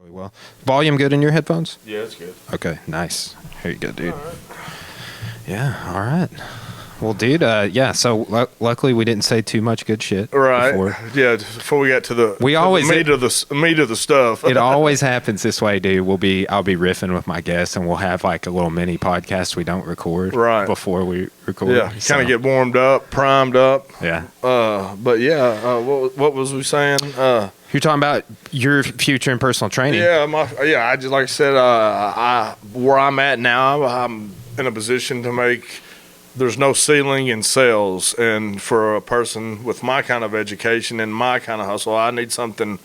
Really well. Volume good in your headphones? Yeah, it's good. Okay, nice. Here you go, dude. Yeah, all right. Well, dude, yeah, so luckily we didn't say too much good shit. Right. Before. Yeah, before we got to the meat of the stuff. It always happens this way, dude. I'll be riffing with my guests, and we'll have like a little mini podcast we don't record before we record. Yeah, kind of get warmed up, primed up. Yeah. But yeah, what was we saying? You're talking about your future in personal training. Yeah, I just like I said, where I'm at now, I'm in a position to make. There's no ceiling in sales, and for a person with my kind of education and my kind of hustle, I need something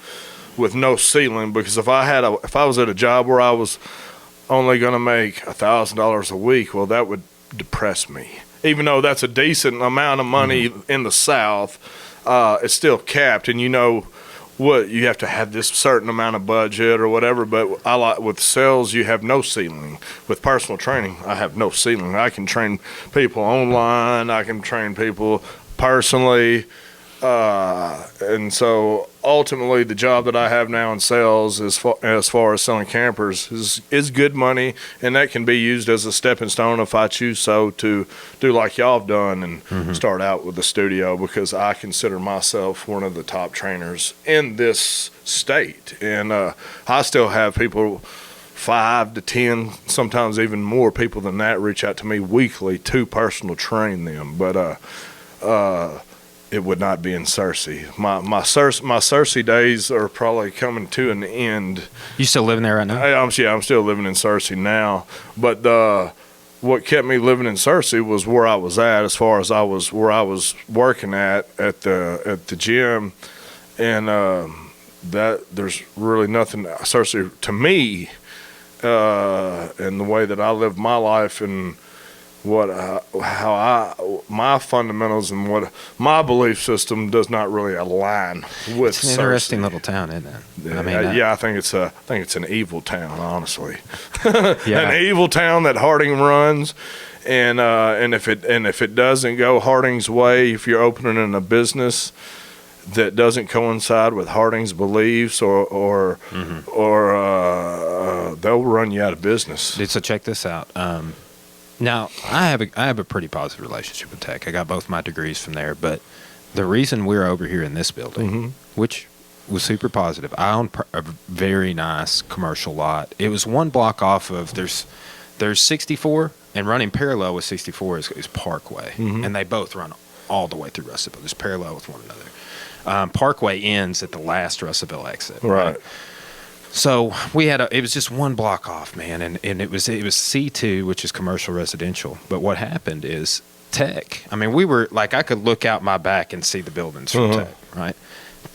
with no ceiling. Because if I was at a job where I was only going to make $1,000 a week, well, that would depress me. Even though that's a decent amount of money in the South, it's still capped, and you know what, you have to have this certain amount of budget or whatever. But I like with sales, you have no ceiling. With personal training, I have no ceiling. I can train people online. I can train people personally. And so ultimately the job that I have now in sales as far as selling campers is good money, and that can be used as a stepping stone if I choose so to do like y'all have done and start out with the studio, because I consider myself one of the top trainers in this state. And I still have people 5 to 10, sometimes even more people than that reach out to me weekly to personal train them. But it would not be in Searcy. My Searcy days are probably coming to an end. You still living there right now? I'm still living in Searcy now. But what kept me living in Searcy was where I was at, as far as where I was working at the gym, and that there's really nothing Searcy to me, and the way that I live my life and my fundamentals and what my belief system does not really align with. It's an interesting little town, isn't it? Yeah, I think it's an evil town, honestly. An evil town that Harding runs, and if it doesn't go Harding's way, if you're opening a business that doesn't coincide with Harding's beliefs, or they'll run you out of business. Dude, so check this out. Now, I have a pretty positive relationship with tech. I got both my degrees from there, but the reason we're over here in this building, which was super positive, I own a very nice commercial lot. It was one block off of, there's 64, and running parallel with 64 is Parkway, and they both run all the way through Russellville. There's parallel with one another. Parkway ends at the last Russellville exit. Right. So it was just one block off, man, and it was C2, which is commercial residential. But what happened is tech. I mean, we were like, I could look out my back and see the buildings from tech, right?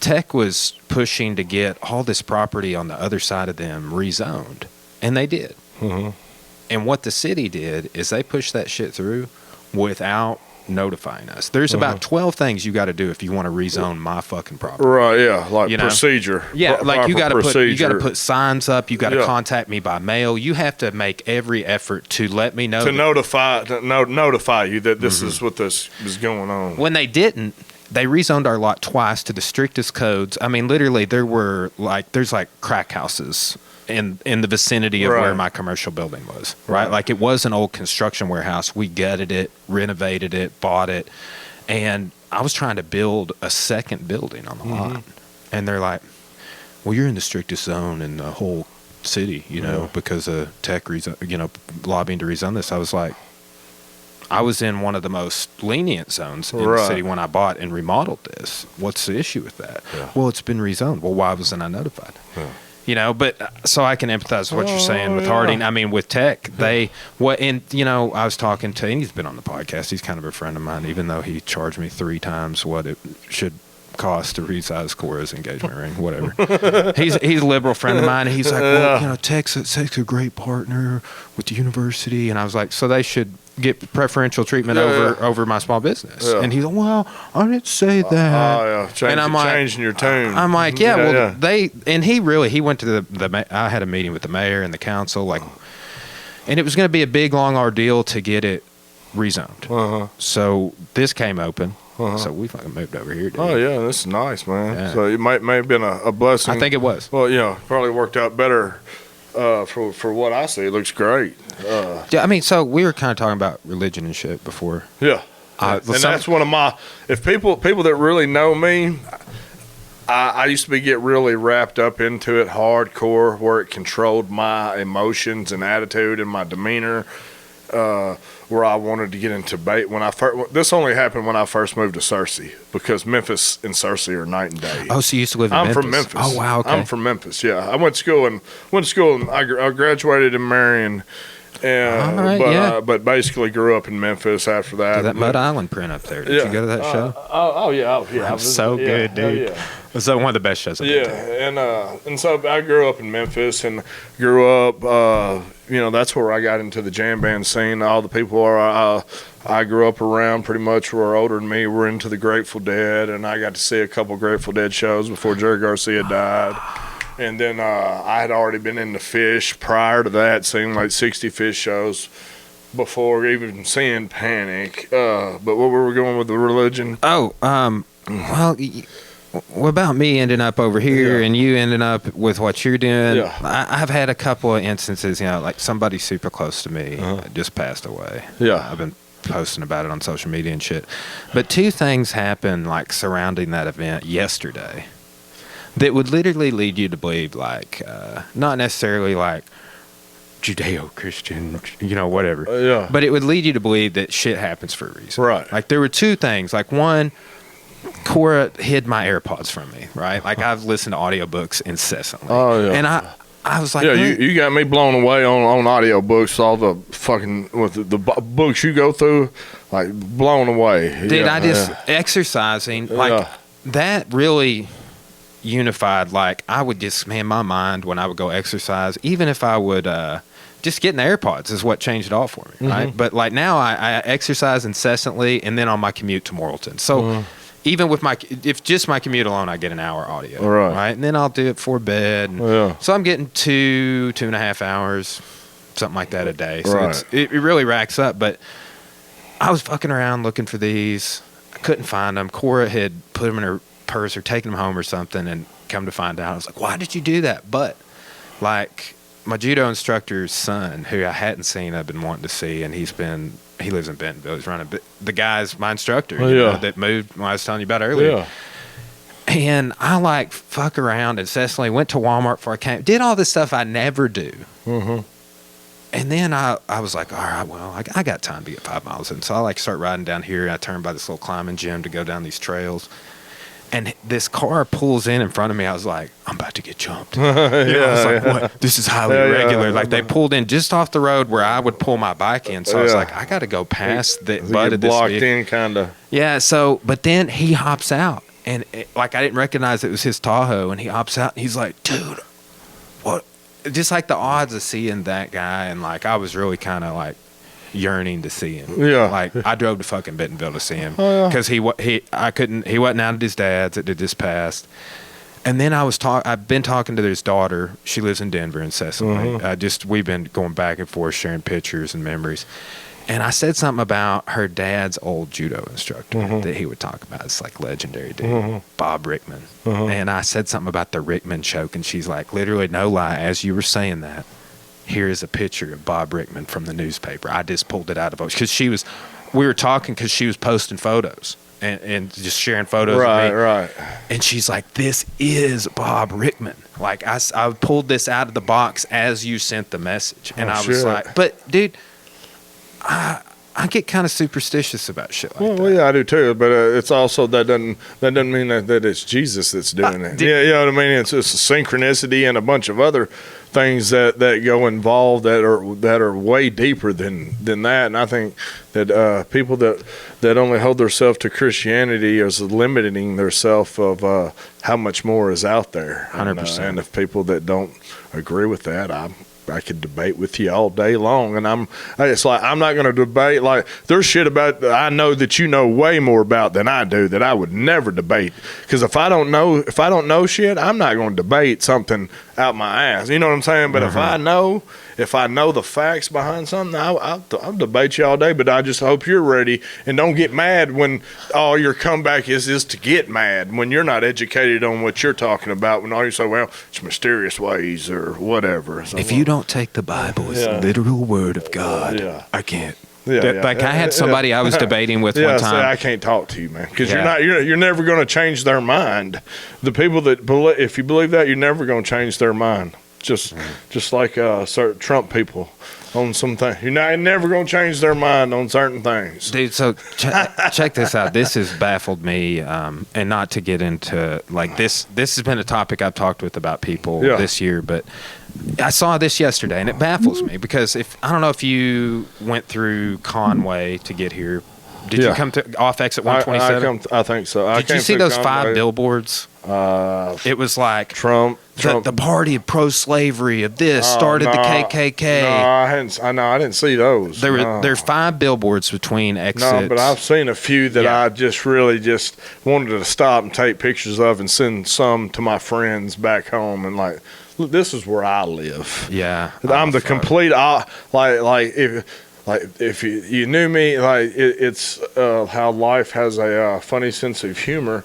Tech was pushing to get all this property on the other side of them rezoned, and they did. And what the city did is they pushed that shit through without notifying us. There's about 12 things you got to do if you want to rezone my fucking property. Right, yeah, like procedure. Yeah, like you got to put signs up, you got to contact me by mail. You have to make every effort to let me know, to notify you that this is what this is going on. When they didn't, they rezoned our lot twice to the strictest codes. I mean, literally there's crack houses in the vicinity of where my commercial building was, right? Like, it was an old construction warehouse. We gutted it, renovated it, bought it, and I was trying to build a second building on the lot, and they're like, well, you're in the strictest zone in the whole city, because of tech lobbying to rezone this. I was like, I was in one of the most lenient zones in the city when I bought and remodeled this. What's the issue with that? Well, it's been rezoned. Well, why wasn't I notified? But so I can empathize with what you're saying with Harding. I mean, with tech, I was talking to, and he's been on the podcast. He's kind of a friend of mine, even though he charged me 3 times what it should cost to resize Cora's engagement ring, whatever. He's a liberal friend of mine, and he's like, well, tech's a great partner with the university. And I was like, so they should get preferential treatment over my small business. And he's like, well, I didn't say that. Changing your tune. I'm like, he went to I had a meeting with the mayor and the council, and it was going to be a big, long ordeal to get it rezoned. So this came open. So we fucking moved over here, dude. Oh yeah, this is nice, man. Yeah. So it may have been a blessing. I think it was. Well, yeah, probably worked out better for what I see. It looks great. Yeah, I mean, so we were kind of talking about religion and shit before. Yeah. And that's one of my, if people that really know me, I used to get really wrapped up into it hardcore, where it controlled my emotions and attitude and my demeanor, where I wanted to get into debate. This only happened when I first moved to Searcy, because Memphis and Searcy are night and day. Oh, so you used to live in Memphis? I'm from Memphis. Oh, wow, okay. I'm from Memphis, yeah. I went to school and I graduated in Marion. But basically grew up in Memphis after that. Did that Mud Island print up there? Did you go to that show? Oh yeah. That's so good, dude. Yeah. It was one of the best shows I've been to. And so I grew up in Memphis and grew up, that's where I got into the jam band scene. All the people I grew up around pretty much were older than me, were into the Grateful Dead, and I got to see a couple Grateful Dead shows before Jerry Garcia died. And then I had already been into Fish prior to that, seeing like 60 Fish shows before even seeing Panic. But what were we going with the religion? Oh, well, what about me ending up over here and you ending up with what you're doing? Yeah. I've had a couple of instances, like somebody super close to me just passed away. Yeah. I've been posting about it on social media and shit. But two things happened like surrounding that event yesterday that would literally lead you to believe, like, not necessarily like Judeo-Christian, whatever. But it would lead you to believe that shit happens for a reason. Right. Like, there were two things. Like, one, Cora hid my AirPods from me, right? Like, I've listened to audiobooks incessantly. Oh, yeah. And I was like, yeah, you got me blown away on audiobooks, all the fucking, with the books you go through, like, blown away. Dude, exercising, like, that really unified. Like, I would just, my mind when I would go exercise, even if I would just getting the AirPods is what changed it all for me, right? But like now I exercise incessantly, and then on my commute to Morrilton, so even with if just my commute alone, I get an hour audio, right? And then I'll do it before bed, so I'm getting 2.5 hours, something like that a day. So it really racks up. But I was fucking around looking for these, I couldn't find them. Cora had put them in her purse or taking them home or something, and come to find out, I was like, why did you do that? But like, my judo instructor's son, who I hadn't seen, I've been wanting to see, and he lives in Bentonville. He's running, the guy's my instructor that moved when I was telling you about earlier. And I like fuck around incessantly, went to Walmart before I came, did all this stuff I never do. And then I was like, all right, well, I got time to get 5 miles in. So I like start riding down here, and I turn by this little climbing gym to go down these trails. And this car pulls in front of me. I was like, I'm about to get jumped. I was like, what? This is highly irregular. Like, they pulled in just off the road where I would pull my bike in. So I was like, I got to go past the butt of this blocked vehicle. in, kind of. Yeah, so, but then he hops out. And, I didn't recognize it was his Tahoe. And he hops out, and he's like, dude, what? Just like the odds of seeing that guy. And, like, I was really kind of, like, yearning to see him. Like, I drove to fucking Bentonville to see him because he wasn't out at his dad's. It did just passed. And then I've been talking to his daughter. She lives in Denver incessantly. We've been going back and forth, sharing pictures and memories. And I said something about her dad's old judo instructor that he would talk about. It's like legendary dude, Bob Rickman. And I said something about the Rickman choke, and she's like, literally, no lie, as you were saying that, here is a picture of Bob Rickman from the newspaper. I just pulled it out of it because we were talking because she was posting photos and just sharing photos of me. Right. And she's like, this is Bob Rickman. Like, I pulled this out of the box as you sent the message. And I was like, but dude, I get kind of superstitious about shit like that. Well, yeah, I do too. But it's also that doesn't mean that it's Jesus that's doing it. Yeah, you know what I mean. It's a synchronicity and a bunch of other things that go involved that are way deeper than that. And I think that people that only hold themselves to Christianity is limiting themselves of how much more is out there. 100%. And if people that don't agree with that, I could debate with you all day long, and it's like I'm not going to debate. Like, there's shit about I know that you know way more about than I do that I would never debate, because if I don't know shit, I'm not going to debate something out my ass. You know what I'm saying? But if I know, if I know the facts behind something, I'll debate you all day. But I just hope you're ready and don't get mad when all your comeback is to get mad when you're not educated on what you're talking about. When all you say, well, it's mysterious ways or whatever. So if you don't take the Bible as the literal word of God, I can't. I had somebody I was debating with one time. I can't talk to you, man, because you're never going to change their mind. The people that if you believe that, you're never going to change their mind. Just like certain Trump people on some things. You're never going to change their mind on certain things. Dude, so check this out. This has baffled me, and not to get into, like, this has been a topic I've talked with about people this year, but I saw this yesterday, and it baffles me because I don't know if you went through Conway to get here. Did you come to off exit 127? I think so. Did you see those 5 billboards? It was like Trump. The party of pro-slavery of this started the KKK. No, I didn't see those. There are 5 billboards between exits. No, but I've seen a few that I just really just wanted to stop and take pictures of and send some to my friends back home and like, look, this is where I live. Yeah, I'm the complete if you knew me, like it's how life has a funny sense of humor.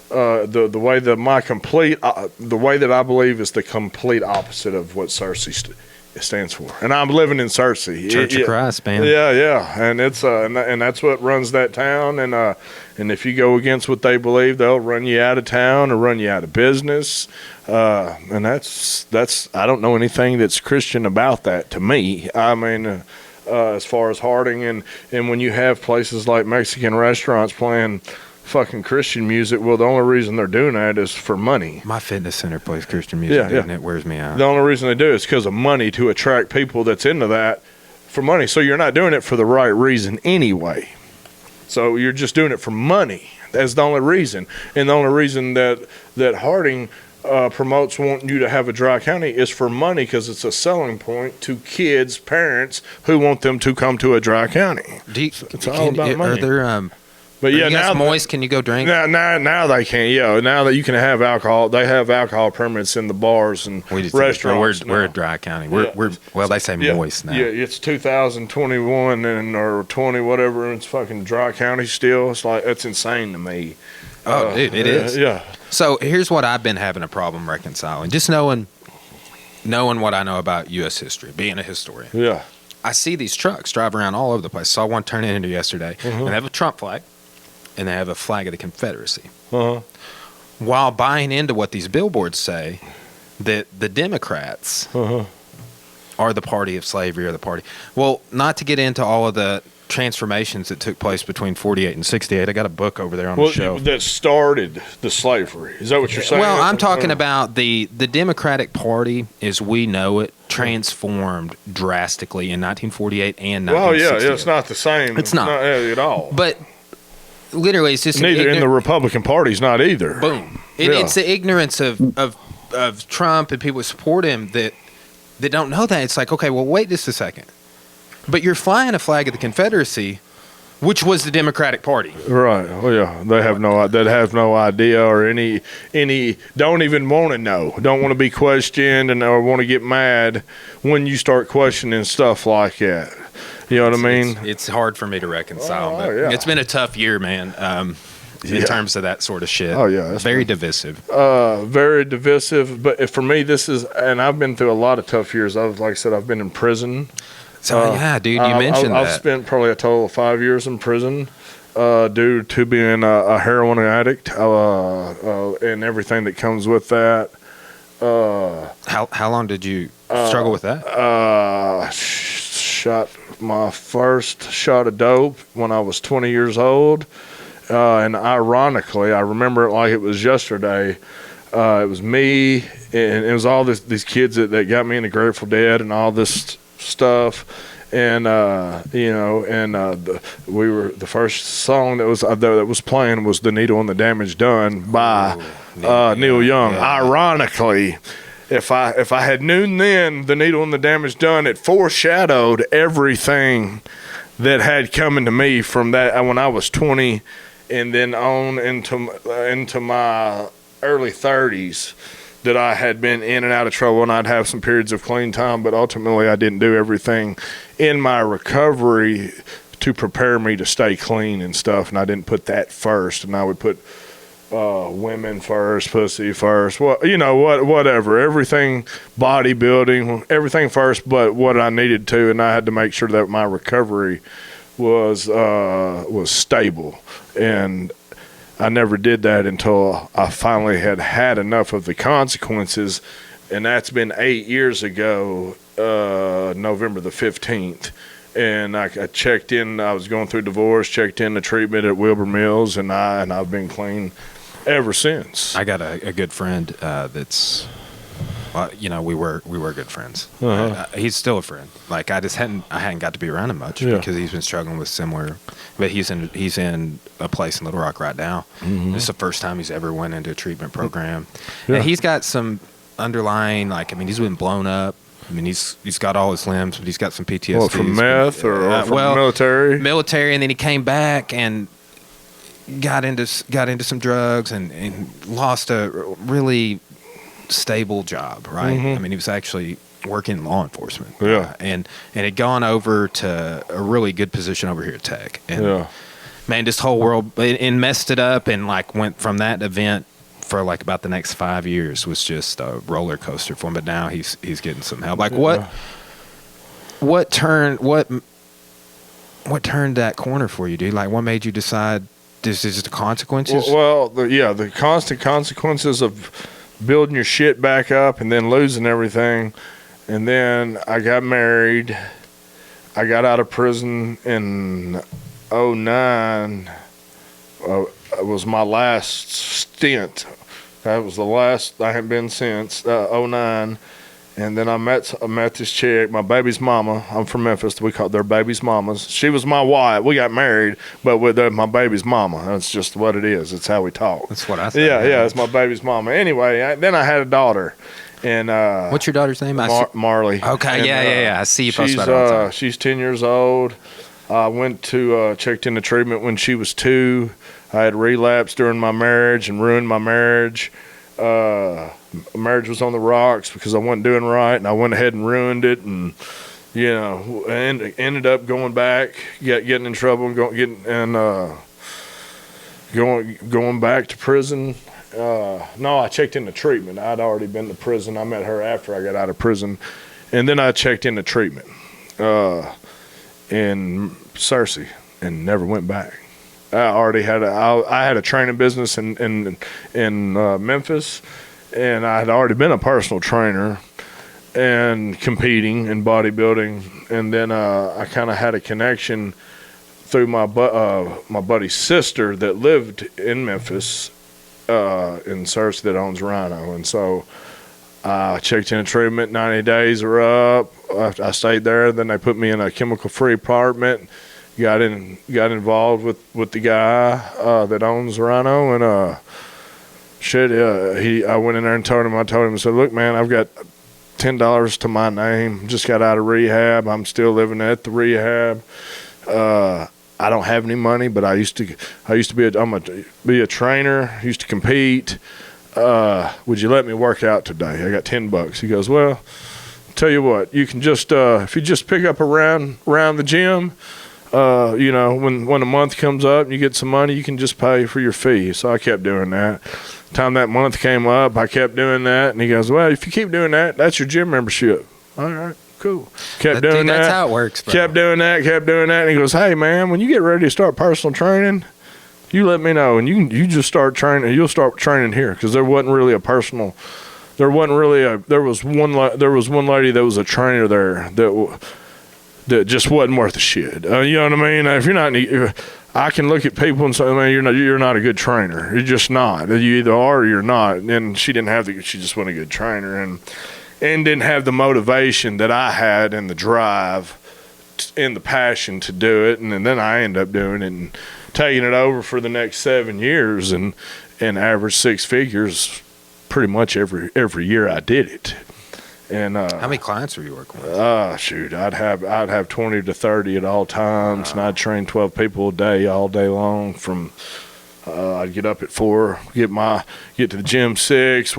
The way that the way that I believe is the complete opposite of what Cersei stands for, and I'm living in Cersei, Church of Christ, man. Yeah, and it's and that's what runs that town, and if you go against what they believe, they'll run you out of town or run you out of business, and that's I don't know anything that's Christian about that to me. I mean. As far as Harding and when you have places like Mexican restaurants playing fucking Christian music, well, the only reason they're doing that is for money. My fitness center plays Christian music, and it wears me out. The only reason they do it is because of money, to attract people that's into that for money. So you're not doing it for the right reason anyway. So you're just doing it for money. That's the only reason. And the only reason that Harding promotes wanting you to have a dry county is for money, because it's a selling point to kids, parents who want them to come to a dry county. It's all about money. Are there but yeah, now moist, can you go drink? Now they can. Yeah, now that you can have alcohol, they have alcohol permits in the bars and restaurants. We're a dry county. Well, they say moist now. Yeah, it's 2021 or 20 whatever. And it's fucking dry county still. It's like, that's insane to me. Oh, dude, it is. Yeah. So here's what I've been having a problem reconciling. Just knowing what I know about U.S. history, being a historian. Yeah. I see these trucks drive around all over the place. Saw one turn into yesterday, and they have a Trump flag, and they have a flag of the Confederacy. While buying into what these billboards say, that the Democrats are the party of slavery, or the party. Well, not to get into all of the transformations that took place between 48 and 68. I got a book over there on the shelf that started the slavery. Is that what you're saying? Well, I'm talking about the Democratic Party as we know it transformed drastically in 1948 and 1968. Well, it's not the same. It's not at all. But literally, it's just neither in the Republican Party's not either. Boom. It's the ignorance of Trump and people who support him that don't know that. It's like, okay, well, wait just a second. But you're flying a flag of the Confederacy, which was the Democratic Party. Right. Well, yeah, they have no idea or any don't even want to know, don't want to be questioned, and or want to get mad when you start questioning stuff like that. You know what I mean? It's hard for me to reconcile. But it's been a tough year, man. In terms of that sort of shit. Oh, yeah. Very divisive. Very divisive. But for me, this is, and I've been through a lot of tough years. Like I said, I've been in prison. So, dude, you mentioned that. I've spent probably a total of 5 years in prison due to being a heroin addict and everything that comes with that. How long did you struggle with that? Shot my first shot of dope when I was 20 years old. And ironically, I remember it like it was yesterday. It was me, and it was all these kids that got me into Grateful Dead and all this stuff. And we were the first song that was playing was "The Needle and the Damage Done" by Neil Young. Yeah. Ironically, if I had known then "The Needle and the Damage Done," it foreshadowed everything that had coming to me from that when I was 20. And then on into my early 30s, that I had been in and out of trouble, and I'd have some periods of clean time, but ultimately I didn't do everything in my recovery to prepare me to stay clean and stuff, and I didn't put that first, and I would put women first, pussy first, whatever, everything, bodybuilding, everything first, but what I needed to, and I had to make sure that my recovery was stable, and I never did that until I finally had enough of the consequences, and that's been 8 years ago, November the 15th. And I checked in. I was going through divorce. Checked in the treatment at Wilbur Mills, and I've been clean ever since. I got a good friend that's, we were good friends. He's still a friend. Like I hadn't got to be around him much because he's been struggling with similar. But he's in a place in Little Rock right now. Mm-hmm. It's the first time he's ever went into a treatment program, and he's got some underlying he's been blown up. I mean, he's got all his limbs, but he's got some PTSD. Well, from meth or from military? Military, and then he came back and got into some drugs and lost a really stable job, right? Mm-hmm. I mean, he was actually working in law enforcement. Yeah. And had gone over to a really good position over here at Tech. And man, this whole world, and messed it up, and went from that event for about the next 5 years was just a roller coaster for him. But now he's getting some help. What turned that corner for you, dude? What made you decide this is the consequences? Well, the constant consequences of building your shit back up and then losing everything. And then I got married. I got out of prison in 2009. It was my last stint. That was the last I haven't been since 2009. And then I met this chick, my baby's mama. I'm from Memphis. We call their baby's mamas. She was my wife. We got married, but with my baby's mama. That's just what it is. It's how we talk. That's what I said. Yeah, it's my baby's mama. Anyway, then I had a daughter. And what's your daughter's name? Marley. Okay, and, yeah. I see you post about it all the time. She's 10 years old. I went to checked into treatment when she was 2. I had relapsed during my marriage and ruined my marriage. Marriage was on the rocks because I wasn't doing right, and I went ahead and ruined it, and ended up going back, getting in trouble, and going back to prison. No, I checked into treatment. I'd already been to prison. I met her after I got out of prison, and then I checked into treatment in Searcy and never went back. I had a training business in Memphis, and I had already been a personal trainer and competing in bodybuilding, and then I kind of had a connection through my buddy's sister that lived in Memphis in Searcy that owns Rhino, and so I checked in treatment. 90 days were up. I stayed there. Then they put me in a chemical-free apartment. Got involved with the guy that owns Rhino, and I went in there and told him. I said, look, man, I've got $10 to my name. Just got out of rehab. I'm still living at the rehab. I don't have any money, but I used to be a trainer. Used to compete. Would you let me work out today? I got $10. He goes, well, tell you what, you can just if you just pick up around the gym. When a month comes up and you get some money, you can just pay for your fee. So I kept doing that. Time that month came up, I kept doing that. And he goes, well, if you keep doing that, that's your gym membership. All right, cool. Kept doing that. That's how it works, bro. Kept doing that. And he goes, hey, man, when you get ready to start personal training, you let me know. And you just start training. You'll start training here because there wasn't really a personal. There was one lady that was a trainer there that just wasn't worth a shit. You know what I mean? If you're not, I can look at people and say, man, you're not a good trainer. You're just not. You either are or you're not. And she didn't have she just wasn't a good trainer, and didn't have the motivation that I had and the drive and the passion to do it. And then I ended up doing it and taking it over for the next 7 years and averaged 6 figures pretty much every year I did it. And how many clients were you working with? Shoot, I'd have 20 to 30 at all times, and I'd train 12 people a day, all day long. From I'd get up at 4, get to the gym 6,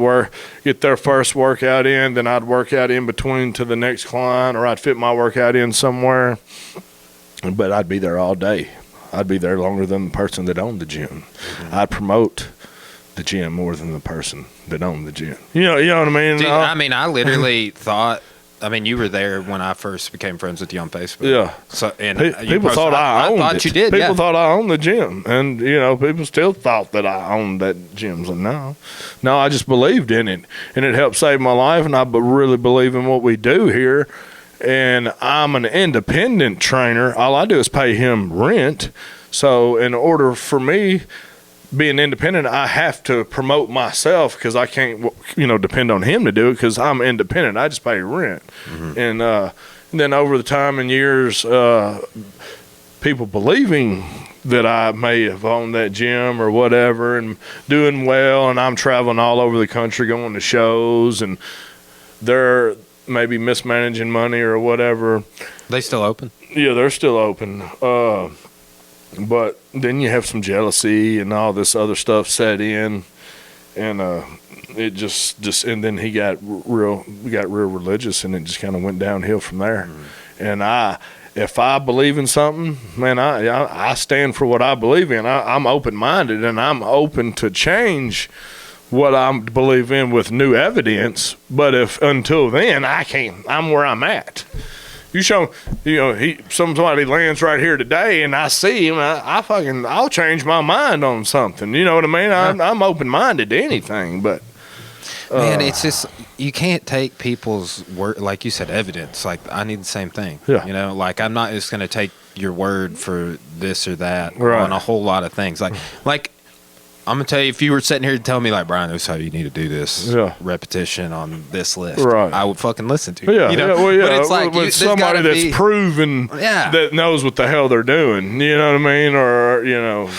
get their first workout in, then I'd work out in between to the next client, or I'd fit my workout in somewhere. But I'd be there all day. I'd be there longer than the person that owned the gym. Mm-hmm. I'd promote the gym more than the person that owned the gym. You know what I mean? Dude, I mean, I literally thought. I mean, you were there when I first became friends with you on Facebook. Yeah. So, and people thought I owned it. I thought you did. People thought I owned the gym, and people still thought that I owned that gym. So no, I just believed in it, and it helped save my life. And I really believe in what we do here. And I'm an independent trainer. All I do is pay him rent. So in order for me being independent, I have to promote myself because I can't, depend on him to do it because I'm independent. I just pay rent. Mm-hmm. And then over the time and years, people believing that I may have owned that gym or whatever and doing well, and I'm traveling all over the country going to shows, and they're maybe mismanaging money or whatever. They still open? Yeah, they're still open. But then you have some jealousy and all this other stuff set in, and it just and then we got real religious, and it just kind of went downhill from there. Mm-hmm. And if I believe in something, man, I stand for what I believe in. I'm open-minded, and I'm open to change what I believe in with new evidence. But until then, I can't. I'm where I'm at. You show, somebody lands right here today, and I see him. I'll change my mind on something. You know what I mean? I'm open-minded to anything, but man, it's just you can't take people's word, like you said, evidence. Like I need the same thing. Yeah. Like I'm not just going to take your word for this or that on a whole lot of things. Like. I'm going to tell you, if you were sitting here to tell me, like, Brian, this is how you need to do this repetition on this list, I would fucking listen to you. Yeah, But it's like with somebody that's proven that knows what the hell they're doing. You know what I mean? Or,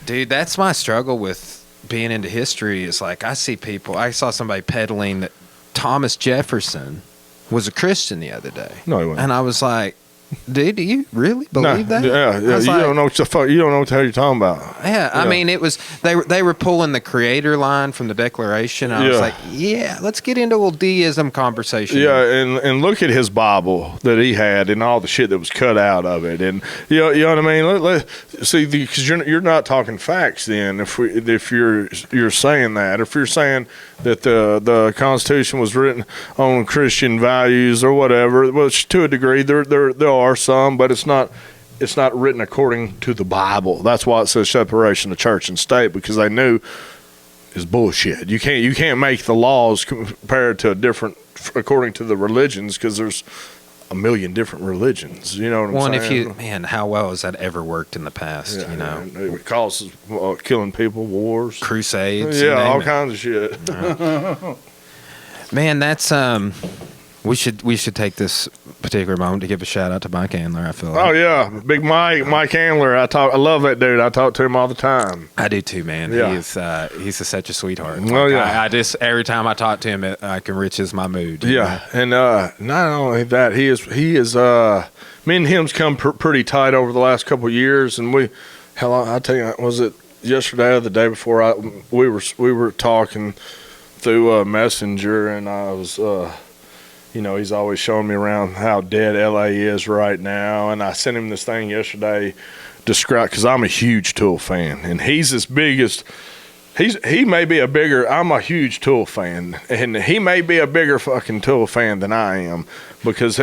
Dude, that's my struggle with being into history. It's like I saw somebody peddling that Thomas Jefferson was a Christian the other day. No, he wasn't. And I was like, dude, do you really believe that? Yeah. You don't know what the fuck. You don't know what the hell you're talking about. Yeah, I mean, it was they were pulling the creator line from the Declaration. I was like, let's get into a little deism conversation. Yeah, and look at his Bible that he had and all the shit that was cut out of it, and you know what I mean. See, because you're not talking facts then. If you're saying that, if you're saying that the Constitution was written on Christian values or whatever, which to a degree there are some, but it's not written according to the Bible. That's why it says separation of church and state, because they knew it's bullshit. You can't make the laws compared to according to the religions, because there's a million different religions. You know what I'm saying? How well has that ever worked in the past? It causes killing people, wars, crusades, all kinds of shit. Man, that's we should take this particular moment to give a shout out to Mike Andler. I feel like. Oh yeah, big Mike Andler. I love that dude. I talk to him all the time. I do too, man. Yeah. He's such a sweetheart. Oh yeah. I just every time I talk to him, it enriches my mood. Yeah, and not only that, he is. Me and him's come pretty tight over the last couple of years, and I tell you, was it yesterday or the day before? We were talking through Messenger, and I was. He's always showing me around how dead LA is right now. And I sent him this thing yesterday, because I'm a huge Tool fan. And he's as big as, he may be I'm a huge Tool fan. And he may be a bigger fucking Tool fan than I am, because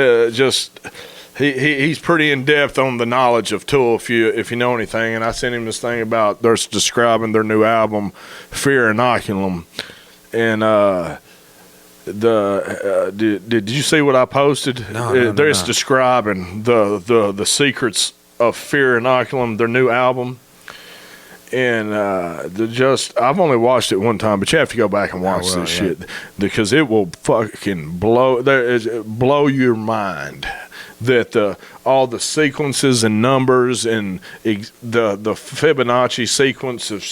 he's pretty in depth on the knowledge of Tool if you know anything. And I sent him this thing about, they're describing their new album, Fear Inoculum. And, did you see what I posted? No. It's describing the secrets of Fear Inoculum, their new album, and I've only watched it one time, but you have to go back and watch this shit, because it will fucking blow your mind. That all the sequences and numbers and the Fibonacci sequence of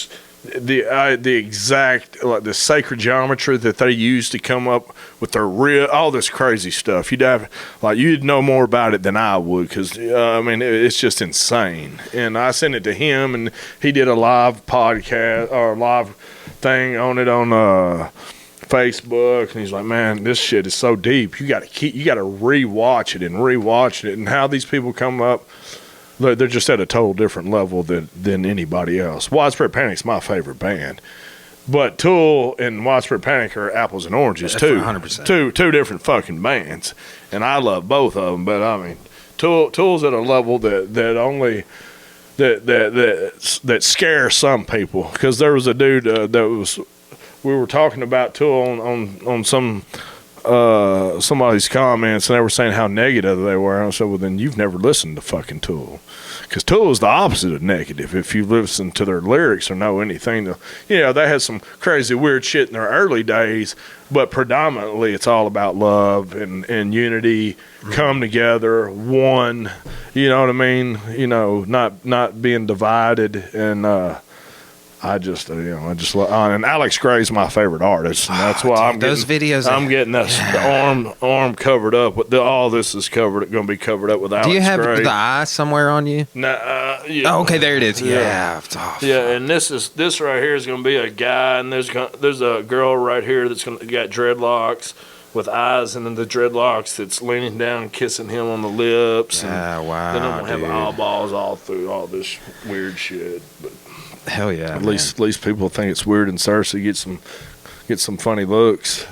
the exact the sacred geometry that they use to come up with their real all this crazy stuff. You'd know more about it than I would, because I mean it's just insane. And I sent it to him, and he did a live podcast or live thing on it on Facebook, and he's like, man, this shit is so deep. You got to rewatch it, and how these people come up. They're just at a total different level than anybody else. Widespread Panic's my favorite band, but Tool and Widespread Panic are apples and oranges too. 100%. Two different fucking bands, and I love both of them. But I mean, Tool's at a level that only that scares some people. Because there was a dude we were talking about Tool on some. Somebody's comments, and they were saying how negative they were. And I said, well, then you've never listened to fucking Tool, because Tool is the opposite of negative. If you listen to their lyrics or know anything, they had some crazy weird shit in their early days, but predominantly it's all about love and unity, come together, one, you know what I mean? Not being divided. And I just love, and Alex Gray's my favorite artist, and that's why I'm getting the arm covered up. All this is going to be covered up with Alex Gray. Do you have the eye somewhere on you? Yeah. Oh, okay, there it is. Yeah. And this right here is going to be a guy, and there's a girl right here that's got dreadlocks with eyes, and then the dreadlocks that's leaning down and kissing him on the lips. Wow. Then I'm going to have eyeballs all through all this weird shit, but. Hell yeah! At least people think it's weird, and Cersei get some funny looks.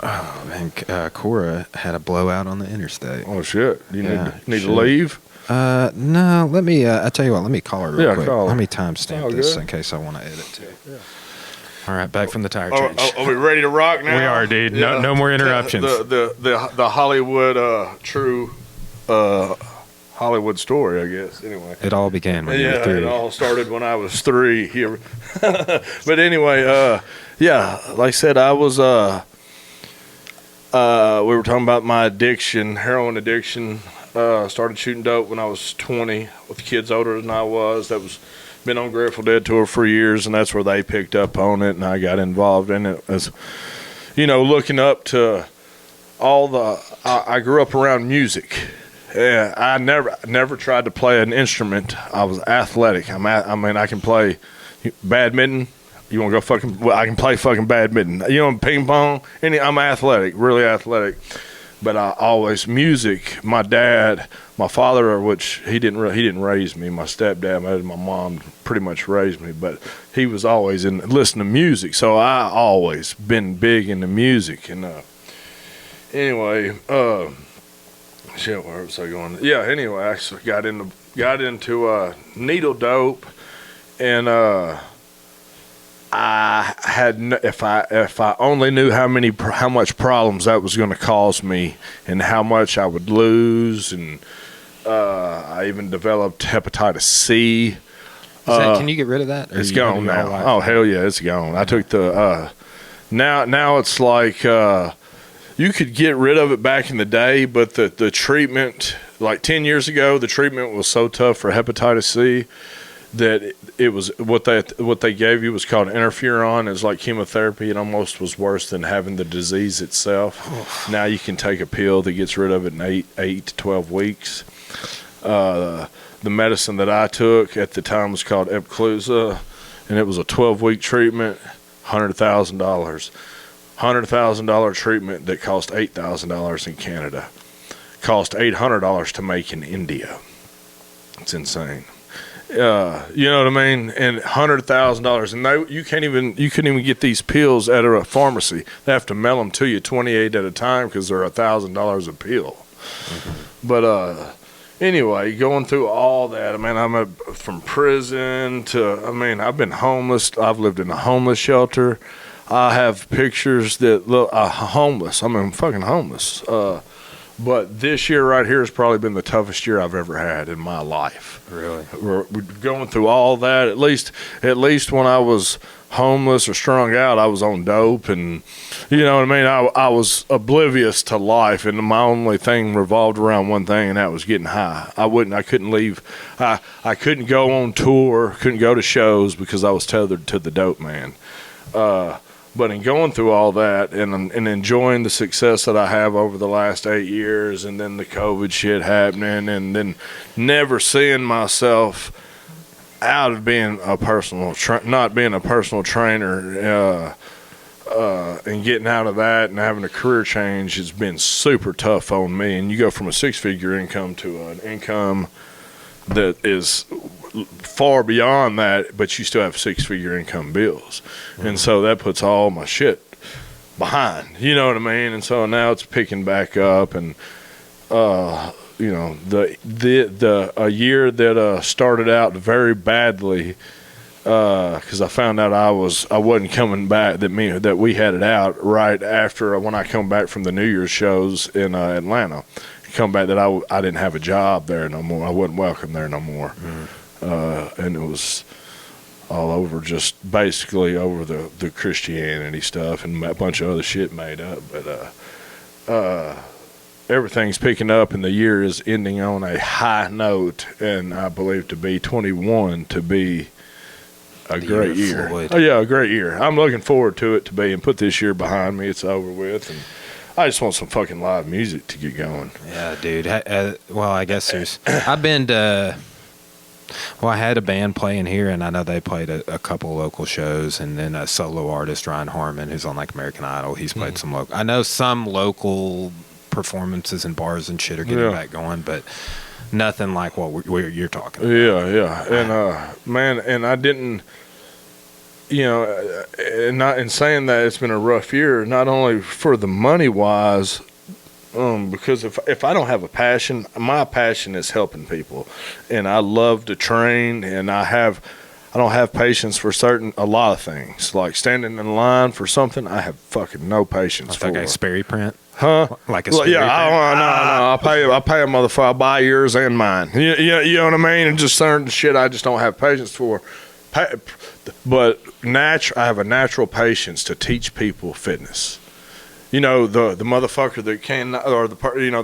Oh man, Cora had a blowout on the interstate. Oh shit! You need to leave? No. Let me. I tell you what. Let me call her real quick. Call her. Let me timestamp this in case I want to edit too. Yeah. All right, back from the tire change. Are we ready to rock now? We are, dude. No more interruptions. The Hollywood true. Hollywood story, I guess. Anyway, it all began when you were 3. It all started when I was 3 here. But anyway, like I said, I was. We were talking about my addiction, heroin addiction. Started shooting dope when I was 20 with kids older than I was. That was been on Grateful Dead tour for years, and that's where they picked up on it, and I got involved in it. As looking up to all the. I grew up around music. Yeah, I never tried to play an instrument. I was athletic. I can play badminton. You want to go fucking? Well, I can play fucking badminton. Ping pong. I'm athletic, really athletic. But I always music. My dad, my father, which he didn't raise me. My stepdad and my mom pretty much raised me. But he was always listening to music. So I always been big into music. And anyway. Shit, where was I going? Yeah, anyway, I actually got into needle dope, and I had if I only knew how much problems that was going to cause me, and how much I would lose, and I even developed hepatitis C. Can you get rid of that? It's gone now. Oh hell yeah, it's gone. I took the now it's like. You could get rid of it back in the day, but the treatment, like 10 years ago, the treatment was so tough for hepatitis C that it was what they gave you was called interferon. It's like chemotherapy. It almost was worse than having the disease itself. Now you can take a pill that gets rid of it in 8 to 12 weeks. The medicine that I took at the time was called Epclusa, and it was a 12-week treatment, $100,000. $100,000 treatment that cost $8,000 in Canada, cost $800 to make in India. It's insane. You know what I mean? And $100,000, and you couldn't even get these pills at a pharmacy. They have to mail them to you 28 at a time because they're $1,000 a pill. Mm-hmm. But anyway, going through all that, I'm from prison to, I've been homeless. I've lived in a homeless shelter. I have pictures that look homeless. Fucking homeless. But this year right here has probably been the toughest year I've ever had in my life. Really? We're going through all that. At least when I was homeless or strung out, I was on dope, and you know what I mean. I was oblivious to life, and my only thing revolved around one thing, and that was getting high. I couldn't leave. I couldn't go on tour, couldn't go to shows because I was tethered to the dope man. But in going through all that and enjoying the success that I have over the last 8 years, and then the COVID shit happening, and then never seeing myself out of being a personal not being a personal trainer, and getting out of that and having a career change has been super tough on me. And you go from a 6-figure income to an income that is far beyond that, but you still have 6-figure income bills. Mm-hmm. And so that puts all my shit behind, you know what I mean? And so now it's picking back up, and you know, a year that started out very badly, because I found out I wasn't coming back, that we had it out right after when I come back from the New Year's shows in Atlanta. Come back that I didn't have a job there no more. I wasn't welcome there no more. Mm-hmm. And it was all over, just basically over the Christianity stuff and a bunch of other shit made up. But everything's picking up, and the year is ending on a high note, and I believe to be 21 to be a great year. Oh yeah, a great year. I'm looking forward to it to be, and put this year behind me. It's over with, and I just want some fucking live music to get going. Yeah, dude. Well, I guess I've been to. Well, I had a band playing here, and I know they played a couple local shows, and then a solo artist, Ryan Harmon, who's on like American Idol. He's played some local. I know some local performances in bars and shit are getting back going, but nothing like what you're talking about. Yeah. And man, and I didn't. You know, in saying that, it's been a rough year, not only for the money wise, because if I don't have a passion, my passion is helping people, and I love to train, and I don't have patience for a lot of things, like standing in line for something. I have fucking no patience for. Like a Sperry print, huh? Like a Sperry print? No. I pay a motherfucker. I buy yours and mine. You know what I mean? And just certain shit I just don't have patience for. But I have a natural patience to teach people fitness. You know, the motherfucker that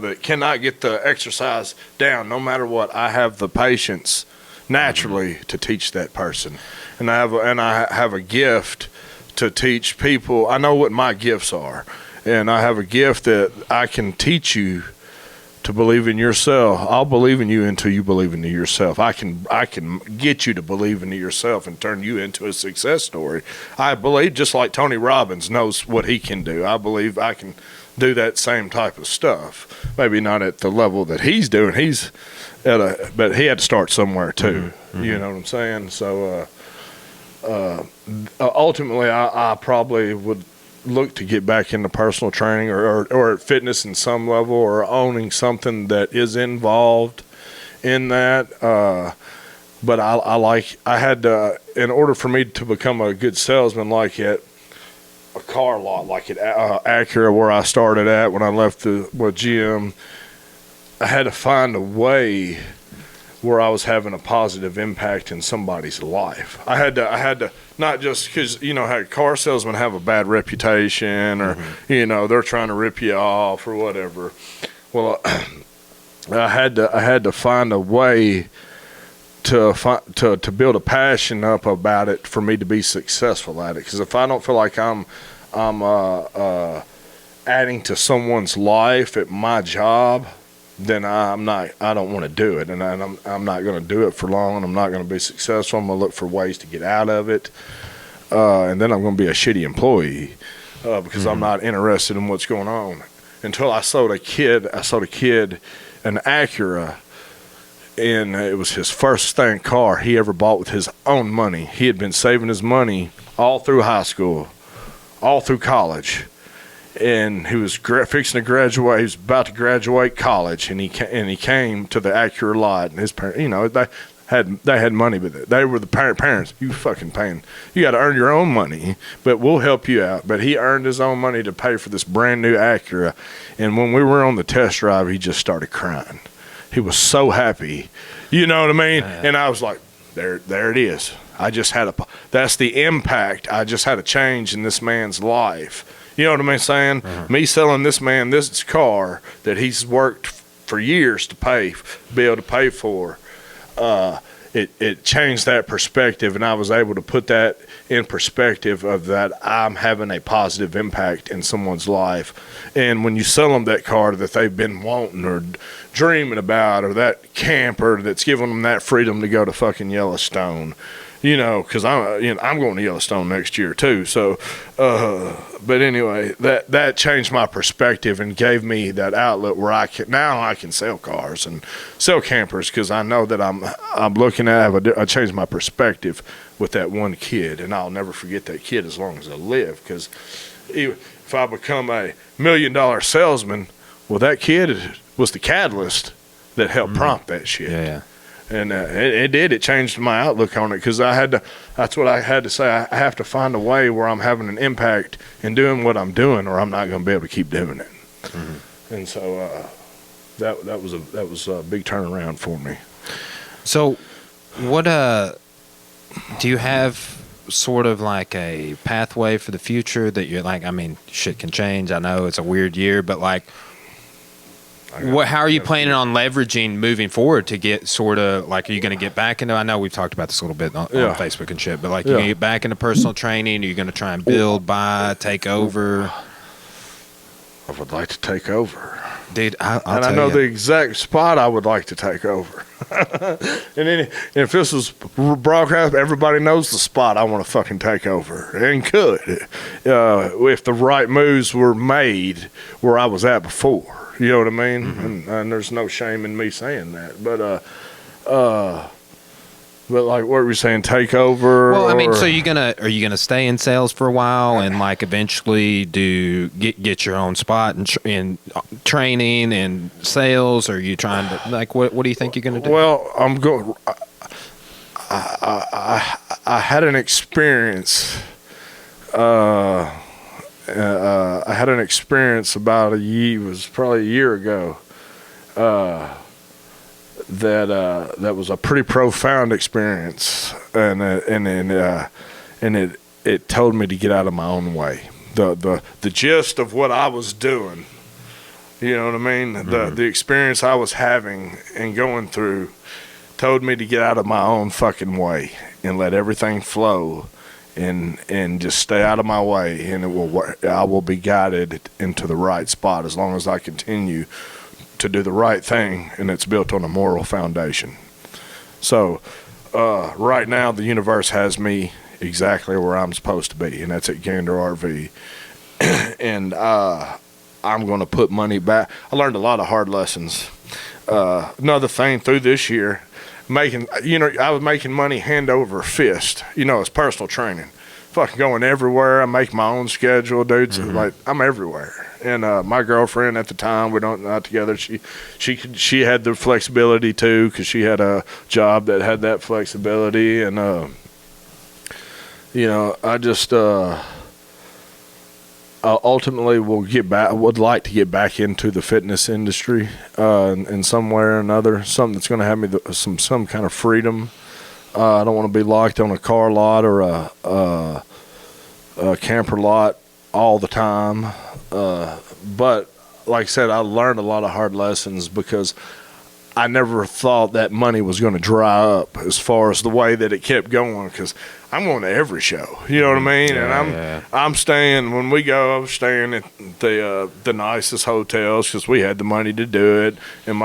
that cannot get the exercise down, no matter what. I have the patience naturally to teach that person, and I have a gift to teach people. I know what my gifts are, and I have a gift that I can teach you to believe in yourself. I'll believe in you until you believe in yourself. I can get you to believe in yourself and turn you into a success story. I believe, just like Tony Robbins knows what he can do, I believe I can do that same type of stuff. Maybe not at the level that he's doing. But he had to start somewhere too. Mm-hmm. You know what I'm saying? So ultimately, I probably would look to get back into personal training or fitness in some level, or owning something that is involved in that. But I had to, in order for me to become a good salesman, like at a car lot, like at Acura, where I started at when I left with GM, I had to find a way where I was having a positive impact in somebody's life. I had to not just because, you know, how car salesmen have a bad reputation, or, you know, they're trying to rip you off or whatever. Well, I had to find a way to build a passion up about it for me to be successful at it. Because if I don't feel like I'm adding to someone's life at my job, then I don't want to do it, and I'm not going to do it for long, and I'm not going to be successful. I'm going to look for ways to get out of it, and then I'm going to be a shitty employee because I'm not interested in what's going on. Until I sold a kid an Acura, and it was his first car he ever bought with his own money. He had been saving his money all through high school, all through college. And he was fixing to graduate. He was about to graduate college, and he came to the Acura lot. And his parents, you know, had money with it. They were the parents. You fucking paying. You got to earn your own money, but we'll help you out. But he earned his own money to pay for this brand new Acura. And when we were on the test drive, he just started crying. He was so happy. You know what I mean? And I was like, there it is. That's the impact. I just had a change in this man's life. You know what I'm saying? Me selling this man this car that he's worked for years to be able to pay for. It changed that perspective, and I was able to put that in perspective of that I'm having a positive impact in someone's life. And when you sell them that car that they've been wanting or dreaming about, or that camper that's giving them that freedom to go to fucking Yellowstone, because I'm going to Yellowstone next year too. So, but anyway, that changed my perspective and gave me that outlet where I can sell cars and sell campers, because I know that I'm looking at. I changed my perspective with that one kid, and I'll never forget that kid as long as I live. Because if I become a $1 million salesman, well, that kid was the catalyst that helped prompt that shit. Yeah. And it did. It changed my outlook on it, because that's what I had to say. I have to find a way where I'm having an impact in doing what I'm doing, or I'm not going to be able to keep doing it. And so that was a big turnaround for me. So, what do you have sort of like a pathway for the future that you're like? I mean, shit can change. I know it's a weird year, but like, how are you planning on leveraging moving forward to get sort of like, are you going to get back into, I know we've talked about this a little bit on Facebook and shit, but like, you're going to get back into personal training? Are you going to try and build, buy, take over? I would like to take over. Dude, I know the exact spot I would like to take over. And if this was broadcast, everybody knows the spot I want to fucking take over, and could, if the right moves were made where I was at before. You know what I mean? And there's no shame in me saying that. But like, what were we saying? Take over? Well, I mean, so are you gonna stay in sales for a while and like eventually get your own spot in training and sales? Or are you trying to, like, what do you think you're gonna do? Well, I'm going. I had an experience. I had an experience about it was probably a year ago, that was a pretty profound experience, and it told me to get out of my own way. The gist of what I was doing, you know what I mean? The experience I was having and going through told me to get out of my own fucking way and let everything flow. And just stay out of my way, and I will be guided into the right spot as long as I continue to do the right thing, and it's built on a moral foundation. So right now the universe has me exactly where I'm supposed to be, and that's at Gander RV. And I'm going to put money back. I learned a lot of hard lessons. Another thing through this year, I was making money hand over fist, as personal training. Fucking going everywhere. I make my own schedule, dude. So like, I'm everywhere. And my girlfriend at the time, we're not together. She had the flexibility too, because she had a job that had that flexibility. And I just ultimately would like to get back into the fitness industry in some way or another. Something that's going to have me some kind of freedom. I don't want to be locked on a car lot or a camper lot all the time. But like I said, I learned a lot of hard lessons, because I never thought that money was going to dry up as far as the way that it kept going, because I'm going to every show, you know what I mean? And I'm staying, when we go, I was staying at the nicest hotels, because we had the money to do it. And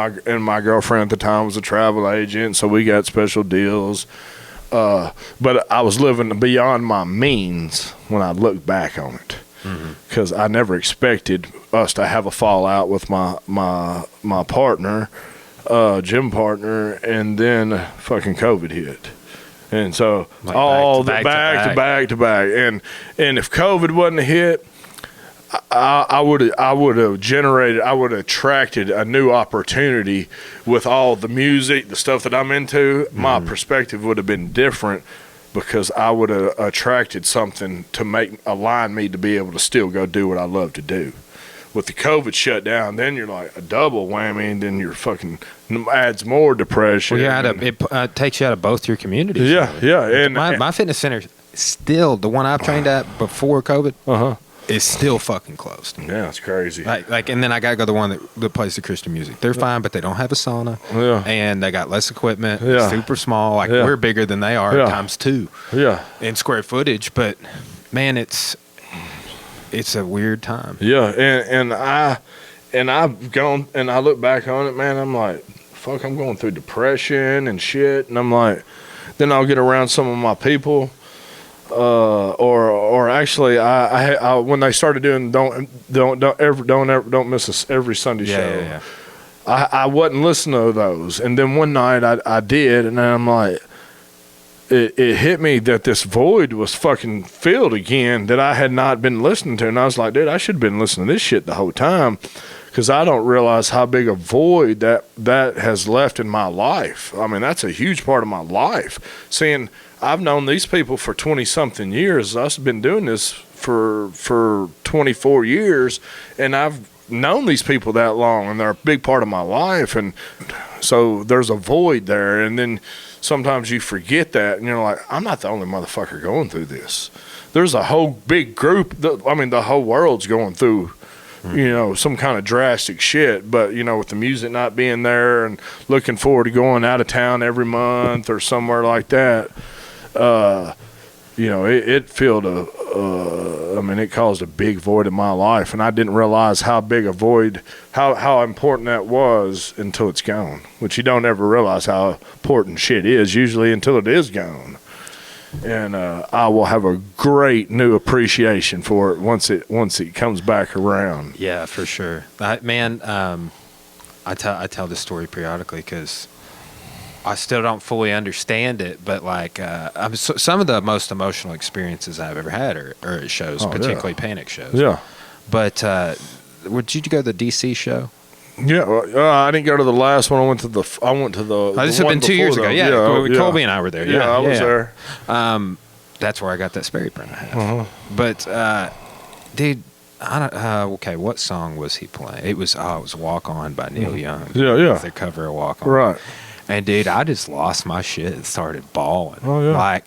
my girlfriend at the time was a travel agent, so we got special deals. But I was living beyond my means when I look back on it, because I never expected us to have a fallout with my partner, gym partner, and then fucking COVID hit. And so like back to back. And if COVID wasn't a hit, I would have attracted a new opportunity with all the music, the stuff that I'm into. My perspective would have been different because I would have attracted something to align me to be able to still go do what I love to do. With the COVID shutdown, then you're like a double whammy, and then you're fucking adds more depression. Well, it takes you out of both your communities. Yeah, really. yeah. And my fitness center, still the one I've trained at before COVID, is still fucking closed. Yeah, it's crazy. Like, and then I gotta go to the one that plays the Christian music. They're fine, but they don't have a sauna. Yeah. And they got less equipment. Yeah. Super small. Like we're bigger than they are times 2. Yeah. In square footage, but man, it's a weird time. Yeah, and I've gone and I look back on it, man. I'm like, fuck, I'm going through depression and shit, and I'm like, then I'll get around some of my people, or actually, I when they started doing don't miss us every Sunday show. Yeah. I wasn't listening to those, and then one night I did, and I'm like. It hit me that this void was fucking filled again that I had not been listening to. And I was like, dude, I should have been listening to this shit the whole time because I don't realize how big a void that has left in my life. I mean, that's a huge part of my life. Seeing I've known these people for 20-something years. I've been doing this for 24 years, and I've known these people that long, and they're a big part of my life. And so there's a void there, and then sometimes you forget that, and you're like, I'm not the only motherfucker going through this. There's a whole big group. The whole world's going through, some kind of drastic shit. But, with the music not being there and looking forward to going out of town every month or somewhere like that, it filled it caused a big void in my life. And I didn't realize how big a void, how important that was until it's gone. Which you don't ever realize how important shit is usually until it is gone. And I will have a great new appreciation for it once it comes back around. Yeah, for sure. I tell this story periodically because I still don't fully understand it, but some of the most emotional experiences I've ever had are at shows, particularly panic shows. Yeah. But did you go to the DC show? Yeah, I didn't go to the last one. I went to the. This had been 2 years ago. Yeah, Colby and I were there. Yeah, I was there. That's where I got that Sperry print I have. But dude, I don't. Okay, what song was he playing? It was "Walk On" by Neil Young. Yeah. Their cover of "Walk On." Right. And dude, I just lost my shit and started bawling. Oh yeah.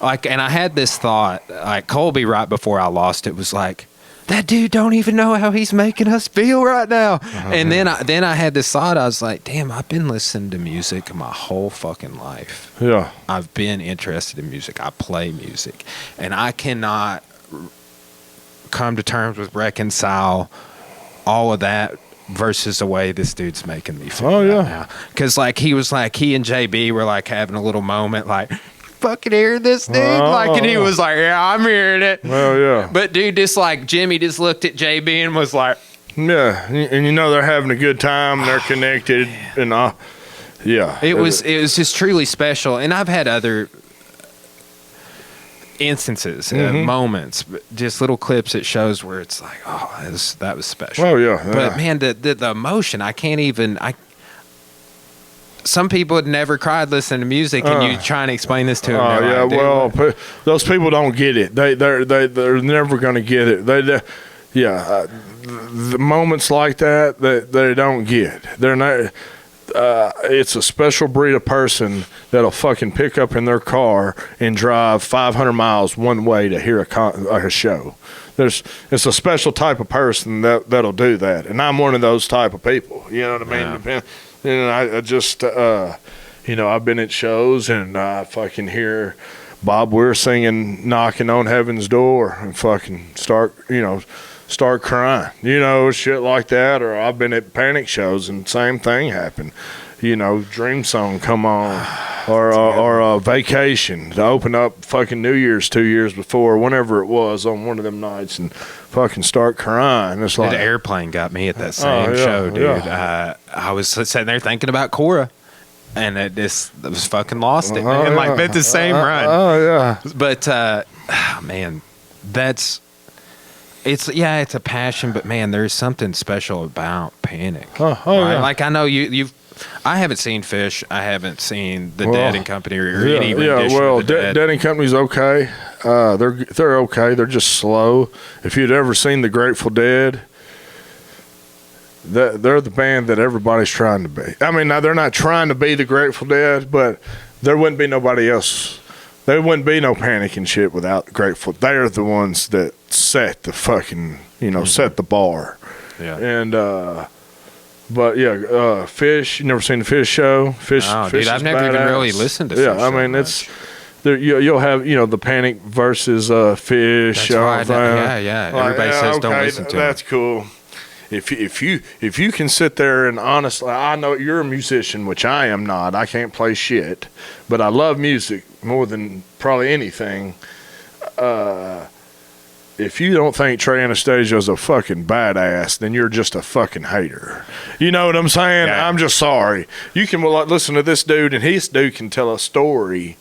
And I had this thought, like Colby right before I lost it was like, that dude don't even know how he's making us feel right now. And then I had this thought, I was like, damn, I've been listening to music my whole fucking life. Yeah. I've been interested in music. I play music. And I cannot come to terms with reconcile all of that versus the way this dude's making me feel now. Because he and JB were having a little moment fucking hear this dude? And he was like, yeah, I'm hearing it. Well, yeah. But dude, just Jimmy just looked at JB and was like, yeah. And they're having a good time. They're connected. And yeah. It was just truly special. And I've had other instances, moments, just little clips at shows where it's like, oh, that was special. Oh yeah. But man, the emotion, I can't even. Some people had never cried listening to music, and you try and explain this to them. Oh yeah, like, those people don't get it. They're never going to get it. The moments like that they don't get. They're not. It's a special breed of person that'll fucking pick up in their car and drive 500 miles one way to hear a show. It's a special type of person that'll do that, and I'm one of those type of people. You know what I mean? Yeah. And I just, I've been at shows and I fucking hear Bob Weir singing "Knocking on Heaven's Door" and fucking start crying, shit like that. Or I've been at panic shows and same thing happened. Dream Song come on, or Vacation to open up fucking New Year's 2 years before, whenever it was on one of them nights, and fucking start crying. It's like the Airplane got me at that same show, dude. Yeah. I was sitting there thinking about Cora, and it was fucking lost it, man. Been the same run. Oh yeah. But man, It's a passion, but man, there's something special about Panic. Oh right? yeah. Like I know you've. I haven't seen Fish. I haven't seen the Dead and Company or any rendition of the Dead. Dead and Company's okay. They're okay. They're just slow. If you'd ever seen the Grateful Dead, they're the band that everybody's trying to be. I mean, now they're not trying to be the Grateful Dead, but there wouldn't be nobody else. There wouldn't be no Panic and shit without Grateful. They're the ones that set the fucking, set the bar. Yeah. And, but yeah, Fish. You never seen the Fish show? Fish. Dude, I've never even really listened to Fish. Yeah, I mean, it's you'll have the Panic versus Fish. That's right. Yeah. Everybody says don't listen to that's cool. If you can sit there and honestly, I know you're a musician, which I am not. I can't play shit, but I love music more than probably anything. If you don't think Trey Anastasio's a fucking badass, then you're just a fucking hater. You know what I'm saying? Yeah. I'm just sorry. You can listen to this dude, and this dude can tell a story,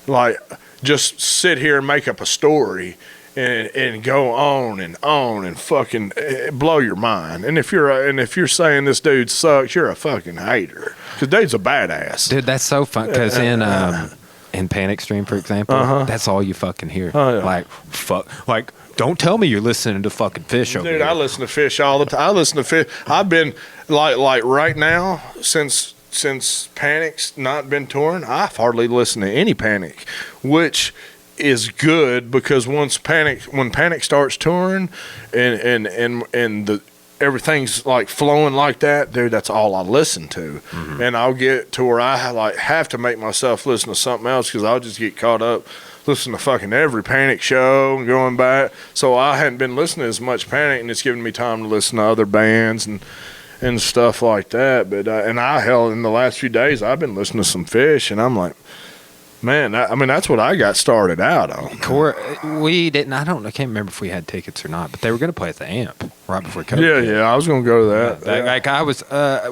like just sit here and make up a story. And go on and fucking blow your mind. And if you're saying this dude sucks, you're a fucking hater. Because dude's a badass. Dude, that's so fun. Because in Panic Stream, for example, that's all you fucking hear. Oh, yeah. Like, fuck. Like, don't tell me you're listening to fucking Fish over Dude, here. I listen to Fish all the time. I listen to Fish. I've been, like right now, since Panic's not been touring, I've hardly listened to any Panic, which is good because when Panic starts touring and the everything's like flowing like that, dude, that's all I listen to. Mm-hmm. And I'll get to where I have to make myself listen to something else because I'll just get caught up listening to fucking every Panic show and going back. So I hadn't been listening to as much Panic, and it's giving me time to listen to other bands and stuff like that. But in the last few days I've been listening to some Fish, and I'm like, man, I mean, that's what I got started out on. We didn't. I can't remember if we had tickets or not, but they were going to play at the Amp right before COVID. Yeah, I was going to go to that. Like I was, I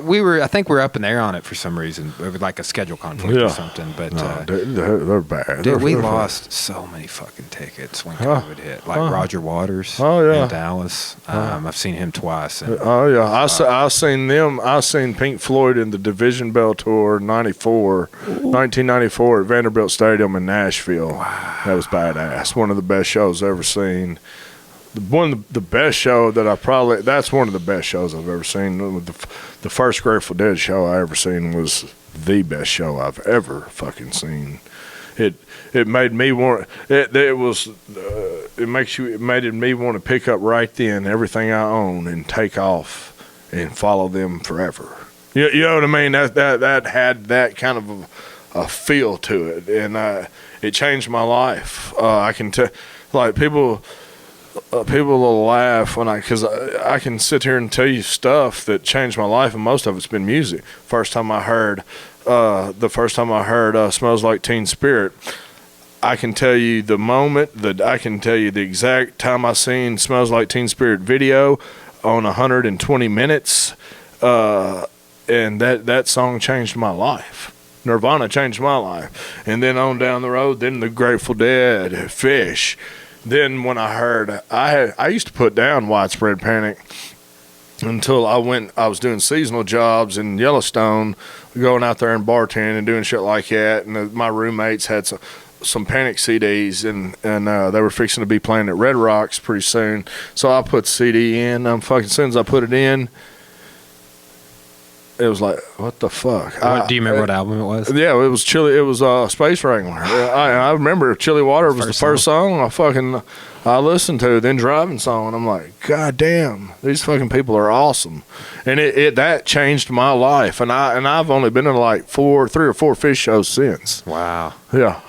think we were up in the air on it for some reason, like a schedule conflict or something. But they're bad. Dude, we lost so many fucking tickets when COVID hit. Like Roger Waters in Dallas. I've seen him twice. And, I've seen them. I've seen Pink Floyd in the Division Bell Tour 1994 at Vanderbilt Stadium in Nashville. Wow. That was badass. One of the best shows I've ever seen. One of the best show that's one of the best shows I've ever seen. The first Grateful Dead show I ever seen was the best show I've ever fucking seen. It made me want it made me want to pick up right then everything I own and take off and follow them forever. You know what I mean? That had that kind of a feel to it, and it changed my life. I can tell, like people will laugh because I can sit here and tell you stuff that changed my life, and most of it's been music. First time I heard "Smells Like Teen Spirit," I can tell you the moment I can tell you the exact time I seen "Smells Like Teen Spirit" video on 120 minutes, and that song changed my life. Nirvana changed my life. And then on down the road, then the Grateful Dead, Fish. Then when I heard, I used to put down Widespread Panic until I was doing seasonal jobs in Yellowstone, going out there and bartending and doing shit like that. And my roommates had some Panic CDs, and they were fixing to be playing at Red Rocks pretty soon. So I put the CD in. As soon as I put it in, it was like, what the fuck? Do you remember what album it was? Yeah, it was Chili. It was Space Wrangler. I remember Chili Water was the first song I listened to. Then Driving Song, and I'm like, God damn, these fucking people are awesome. And that changed my life. And I've only been to like 3 or 4 Fish shows since. Wow. Yeah.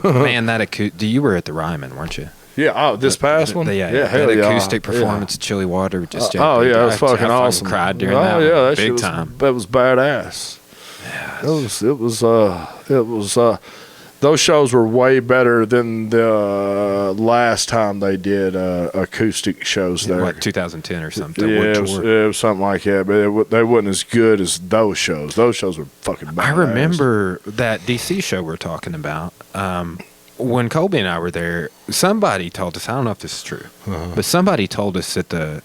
Man, you were at the Ryman, weren't you? Yeah, this past one? That acoustic performance of Chili Water. Just it was fucking awesome. Cried during that big was, time. That was badass. Yeah, It was those shows were way better than the last time they did acoustic shows there. Like 2010 or something. Yeah, it was something like that, but they wasn't as good as those shows. Those shows were fucking badass. I remember that DC show we're talking about. when Colby and I were there, somebody told us, I don't know if this is true, but somebody told us that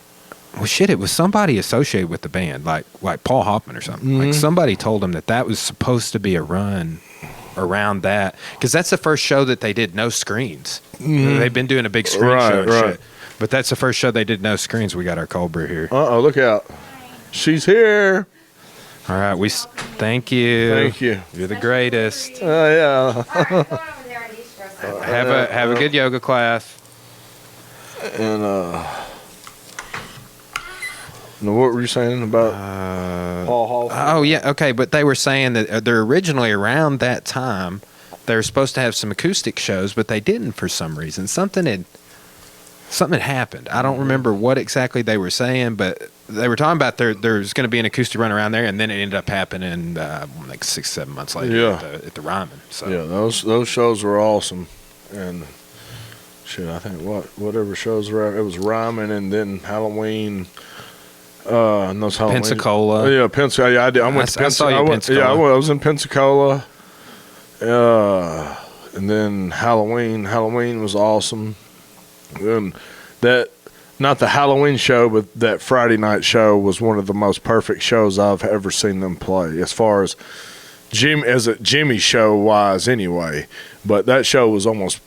it was somebody associated with the band, like Paul Hoffman or something. Like somebody told him that was supposed to be a run around that, because that's the first show that they did no screens. They've been doing a big screen show and shit, but that's the first show they did no screens. We got our cold brew here. Look out. She's here. All right, thank you. Thank you. You're the greatest. Yeah. Have a good yoga class. And what were you saying about Paul Hall? Oh yeah, okay, but they were saying that they're originally around that time. They were supposed to have some acoustic shows, but they didn't for some reason. Something had happened. I don't remember what exactly they were saying, but they were talking about there's going to be an acoustic run around there, and then it ended up happening like 6-7 months later at the Ryman. So yeah, those shows were awesome, and shit, I think whatever shows were, it was Ryman and then Halloween. And those Halloween. Pensacola. Yeah, Pensacola. Yeah, I did. I went to Pensacola. Yeah, I was in Pensacola. And then Halloween. Halloween was awesome. And not the Halloween show, but that Friday night show was one of the most perfect shows I've ever seen them play, as far as Jimmy show wise, anyway. But that show was almost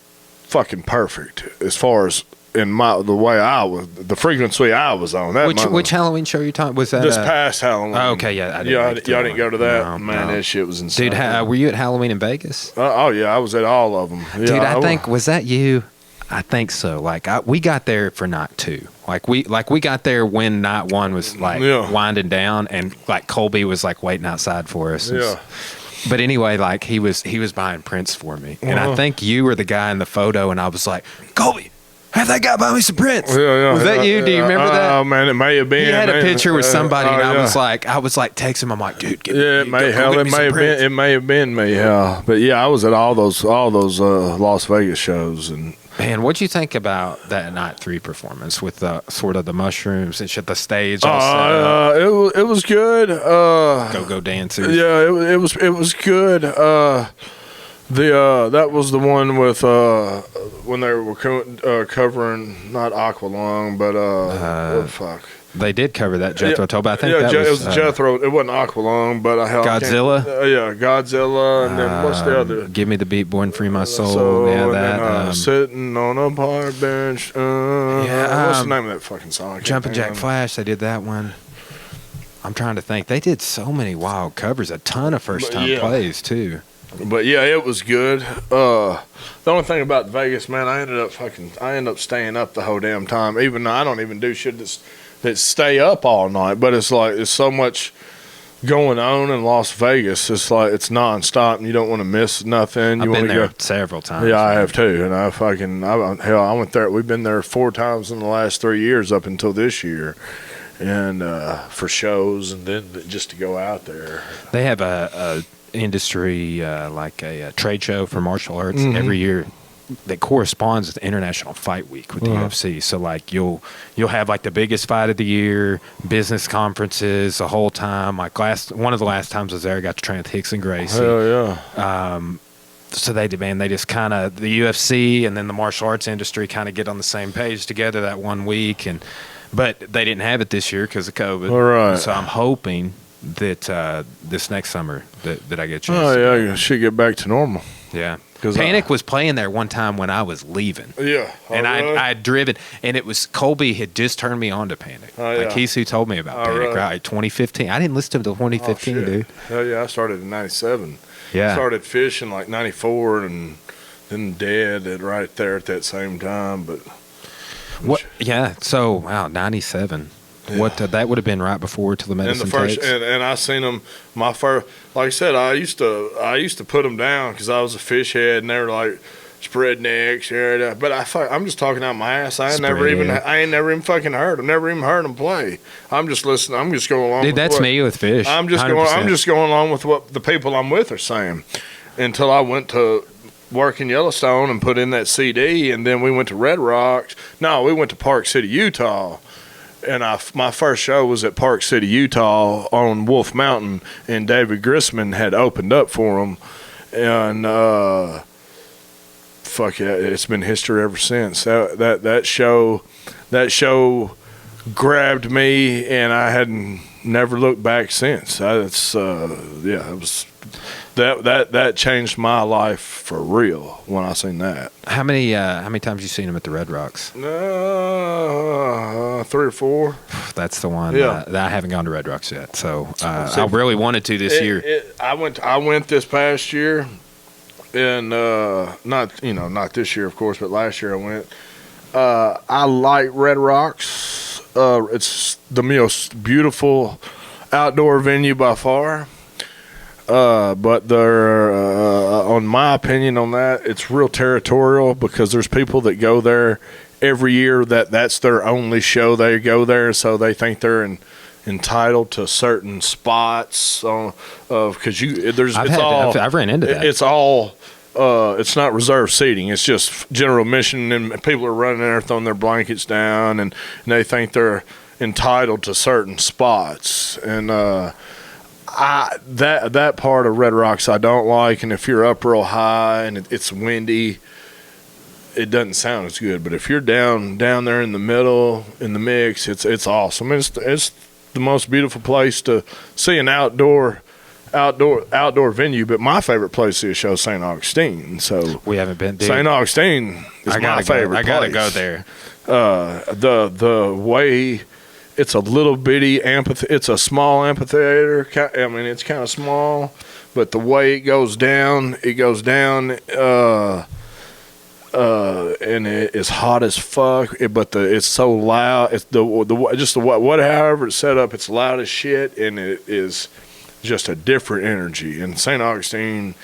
fucking perfect as far as the frequency I was on. Which Halloween show are you talking? Was that this past Halloween? Oh, okay, yeah. Y'all didn't go to that? No. That shit was insane. Dude, were you at Halloween in Vegas? Oh yeah, I was at all of them. Yeah, dude, I think was that you? I think so. Like we got there for night 2. Like we got there when night 1 was winding down, and like Colby was like waiting outside for us. Yeah. But anyway, like he was buying prints for me, and I think you were the guy in the photo, and I was like, Colby, have that guy buy me some prints. Yeah. Was that you? Do you remember that? Oh man, it may have been. He had a picture with somebody, and I was like texting him. I'm like, dude, it may have been me. Yeah, but yeah, I was at all those Las Vegas shows. And man, what'd you think about that night 3 performance with the sort of the mushrooms and shit, the stage? It was good. Go dancers. Yeah, it was good. That was the one with when they were covering not Aqualung, but what the fuck? They did cover that Jethro Tull, but I think it was Jethro. It wasn't Aqualung, but Godzilla. Godzilla, and then what's the other? Give Me the Beat, Born Free My Soul. That. Sitting on a park bench. What's the name of that fucking song? Jumpin' Jack Flash. They did that one. I'm trying to think. They did so many wild covers. A ton of first time plays too. But yeah, it was good. The only thing about Vegas, man, I ended up staying up the whole damn time. Even though I don't even do shit that stay up all night. But it's like it's so much going on in Las Vegas. It's like it's nonstop, and you don't want to miss nothing. I've been there several times. Yeah, I have too. And I went there. We've been there 4 times in the last 3 years up until this year. And for shows, and then just to go out there. They have a industry like a trade show for martial arts every year that corresponds with the International Fight Week with the UFC. So like you'll have like the biggest fight of the year, business conferences the whole time. Like one of the last times I was there, I got to train with Hickson Gracie. Hell yeah. So they just kind of the UFC and then the martial arts industry kind of get on the same page together that one week, but they didn't have it this year because of COVID. All right. So I'm hoping that this next summer that I get a chance. Oh yeah, you should get back to normal. Yeah. Panic was playing there one time when I was leaving. Yeah. And I had driven, and it was Colby had just turned me on to Panic. Like he's who told me about Panic, right? 2015. I didn't listen to him until 2015, dude. Hell yeah, I started in 97. Yeah. Started fishing like 94 and then dead right there at that same time. But what? Yeah. So wow, 97. Yeah. What that would have been right before Till the Medicine Takes. And I seen them. My first, like I said, I used to put them down because I was a fish head, and they were like spread necks. But I'm just talking out my ass. I ain't never even fucking heard them. Never even heard them play. I'm just listening. I'm just going along. Dude, that's me with fish. I'm just going along with what the people I'm with are saying. Until I went to work in Yellowstone and put in that CD, and then we went to Red Rocks. No, we went to Park City, Utah. And my first show was at Park City, Utah on Wolf Mountain, and David Grissman had opened up for him. And fuck yeah, it's been history ever since. That show grabbed me, and I hadn't never looked back since. It was that changed my life for real when I seen that. How many times you seen him at the Red Rocks? 3 or 4. That's the one. Yeah. That I haven't gone to Red Rocks yet, so I really wanted to this year. I went this past year, and not this year of course, but last year I went. I like Red Rocks. It's the most beautiful outdoor venue by far. But they're, on my opinion on that, it's real territorial because there's people that go there every year that's their only show. They go there, so they think they're entitled to certain spots. Because I've ran into that. It's all. It's not reserved seating. It's just general admission, and people are running there throwing their blankets down, and they think they're entitled to certain spots. And that part of Red Rocks I don't like. And if you're up real high and it's windy, it doesn't sound as good. But if you're down there in the middle in the mix, it's awesome. It's the most beautiful place to see an outdoor venue. But my favorite place to see a show is St. Augustine. So we haven't been. St. Augustine is my favorite place. I gotta go there. The way it's a little bitty it's a small amphitheater. I mean, it's kind of small, but the way it goes down, and it is hot as fuck. But it's so loud. It's however it's set up, it's loud as shit, and it is just a different energy. And St. Augustine,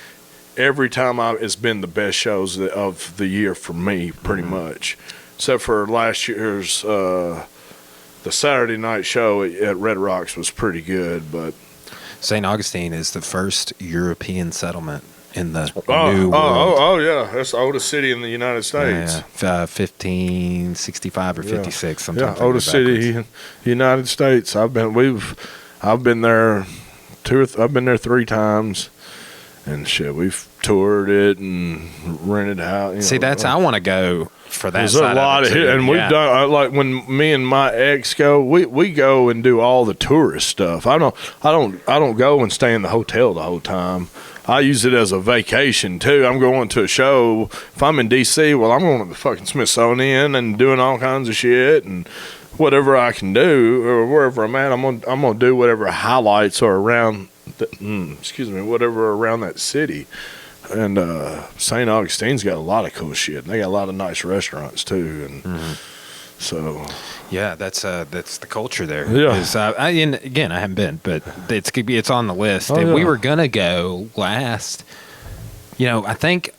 every time it's been the best shows of the year for me, pretty much, except for last year's. The Saturday night show at Red Rocks was pretty good, but St. Augustine is the first European settlement in the New World. Oh, yeah. That's the oldest city in the United States. Yeah, 1565 or 56. Sometimes. Yeah, oldest city in the United States. I've been there I've been there 3 times, and shit, we've toured it and rented out. See, I want to go for that. There's a lot of it, and we've done like when me and my ex go, we go and do all the tourist stuff. I don't go and stay in the hotel the whole time. I use it as a vacation too. I'm going to a show. If I'm in DC, well, I'm going to the fucking Smithsonian and doing all kinds of shit, and whatever I can do or wherever I'm at, I'm gonna do whatever highlights are around. Whatever around that city. And St. Augustine's got a lot of cool shit. And they got a lot of nice restaurants too, and so yeah, that's the culture there. Yeah, and again, I haven't been, but it's on the list. And we were gonna go last. I think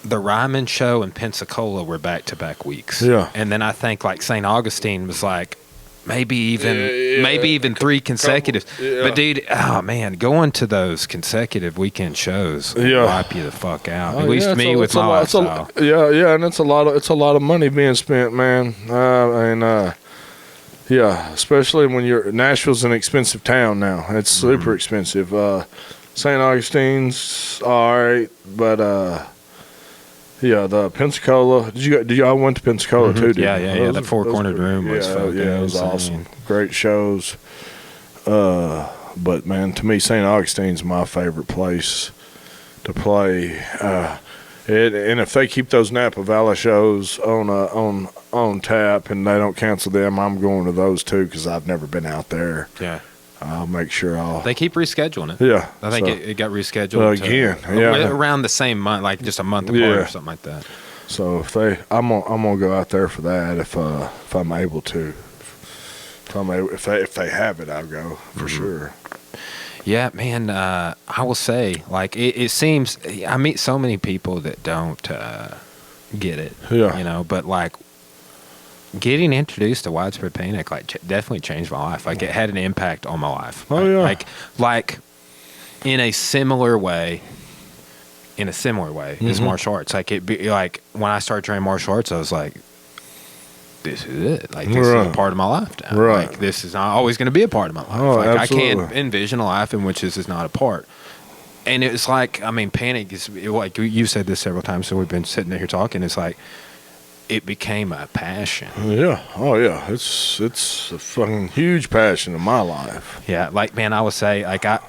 the Ryman show and Pensacola were back-to-back weeks. Yeah, and then I think like St. Augustine was like. Maybe even 3 consecutive. Yeah. But dude, oh man, going to those consecutive weekend shows wipe you the fuck out. At least me with my lifestyle. And it's a lot of money being spent, man. Especially when Nashville's an expensive town now. It's super expensive. St. Augustine's all right, but the Pensacola. Did y'all went to Pensacola too? Yeah. The Four-Cornered Room was fucking it was awesome. Great shows. But man, to me, St. Augustine's my favorite place to play. And if they keep those Napa Valley shows on tap and they don't cancel them, I'm going to those too because I've never been out there. Yeah. I'll make sure They keep rescheduling it. Yeah. I think it got rescheduled again. Around the same month, like just a month apart or something like that. So I'm gonna go out there for that if I'm able to. If they have it, I'll go for sure. Yeah, man. I will say, like it seems I meet so many people that don't get it. Yeah. But like. Getting introduced to widespread panic definitely changed my life. Like it had an impact on my life. Oh yeah. Like in a similar way is martial arts. Like when I started training martial arts, I was like, this is it. Like this is a part of my life now. Right. Like this is not always going to be a part of my life. Oh, like absolutely. I can't envision a life in which this is not a part. And it was like, I mean, panic is like you said this several times. So we've been sitting here talking. It's like it became a passion. Yeah. Oh yeah. It's a fucking huge passion in my life. Yeah. Like, man, I would say, like, I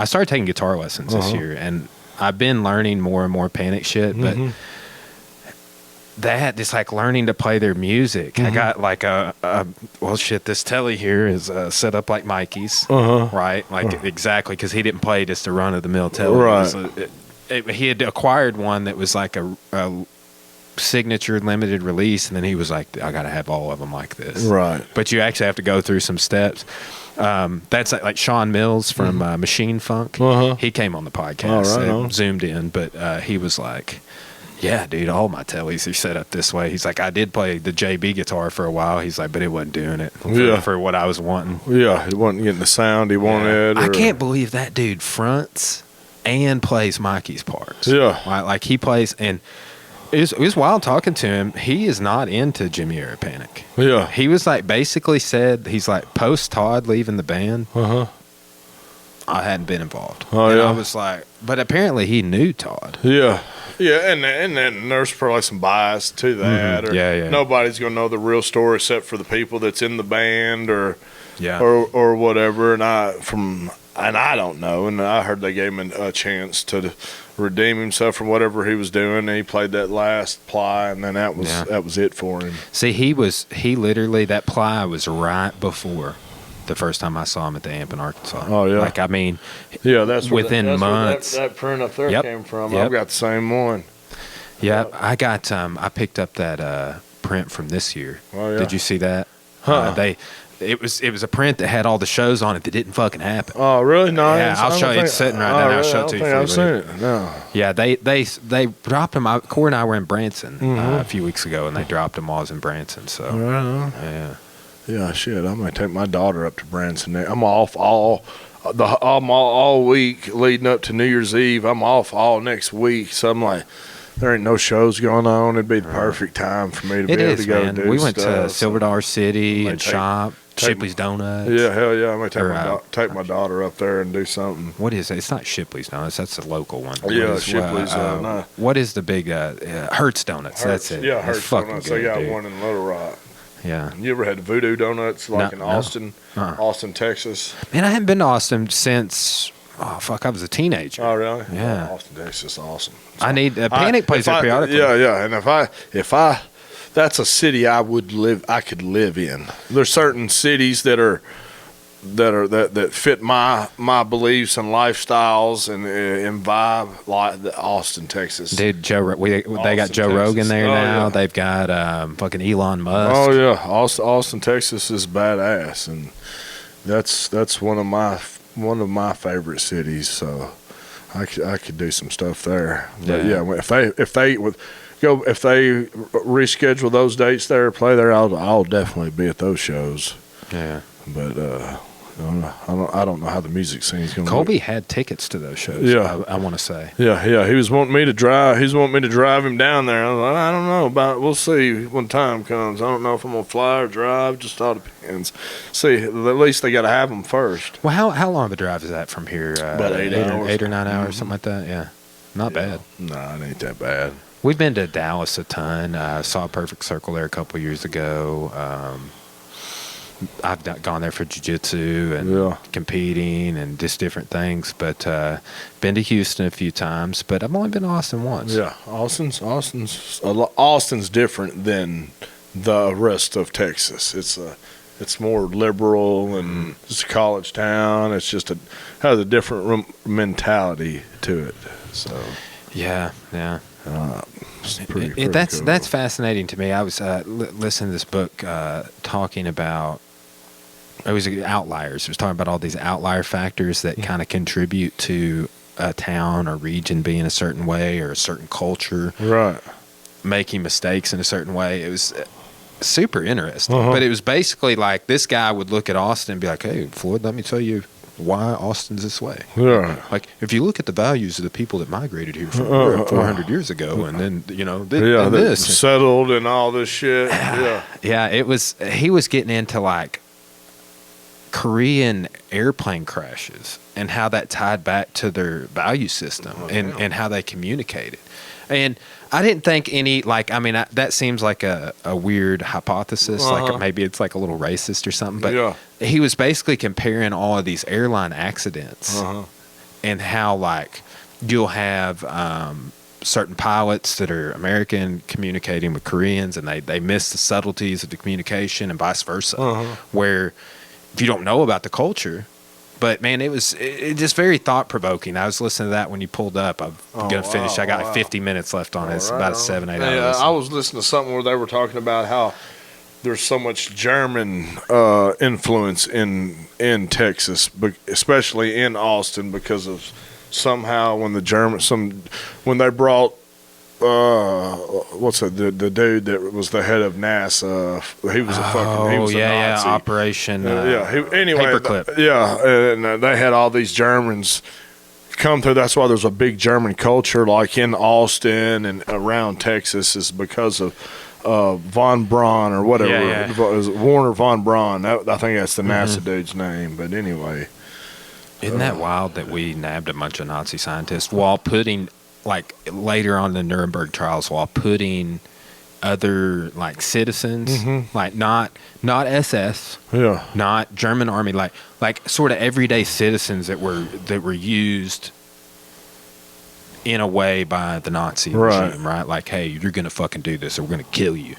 started taking guitar lessons this year, and I've been learning more and more Panic shit, but that it's like learning to play their music. I got like this telly here is set up like Mikey's, right? Like exactly, because he didn't play just a run of the mill telly. Right. He had acquired one that was like a signature limited release, and then he was like, I gotta have all of them like this. Right. But you actually have to go through some steps. That's like Sean Mills from Machine Funk. He came on the podcast, zoomed in, but he was like, yeah, dude, all my tellies are set up this way. He's like, I did play the JB guitar for a while. He's like, but it wasn't doing it for what I was wanting. Yeah, it wasn't getting the sound he wanted. I can't believe that dude fronts and plays Mikey's parts. Yeah. Like he plays, and it was wild talking to him. He is not into Jimmy era Panic. Yeah. He was like, basically said, he's like, post Todd leaving the band, I hadn't been involved. And I was like, but apparently he knew Todd. Yeah. Yeah, and then there's probably some bias to that. Or nobody's going to know the real story except for the people that's in the band or whatever. And I don't know. And I heard they gave him a chance to redeem himself from whatever he was doing. And he played that last ply, and then that was it for him. See, he literally, that ply was right before the first time I saw him at the amp in Arkansas. Oh yeah, like I mean, that's within months. Where that print up there came from. I've got the same one. Yeah, I got. I picked up that print from this year. Oh yeah. Did you see that? It was a print that had all the shows on it that didn't fucking happen. Oh really? No. Yeah, I'll show you. It's sitting right now. I'll show it to you. I've seen it. No. Yeah, they dropped them. Corey and I were in Branson a few weeks ago, and they dropped them while I was in Branson. So yeah. Yeah, shit. I'm gonna take my daughter up to Branson. I'm off all week leading up to New Year's Eve. I'm off all next week, so I'm like, there ain't no shows going on. It'd be the perfect time for me to be able to go do We went stuff, to Silver Dollar City and shop, Shipley's Donuts. Yeah, hell yeah. I'm gonna take my daughter up there and do something. What is it? It's not Shipley's Donuts. That's the local one. Yeah, Shipley's. What is the big Hertz Donuts? That's it. Yeah, Hertz Donuts. They got one in Little Rock. Yeah. You ever had Voodoo Donuts in Austin, Austin, Texas? Man, I haven't been to Austin since, I was a teenager. Oh, really? Yeah. Austin, Texas is awesome. So I need a Panic plays there periodically. Yeah. And if I, that's a city I could live in. There's certain cities that fit my beliefs and lifestyles and vibe, like Austin, Texas. Dude, they got Joe Rogan there now. Yeah. They've got fucking Elon Musk. Oh yeah, Austin, Texas is badass, and that's one of my favorite cities. So I could do some stuff there. But if they reschedule those dates there, play there, I'll definitely be at those shows. Yeah, but. I don't know how the music scene's going to Colby look. had tickets to those shows. Yeah. I want to say. Yeah. He was wanting me to drive. him down there. I was like, I don't know we'll see when time comes. I don't know if I'm going to fly or drive. Just all depends. See, at least they got to have them first. Well, how long of a drive is that from here? About 8 hours. 8 or 9 hours, something like that. Yeah. Not bad. No, it ain't that bad. We've been to Dallas a ton. Saw Perfect Circle there a couple years ago. I've gone there for jiu-jitsu and competing and just different things, but been to Houston a few times, but I've only been to Austin once. Yeah, Austin's different than the rest of Texas. It's more liberal and it's a college town. It's just has a different mentality to it. So yeah. Pretty that's cool. fascinating to me. I was listening to this book talking about. It was outliers. It was talking about all these outlier factors that kind of contribute to a town or region being a certain way or a certain culture. Right. Making mistakes in a certain way. It was super interesting. But it was basically like this guy would look at Austin and be like, hey, Floyd, let me tell you why Austin's this way. Yeah. Like, if you look at the values of the people that migrated here from 400 years ago and then, this. Settled and all this shit. Yeah. Yeah, he was getting into like, Korean airplane crashes and how that tied back to their value system and how they communicated. And I didn't think any, like, I mean, that seems like a weird hypothesis. Like maybe it's like a little racist or something. But he was basically comparing all of these airline accidents and how, like, you'll have certain pilots that are American communicating with Koreans and they miss the subtleties of the communication and vice versa. Where if you don't know about the culture, but man, it just very thought provoking. I was listening to that when you pulled up. I'm gonna finish. I got like 50 minutes left on it. It's about a 7-8 hours. I was listening to something where they were talking about how there's so much German influence in Texas, especially in Austin, because of somehow when they brought the dude that was the head of NASA, he was a Nazi. Operation Paperclip. And they had all these Germans come through. That's why there's a big German culture like in Austin and around Texas, is because of von Braun or whatever. It was Warner von Braun. I think that's the NASA dude's name. But anyway, isn't that wild that we nabbed a bunch of Nazi scientists while putting, like, later on in the Nuremberg trials, while putting other, like, citizens, like not SS, not German army, like sort of everyday citizens that were used in a way by the Nazi regime, right? Like, hey, you're gonna fucking do this, or we're gonna kill you.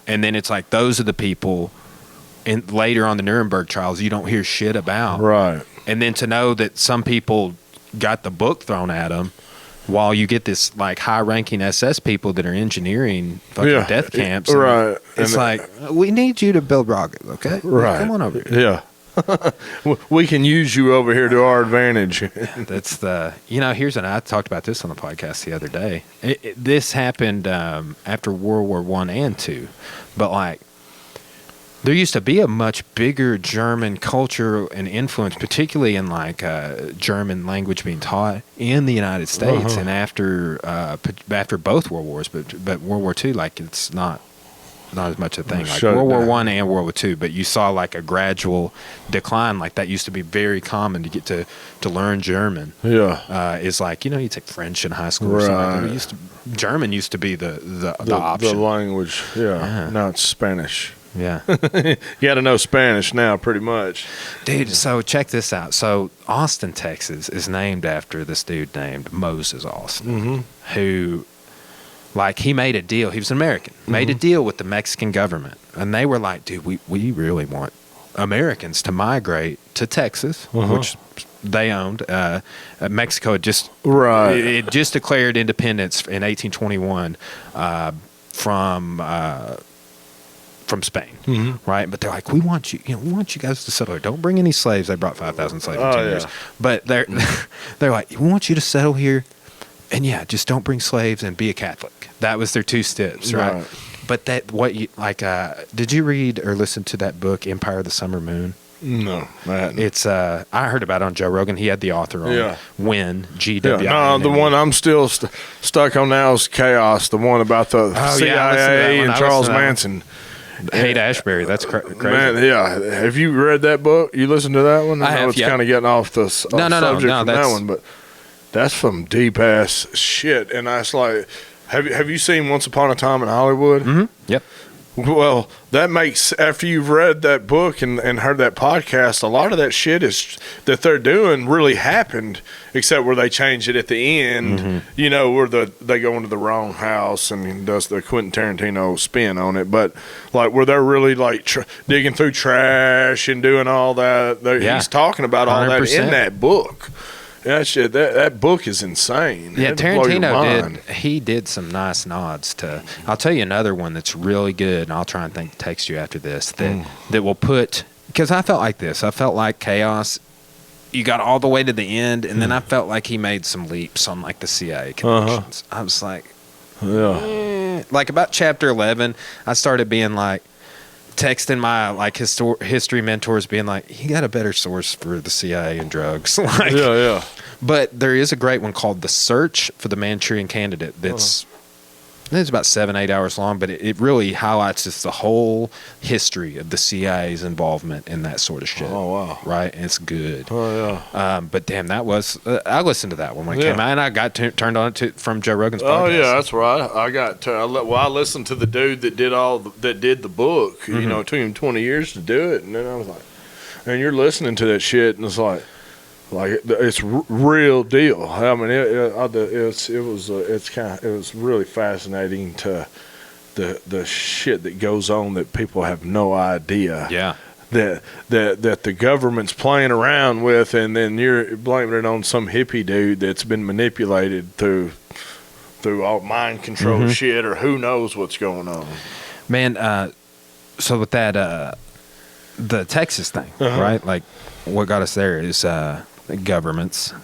And then it's like those are the people, and later on the Nuremberg trials, you don't hear shit about, And then to know that some people got the book thrown at them, while you get this, like, high-ranking SS people that are engineering fucking death camps. It's like, we need you to build rockets, okay? Come on over here. We can use you over here to our advantage. That's here's I talked about this on the podcast the other day. This happened after World War I and II. But, like, there used to be a much bigger German culture and influence, particularly in, like, German language being taught in the United States. And after both World Wars, but World War II, like, it's not as much a thing. Like World War I and World War II, but you saw, like, a gradual decline. Like, that used to be very common to get to learn German. Is like, you take French in high school or something. Like German used to be the option. The language, now it's Spanish. Yeah. You got to know Spanish now, pretty much. Dude, so check this out. So Austin, Texas is named after this dude named Moses Austin, who, like, he made a deal. He was an American. Made a deal with the Mexican government. And they were like, dude, we really want Americans to migrate to Texas, which they owned. Mexico had just it just declared independence in 1821 from Spain, right? But they're like, we want you guys to settle here. Don't bring any slaves. They brought 5,000 slaves in 2 years. But they're like, we want you to settle here, and just don't bring slaves and be a Catholic. That was their 2 steps, right? But did you read or listen to that book, Empire of the Summer Moon? No, I hadn't. It's I heard about it on Joe Rogan. He had the author on. Win, GW. No, the one I'm still stuck on now is Chaos. The one about the CIA and Charles Manson. Haight Ashbury, that's crazy. Man, have you read that book? You listened to that one? I know it's kind of getting off the subject from that one, but that's some deep ass shit. And I was like, have you seen Once Upon a Time in Hollywood? Yep. Well, that makes, after you've read that book and heard that podcast, a lot of that shit that they're doing really happened, except where they change it at the end, where they go into the wrong house and does the Quentin Tarantino spin on it. But, like, where they're really, like, digging through trash and doing all that. He's talking about all 100%. That in that book. That book is insane. Yeah, Tarantino did some nice nods to. I'll tell you another one that's really good, and I'll try and text you after this that will put, because I felt like this. I felt like Chaos. You got all the way to the end, and then I felt like he made some leaps on, like, the CIA connections. I was like, like, about chapter 11, I started being like, texting my, like, history mentors, being like, he got a better source for the CIA and drugs. Like, but there is a great one called The Search for the Manchurian Candidate that's It's about 7-8 hours long, but it really highlights just the whole history of the CIA's involvement in that sort of shit. Oh, wow. Right? And it's good. Oh, yeah. But damn, that was I listened to that one when it came out, and I got turned on it from Joe Rogan's podcast. Oh yeah, that's right. I listened to the dude that did the book. Mm-hmm. You know, it took him 20 years to do it, and then I was like, and you're listening to that shit, and it's like it's real deal. I mean, it was really fascinating to the shit that goes on that people have no idea. Yeah. That the government's playing around with, and then you're blaming it on some hippie dude that's been manipulated through all mind control shit, or who knows what's going on. Man, so with that, the Texas thing, right? Like, what got us there is the governments.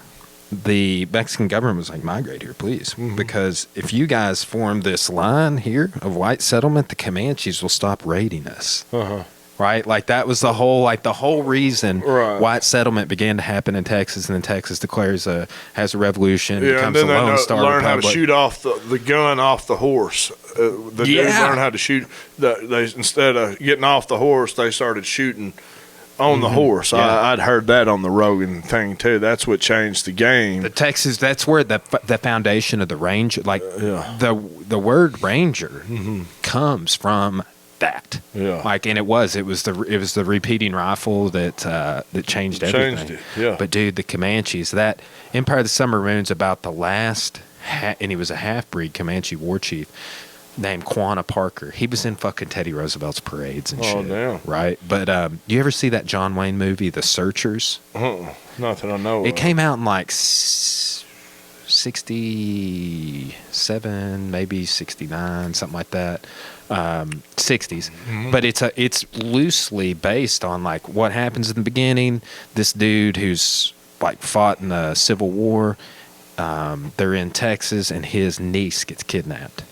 The Mexican government was like, migrate here, please. Because if you guys form this line here of white settlement, the Comanches will stop raiding us. Right? Like, that was the whole reason white settlement began to happen in Texas, and then Texas declares has a revolution, becomes a Lone Star learn Republic. how to shoot off the gun off the horse. Dude learned how to shoot. They instead of getting off the horse, they started shooting on the horse. I'd heard that on the Rogan thing too. That's what changed the game. The Texas, that's where the foundation of the ranger, like the word ranger comes from that. Yeah. Like, and it was the repeating rifle that changed everything. Changed it. Yeah. But dude, the Comanches, that Empire of the Summer Moon's about the last, and he was a half-breed Comanche war chief named Quanah Parker. He was in fucking Teddy Roosevelt's parades and shit. Oh, damn. Right? But you ever see that John Wayne movie, The Searchers? Not that I know. It came out in like 67, maybe 69, something like that. 60s. But it's loosely based on like what happens in the beginning. This dude who's like fought in the Civil War, they're in Texas, and his niece gets kidnapped.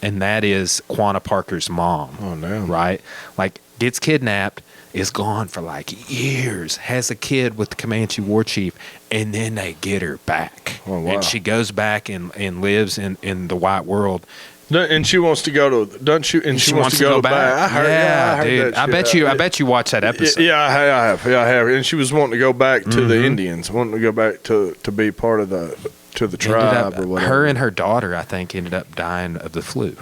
And that is Quanah Parker's mom. Oh, no. Right? Like, gets kidnapped, is gone for like years, has a kid with the Comanche war chief, and then they get her back. Oh, wow. And she goes back and lives in the white world. And she wants to go to, doesn't she? And she wants to go back. I heard dude. that shit. I bet you watched that episode. Yeah, I have. Yeah, I have. And she was wanting to go back to the Indians, wanting to go back to be part of the tribe or whatever. Her and her daughter, I think, ended up dying of the flu.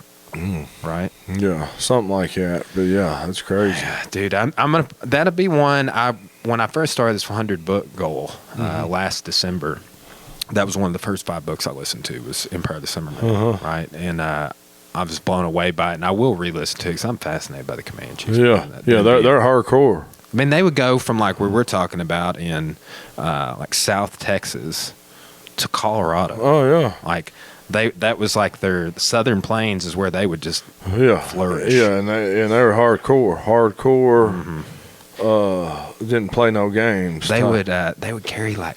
Right? Yeah, something like that. But yeah, that's crazy. Yeah, dude, I'm gonna. That'll be one. When I first started this 100 book goal last December, that was one of the first 5 books I listened to was Empire of the Summer Moon. Right, and I was blown away by it, and I will re-listen to it because I'm fascinated by the Comanches. Yeah, they're hardcore. I mean, they would go from like where we're talking about in like South Texas to Colorado. Oh yeah, like that was like their Southern Plains is where they would just flourish. Yeah, and they were hardcore. Didn't play no games. They would carry like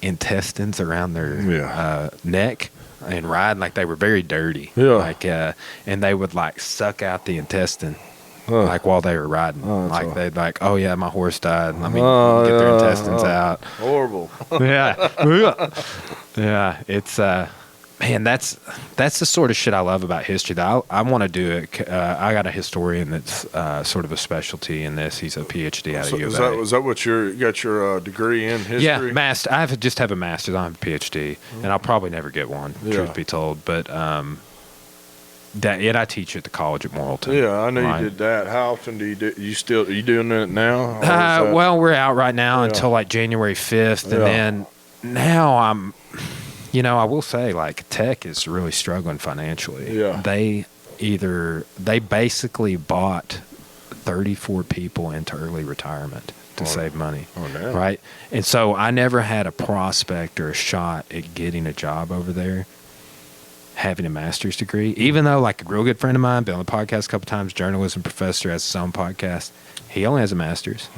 intestines around their neck and ride like they were very dirty. Yeah, like and they would like suck out the intestine. Like while they were riding, they'd like, oh yeah, my horse died. Let me get their intestines out. Horrible. Yeah. It's man, that's the sort of shit I love about history. That I want to do it. I got a historian that's sort of a specialty in this. He's a PhD out of U of A. Is that what you got your degree in history? Yeah, master. I just have a master's. I have a PhD, and I'll probably never get one. Truth be told, but I teach at the college at Morrilton. Yeah, I know you did that. How often do you do? Are you doing it now? Well, we're out right now until like January 5th, and then now I'm. I will say, like, tech is really struggling financially. Yeah. They basically bought 34 people into early retirement to save money. Oh, no. Right? And so I never had a prospect or a shot at getting a job over there having a master's degree, even though, like, a real good friend of mine, been on the podcast a couple times, journalism professor, has his own podcast. He only has a master's.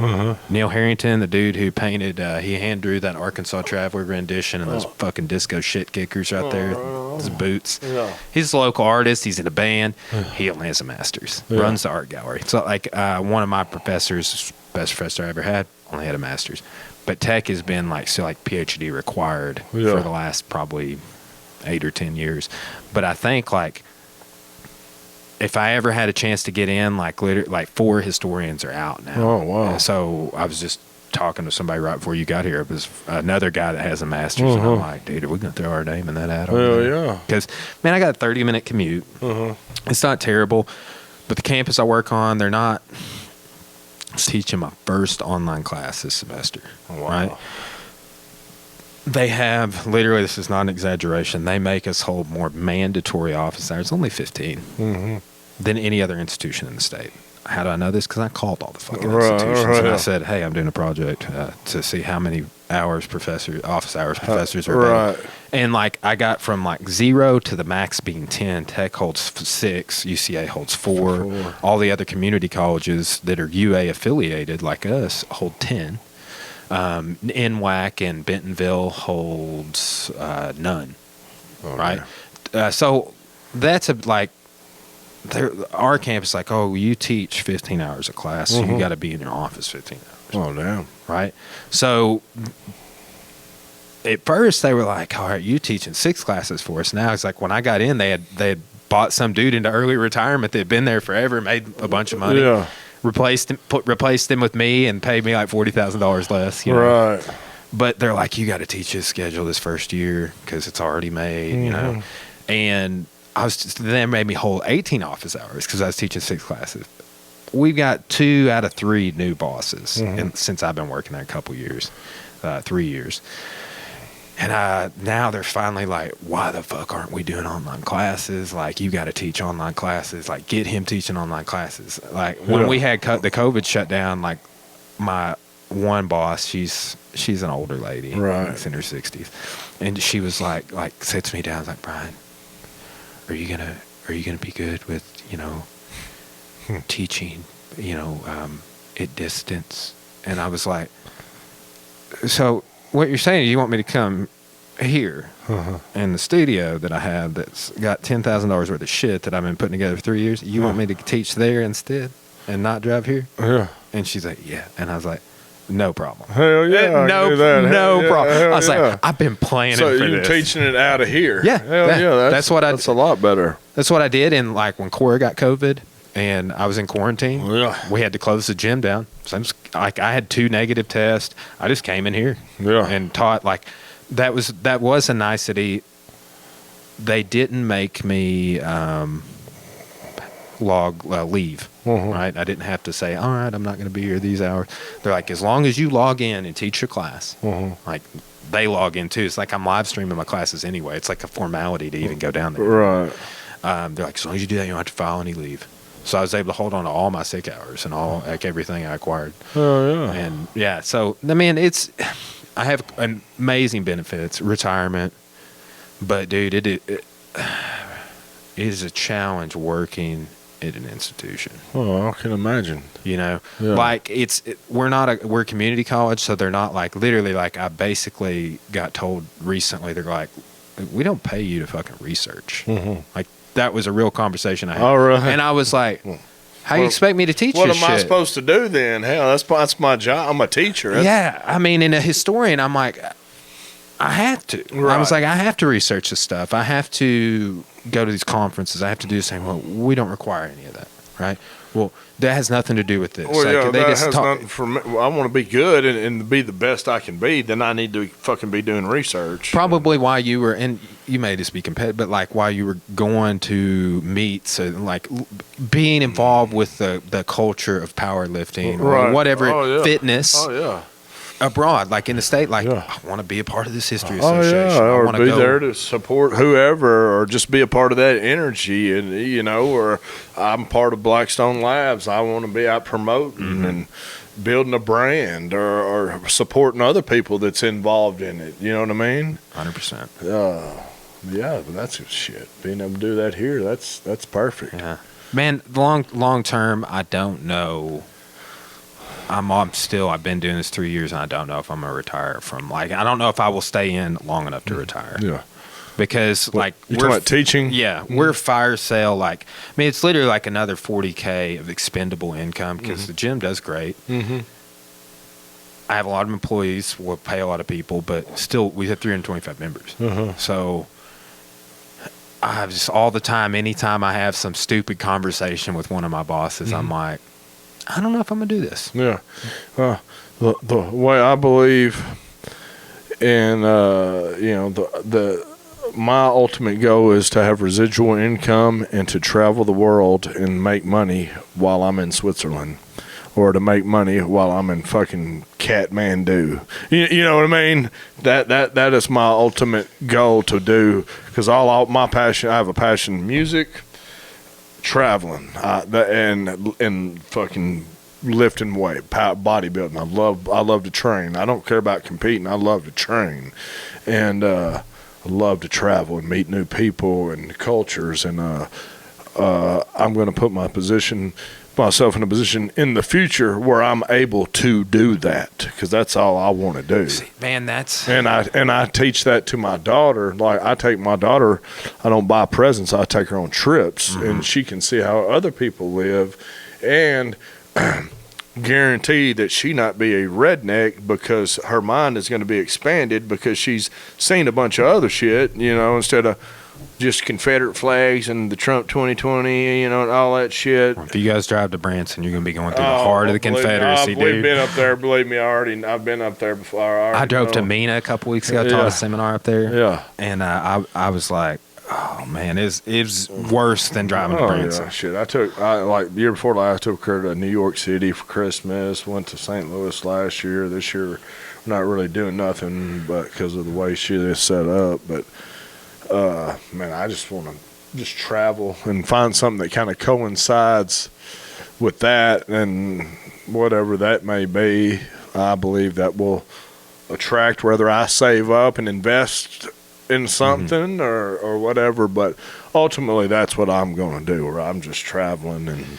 Neil Harrington, the dude who painted, he hand drew that Arkansas Traveler rendition and those fucking disco shit kickers right there, his boots. Yeah. He's a local artist. He's in a band. He only has a master's. Runs the art gallery. So, like, one of my professors, best professor I ever had, only had a master's. But tech has been, like, PhD required for the last probably 8 or 10 years. But I think, like, if I ever had a chance to get in, like 4 historians are out now. Oh, wow. And so I was just talking to somebody right before you got here. It was another guy that has a master's, and I'm like, dude, are we going to throw our name in that ad? Hell yeah. Because, man, I got a 30-minute commute. It's not terrible, but the campus I work on, they're not teaching my first online class this semester, right? They have, literally, this is not an exaggeration, they make us hold more mandatory office hours, only 15, than any other institution in the state. How do I know this? Because I called all the fucking institutions, and I said, hey, I'm doing a project to see how many office hours professors are doing. And, like, I got from, like, 0 to the max being 10. Tech holds 6. UCA holds 4. All the other community colleges that are UA affiliated, like us, hold 10. NWAC in Bentonville holds none, right? So that's our campus, like, oh, you teach 15 hours of class, so you got to be in your office 15 hours. Oh, damn. Right? So at first they were like, all right, you teaching 6 classes for us. Now it's like when I got in, they had bought some dude into early retirement that had been there forever, made a bunch of money. Yeah. Replaced him with me and paid me like $40,000 less. You know? Right. But they're like, you got to teach this schedule this first year because it's already made, you know. And they made me hold 18 office hours because I was teaching 6 classes. We've got 2 out of 3 new bosses since I've been working there a couple years, 3 years. And now they're finally like, why the fuck aren't we doing online classes? Like, you got to teach online classes. Like, get him teaching online classes. Like, when we had the COVID shutdown, like, my one boss, she's an older lady. Right. She's in her 60s. And she was like sits me down, like, Brian, are you gonna be good with, you know, teaching, you know, at distance? And I was like, so what you're saying is you want me to come here in the studio that I have that's got $10,000 worth of shit that I've been putting together for 3 years? You want me to teach there instead and not drive here? Yeah. And she's like, yeah. And I was like, no problem. Hell yeah. No problem. I was like, I've been planning for this. So you're teaching it out of here. Yeah. That's a lot better. That's what I did. And like when Cora got COVID and I was in quarantine, we had to close the gym down. So I had 2 negative tests. I just came in here and taught. Like, that was a nicety. They didn't make me leave. Right? I didn't have to say, all right, I'm not going to be here these hours. They're like, as long as you log in and teach your class, like, they log in too. It's like I'm live streaming my classes anyway. It's like a formality to even go down there. Right. They're like, as long as you do that, you don't have to file any leave. So I was able to hold on to all my sick hours and everything I acquired. Oh yeah. And yeah, so I mean, I have amazing benefits, retirement, but dude, it is a challenge working at an institution. Oh, I can imagine. You know, like we're a community college, so they're not like literally like I basically got told recently, they're like, we don't pay you to fucking research. Like, that was a real conversation I had. All right. And I was like, how do you expect me to teach this shit? What am I supposed to do then? Hell, that's my job. I'm a teacher. Yeah. I mean, in a historian, I'm like, I have to. Right. I was like, I have to research this stuff. I have to go to these conferences. I have to do this thing. Well, we don't require any of that, right? Well, that has nothing to do with this. Well, like, that has nothing for me. I want to be good and be the best I can be. Then I need to fucking be doing research. Probably while you were, and you may just be competitive, but like while you were going to meets and like being involved with the culture of powerlifting or whatever, fitness. Oh, yeah. Abroad, like in the state, like I want to be a part of this history association. Or be there to support whoever, or just be a part of that energy, and you know, or I'm part of Blackstone Labs. I want to be out promoting and building a brand, or supporting other people that's involved in it. You know what I mean? 100%. Yeah, but that's shit. Being able to do that here, that's perfect. Yeah, man. Long term, I don't know. I've been doing this 3 years, and I don't know if I'm going to retire from, like, I don't know if I will stay in long enough to retire. Yeah. Because, like, you're talking about teaching? Yeah. We're fire sale, like, I mean, it's literally like another $40K of expendable income because the gym does great. I have a lot of employees, we'll pay a lot of people, but still, we have 325 members. So I just all the time, anytime I have some stupid conversation with one of my bosses, I'm like, I don't know if I'm gonna do this. Yeah. The way I believe in, my ultimate goal is to have residual income and to travel the world and make money while I'm in Switzerland, or to make money while I'm in fucking Kathmandu. You know what I mean? That is my ultimate goal to do, because all my passion, I have a passion in music, traveling, and fucking lifting weight, bodybuilding. I love to train. I don't care about competing. I love to train, and I love to travel and meet new people and cultures. And I'm going to put myself in a position in the future where I'm able to do that, because that's all I want to do. See, man, that's and I teach that to my daughter. Like, I take my daughter, I don't buy presents, I take her on trips, and she can see how other people live, and guarantee that she not be a redneck, because her mind is going to be expanded because she's seen a bunch of other shit, instead of just Confederate flags and the Trump 2020, and all that shit. If you guys drive to Branson, you're going to be going through the heart of the Confederacy, dude. We've been up there. Believe me, I've been up there before. I drove to Mena a couple weeks ago. I taught a seminar up there. Yeah. And I was like, oh, man, it was worse than driving to Branson. Yeah, shit. The year before last, I took her to New York City for Christmas, went to St. Louis last year. This year, we're not really doing nothing but because of the way shit is set up. But, man, I just want to travel and find something that kind of coincides with that, and whatever that may be, I believe that will attract, whether I save up and invest in something or whatever, but ultimately that's what I'm going to do, where I'm just traveling. And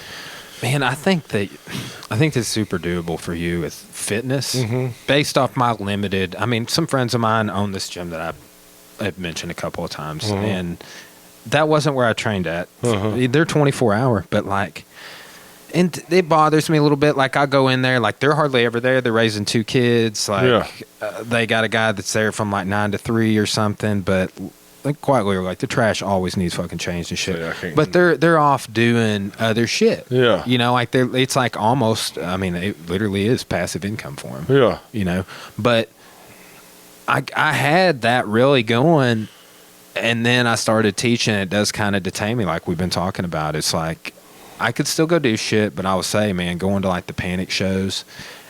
man, I think that's super doable for you with fitness, based off my limited. I mean, some friends of mine own this gym that I've mentioned a couple of times, and that wasn't where I trained at. They're 24-hour, but like, and it bothers me a little bit. Like, I go in there, like, they're hardly ever there. They're raising 2 kids. Like, they got a guy that's there from like 9 to 3 or something. But like, quite literally, like, the trash always needs fucking changed and shit. Yeah, but they're off doing other shit. Yeah, like, it's like almost. I mean, it literally is passive income for them. Yeah, But I had that really going, and then I started teaching. It does kind of detain me, like we've been talking about. It's like, I could still go do shit, but I would say, man, going to like the panic shows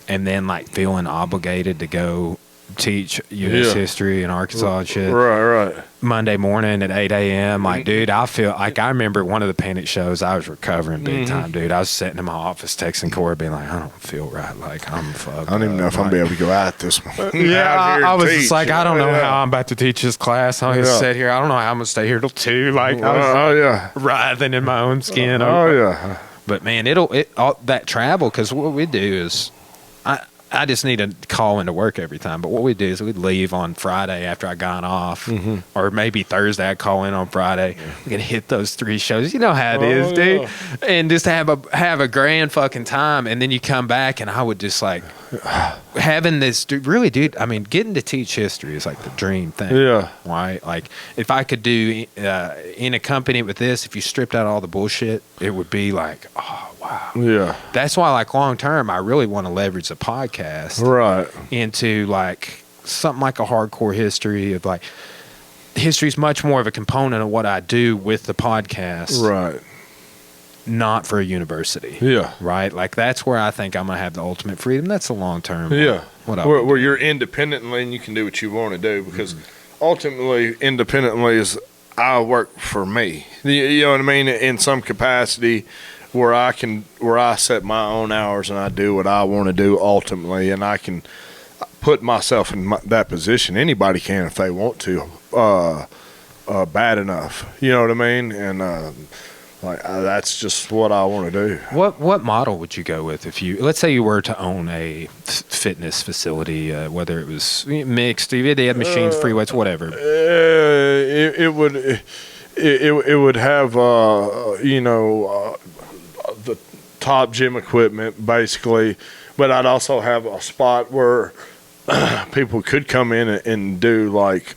and then like feeling obligated to go teach U.S. history in Arkansas and shit. Right. Monday morning at 8 a.m. Like, dude, I feel like I remember one of the panic shows, I was recovering big time, dude. I was sitting in my office texting Corey, being like, I don't feel right. Like, I'm fucked. I don't even know if I'm going to be able to go out this morning. I was just like, I don't know how I'm about to teach this class. I'm going to sit here. I don't know how I'm going to stay here till 2. Like, I was writhing in my own skin. But man, all that travel, because what we do is, I just need to call into work every time. But what we do is we'd leave on Friday after I got off, or maybe Thursday I'd call in on Friday. We can hit those 3 shows. You know how it is, dude. And just have a grand fucking time. And then you come back, and I would just like having this. Really, dude. I mean, getting to teach history is like the dream thing. Yeah. Right. Like, if I could do in a company with this, if you stripped out all the bullshit, it would be like, oh. Wow. Yeah. That's why, like, long term, I really want to leverage the podcast into like something like a hardcore history of like, history's much more of a component of what I do with the podcast. Right. Not for a university. Yeah. Right. Like, that's where I think I'm gonna have the ultimate freedom. That's the long term. Yeah. Where you're independently and you can do what you want to do, because ultimately independently is, I work for me. You know what I mean? In some capacity, where I set my own hours and I do what I want to do ultimately, and I can put myself in that position. Anybody can if they want to, bad enough. You know what I mean? And that's just what I want to do. What model would you go with if let's say you were to own a fitness facility, whether it was mixed, they had machines, free weights, whatever? It would have the top gym equipment, basically, but I'd also have a spot where people could come in and do like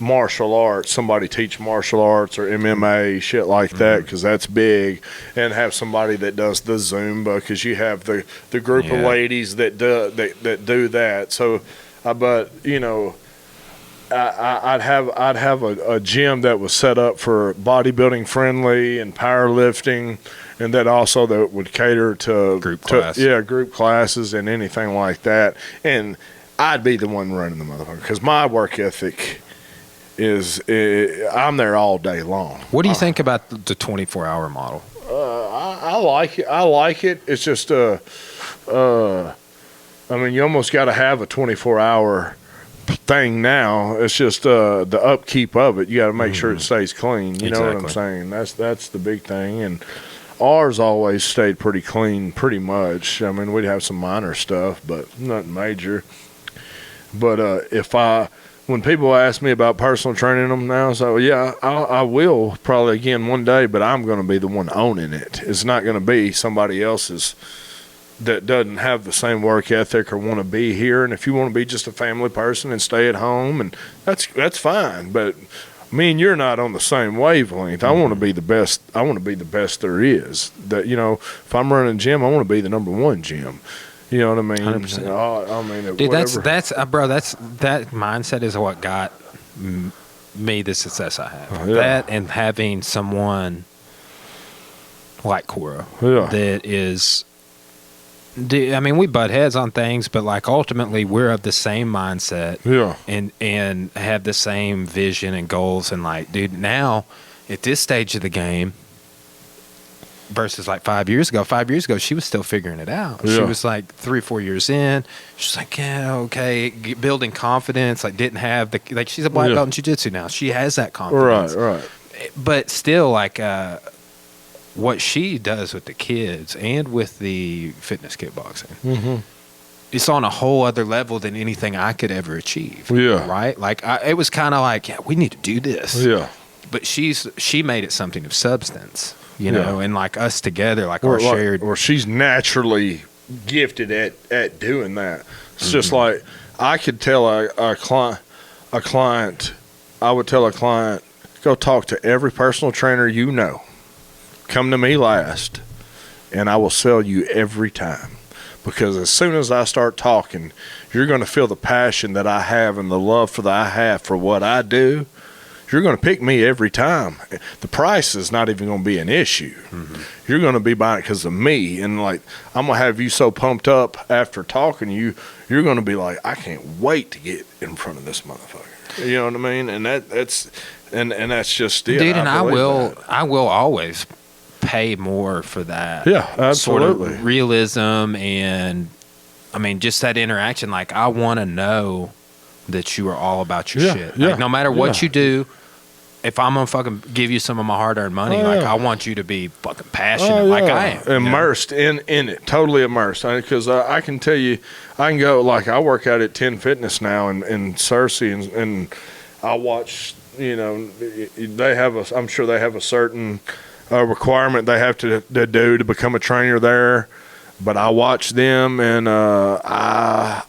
martial arts, somebody teach martial arts or MMA, shit like that, because that's big, and have somebody that does the Zumba, because you have the group of ladies that do that. So, but you know, I'd have a gym that was set up for bodybuilding friendly and powerlifting, and that also that would cater to group classes and anything like that. And I'd be the one running the motherfucker, because my work ethic is I'm there all day long. What do you think about the 24-hour model? I like it. I like it. It's just I mean, you almost got to have a 24-hour thing now. It's just the upkeep of it. You got to make sure it stays clean. You know what I'm saying? That's the big thing. And ours always stayed pretty clean, pretty much. I mean, we'd have some minor stuff, but nothing major. But when people ask me about personal training them now, so yeah, I will probably again one day, but I'm going to be the one owning it. It's not going to be somebody else's that doesn't have the same work ethic or want to be here. And if you want to be just a family person and stay at home, and that's fine. But me and you're not on the same wavelength. I want to be the best. I want to be the best there is. That, you know, if I'm running a gym, I want to be the number one gym. You know what I mean? 100%. I mean, dude, whatever. that mindset is what got me the success I have. Yeah. That and having someone like Cora that is. I mean, we butt heads on things, but like ultimately, we're of the same mindset. Yeah. And have the same vision and goals. And like, dude, now at this stage of the game. Versus like 5 years ago. 5 years ago, she was still figuring it out. Yeah. She was like 3 or 4 years in. She's like, yeah, okay, building confidence. Like, didn't have the like. She's a black belt in jiu-jitsu now. She has that confidence. Right. But still, like, what she does with the kids and with the fitness kickboxing, it's on a whole other level than anything I could ever achieve. Yeah. Right. Like, it was kind of like, yeah, we need to do this. Yeah. But she made it something of substance. You know, and like us together, like our shared. Or she's naturally gifted at doing that. It's just like I could tell a client, I would tell a client, go talk to every personal trainer you know. Come to me last, and I will sell you every time. Because as soon as I start talking, you're going to feel the passion that I have and the love that I have for what I do. You're going to pick me every time. The price is not even going to be an issue. You're going to be buying it because of me. And, like, I'm going to have you so pumped up after talking to you, you're going to be like, I can't wait to get in front of this motherfucker. You know what I mean? And that's just it. Dude, and I will always pay more for that. Yeah, absolutely. Sort of realism and, I mean, just that interaction. Like, I want to know that you are all about your shit. Like, no matter what you do, if I'm gonna fucking give you some of my hard-earned money, I want you to be fucking passionate, like I am, immersed in it, totally immersed. Because I can tell you, I can go, like, I work out at 10 Fitness now in Searcy, and I watch. You know, they have I'm sure they have a certain requirement they have to do to become a trainer there. But I watch them, and I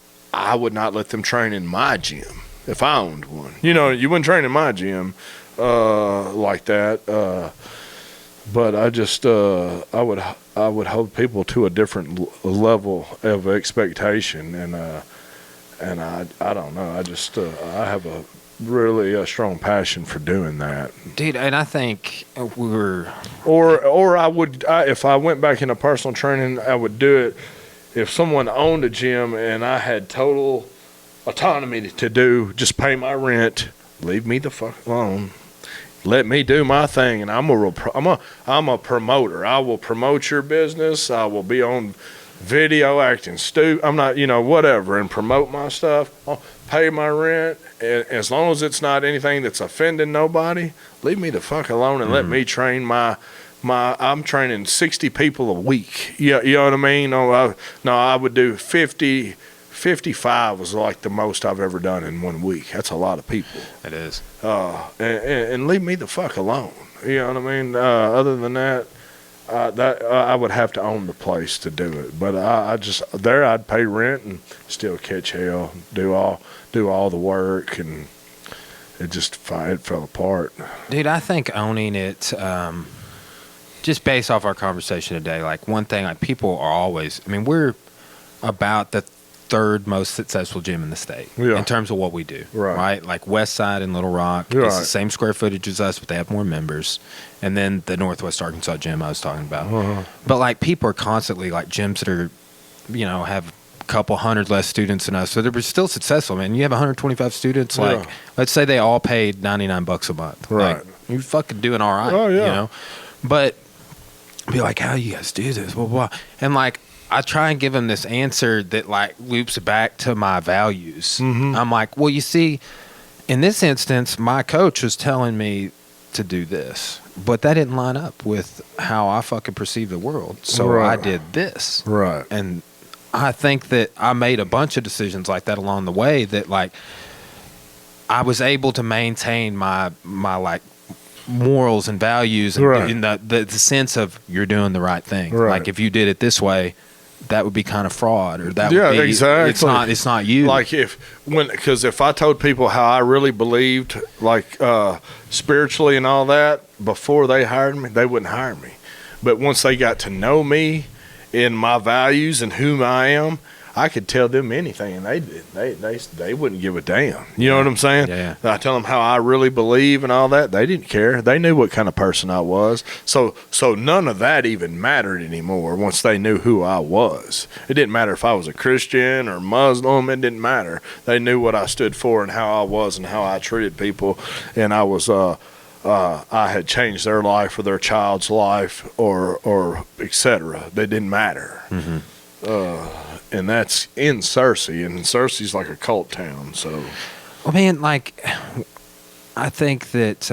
would not let them train in my gym if I owned one. You know, you wouldn't train in my gym like that. But I just I would hold people to a different level of expectation, and I don't know. I just I have a really strong passion for doing that, dude. And I think we were, or I would, if I went back into personal training, I would do it. If someone owned a gym and I had total autonomy to do, just pay my rent, leave me the fuck alone, let me do my thing, and I'm a promoter. I will promote your business. I will be on video acting I'm not, whatever, and promote my stuff. I'll pay my rent, and as long as it's not anything that's offending nobody, leave me the fuck alone and let me train I'm training 60 people a week. You know what I mean? I would do 50, 55 was like the most I've ever done in 1 week. That's a lot of people. It is. And leave me the fuck alone. You know what I mean? Other than that, I would have to own the place to do it. But I'd pay rent and still catch hell, do all the work, and it fell apart. Dude, I think owning it, just based off our conversation today, like one thing, like people are always, I mean, we're about the third most successful gym in the state in terms of what we do, right? Like West Side and Little Rock, it's the same square footage as us, but they have more members. And then the Northwest Arkansas gym I was talking about. But like people are constantly like gyms that are, have a couple hundred less students than us, so they're still successful, man. You have 125 students, like let's say they all paid $99 a month, right? Like, you're fucking doing all right, But be like, how you guys do this, blah, blah, blah. And like, I try and give them this answer that like loops back to my values. I'm like, well, you see, in this instance, my coach was telling me to do this, but that didn't line up with how I fucking perceive the world. So I did this. Right. And I think that I made a bunch of decisions like that along the way that like I was able to maintain my like morals and values and in the sense of you're doing the right thing. Like if you did it this way, that would be kind of fraud, or that would be, exactly. It's not you. Like because if I told people how I really believed, like spiritually and all that, before they hired me, they wouldn't hire me. But once they got to know me and my values and whom I am, I could tell them anything, and they wouldn't give a damn. You know what I'm saying? Yeah. I tell them how I really believe and all that. They didn't care. They knew what kind of person I was. So none of that even mattered anymore once they knew who I was. It didn't matter if I was a Christian or Muslim. It didn't matter. They knew what I stood for and how I was and how I treated people. And I was I had changed their life or their child's life or et cetera. They didn't matter. And that's in Searcy, and Searcy's like a cult town. So, well, man, like I think that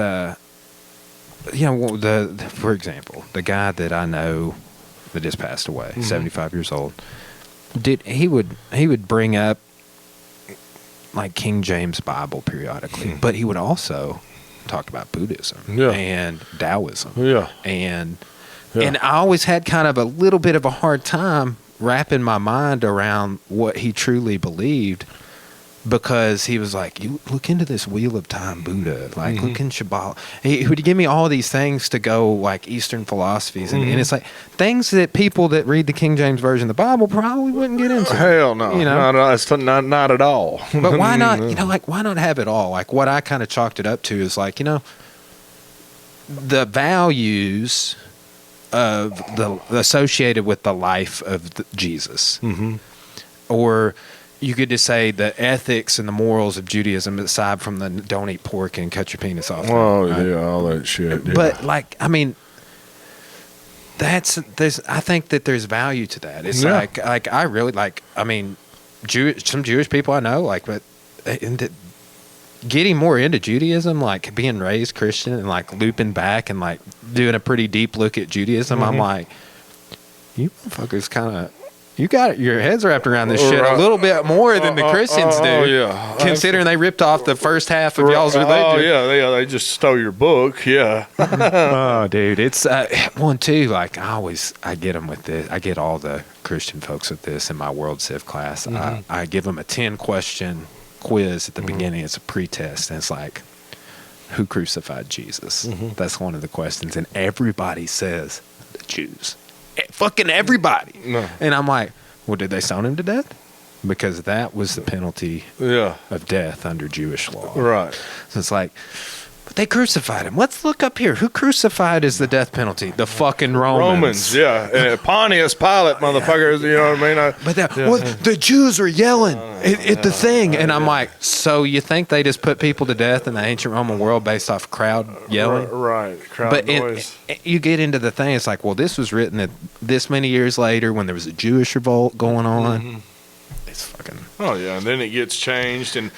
for example, the guy that I know that just passed away, 75 years old, he would bring up like King James Bible periodically, but he would also talk about Buddhism and Taoism, and I always had kind of a little bit of a hard time wrapping my mind around what he truly believed, because he was like, you look into this Wheel of Time Buddha, like look in Shambhala. He would give me all these things to go like Eastern philosophies, and it's like things that people that read the King James Version of the Bible probably wouldn't get into. Hell no, not at all. But why not? Why not have it all? Like what I kind of chalked it up to is like, the values of the associated with the life of Jesus, or you could just say the ethics and the morals of Judaism, aside from the don't eat pork and cut your penis off. Oh right? All that shit. Yeah. But like, I mean, I think that there's value to that. It's like I really like. I mean, some Jewish people I know like, but getting more into Judaism, like being raised Christian and like looping back and like doing a pretty deep look at Judaism, I'm like, you motherfuckers you got your heads wrapped around this shit a little bit more than the Christians do. Considering they ripped off the first half of y'all's religion. They just stole your book. Oh, dude, it's one too. Like I get them with this. I get all the Christian folks with this in my World Civ class. I give them a 10-question quiz at the beginning. It's a pretest, and it's like, who crucified Jesus? That's one of the questions, and everybody says the Jews. Fucking everybody. No. And I'm like, well, did they stone him to death? Because that was the penalty of death under Jewish law. Right. So it's like, but they crucified him. Let's look up here. Who crucified is the death penalty? The fucking Romans. Pontius Pilate, motherfuckers. You know what I mean? The Jews were yelling at the thing. And I'm like, so you think they just put people to death in the ancient Roman world based off crowd yelling? Right. Crowd noise. You get into the thing, it's like, well, this was written at this many years later when there was a Jewish revolt going on. It's fucking... Oh, yeah. And then it gets changed, and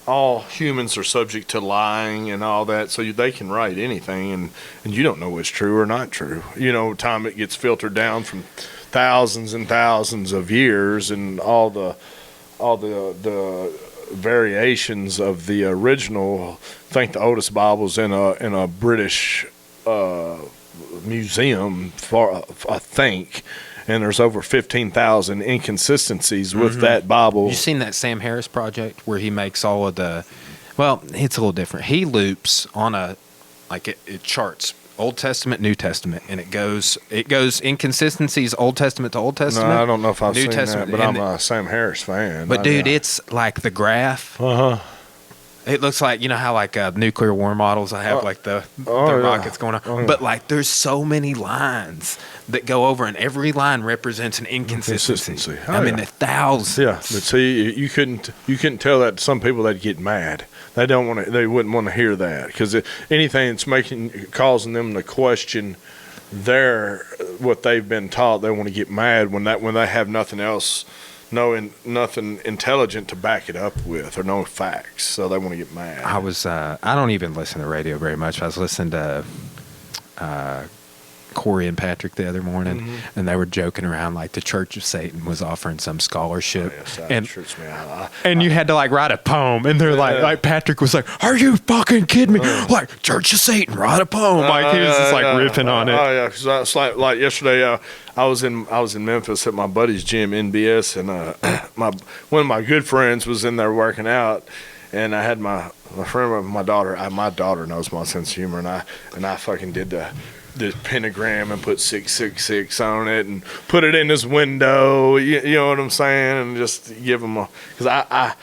all humans are subject to lying and all that, so they can write anything, and you don't know what's true or not true. Time it gets filtered down from thousands and thousands of years, and all the variations of the original. I think the oldest Bible's in a British museum, I think. And there's over 15,000 inconsistencies with that Bible. You seen that Sam Harris project where he makes all of the Well, it's a little different. He loops on it charts Old Testament, New Testament, and it goes inconsistencies Old Testament to Old Testament. No, I don't know if I've New seen Testament, that, but I'm a Sam Harris fan. But dude, it's like the graph. It looks like, you know how like nuclear war models, I have like the rockets going on. But like there's so many lines that go over, and every line represents an inconsistency. I mean, thousands. Yeah, but see, you couldn't tell that to some people. They'd get mad. They wouldn't want to hear that, because anything that's causing them to question what they've been taught, they want to get mad when they have nothing else. Nothing intelligent to back it up with, or no facts, so they want to get mad. I don't even listen to radio very much. I was listening to Corey and Patrick the other morning, and they were joking around like the Church of Satan was offering some scholarship, and you had to like write a poem, and they're like Patrick was like, "Are you fucking kidding me? Like Church of Satan, write a poem!" Like he was just like ripping on it. Oh yeah, because it's like yesterday. I was in Memphis at my buddy's gym, NBS, and one of my good friends was in there working out, and I had my friend with my daughter. My daughter knows my sense of humor, and I fucking did the pentagram and put 666 on it and put it in his window. You know what I'm saying? And just give him because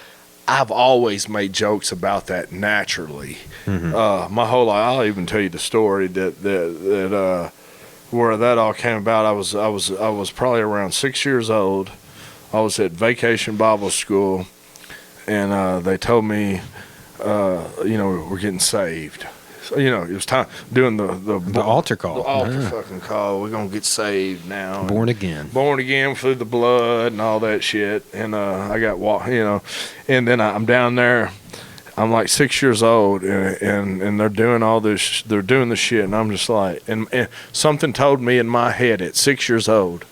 I've always made jokes about that naturally. My whole life. I'll even tell you the story that where that all came about. I was probably around 6 years old. I was at Vacation Bible School, and they told me, we're getting saved. So, it was time doing the altar call. The altar fucking call. We're gonna get saved now. Born again through the blood and all that shit. And I got and then I'm down there. I'm like 6 years old, and they're doing all this. They're doing the shit, and I'm just like, and something told me in my head at 6 years old,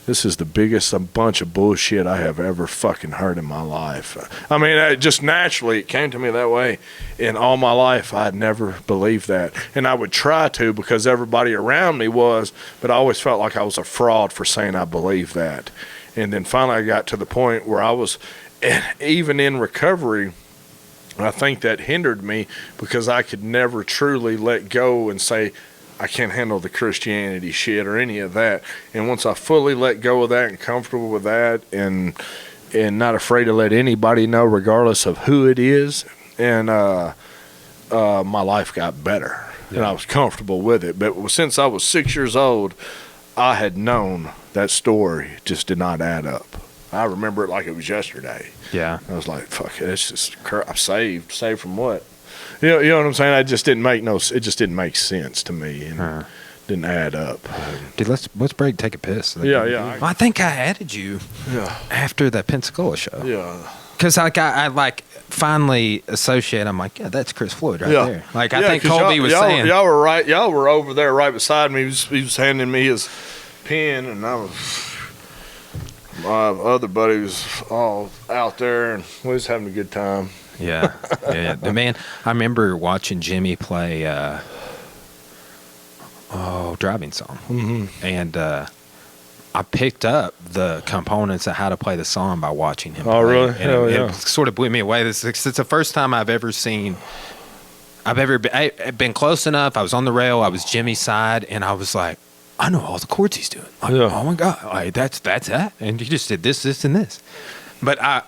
this is the biggest bunch of bullshit I have ever fucking heard in my life. I mean, just naturally, it came to me that way. In all my life, I'd never believed that, and I would try to because everybody around me was, but I always felt like I was a fraud for saying I believed that. And then finally, I got to the point where I was, even in recovery. I think that hindered me because I could never truly let go and say, I can't handle the Christianity shit or any of that. And once I fully let go of that and comfortable with that and not afraid to let anybody know regardless of who it is, and my life got better. And I was comfortable with it. But since I was 6 years old, I had known that story just did not add up. I remember it like it was yesterday. Yeah. I was like, fuck it, it's just, I'm saved. Saved from what? You know what I'm saying? It just didn't make sense to me, and didn't add up. Dude, let's break, take a piss. Yeah. I think I added you after that Pensacola show. Yeah. Because like I finally associate. I'm like, yeah, that's Chris Floyd right there. Like I think Colby was saying. Y'all were right. Y'all were over there right beside me. He was handing me his pen, and my other buddy was all out there, and we was having a good time. Yeah. Man, I remember watching Jimmy play Driving Song. And I picked up the components of how to play the song by watching him play. Oh, really? And it sort of blew me away. It's the first time I've ever been close enough. I was on the rail. I was Jimmy's side, and I was like, I know all the chords he's doing. Like, oh my God, like, that's that. And you just did this, and this. But I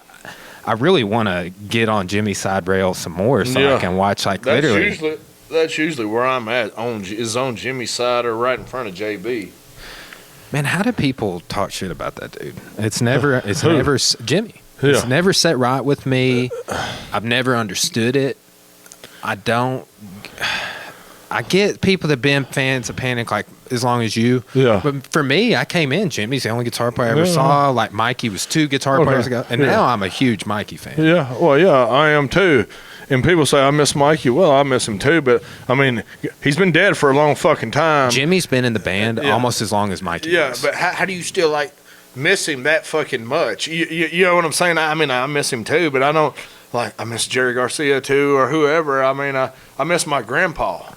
really want to get on Jimmy's side rail some more so I can watch literally. That's usually where I'm at, on Jimmy's side or right in front of JB. Man, how do people talk shit about that dude? It's never Jimmy. Yeah. It's never set right with me. I've never understood it. I get people that have been fans of Panic like as long as you. Yeah. But for me, I came in. Jimmy's the only guitar player I ever saw. Like Mikey was 2 guitar players ago. And now I'm a huge Mikey fan. Yeah. Well, yeah, I am too. And people say, I miss Mikey. Well, I miss him too. But, I mean, he's been dead for a long fucking time. Jimmy's been in the band almost as long as Mikey was. But how do you still, miss him that fucking much? You know what I'm saying? I mean, I miss him too, but I don't, I miss Jerry Garcia too or whoever. I mean, I miss my grandpa.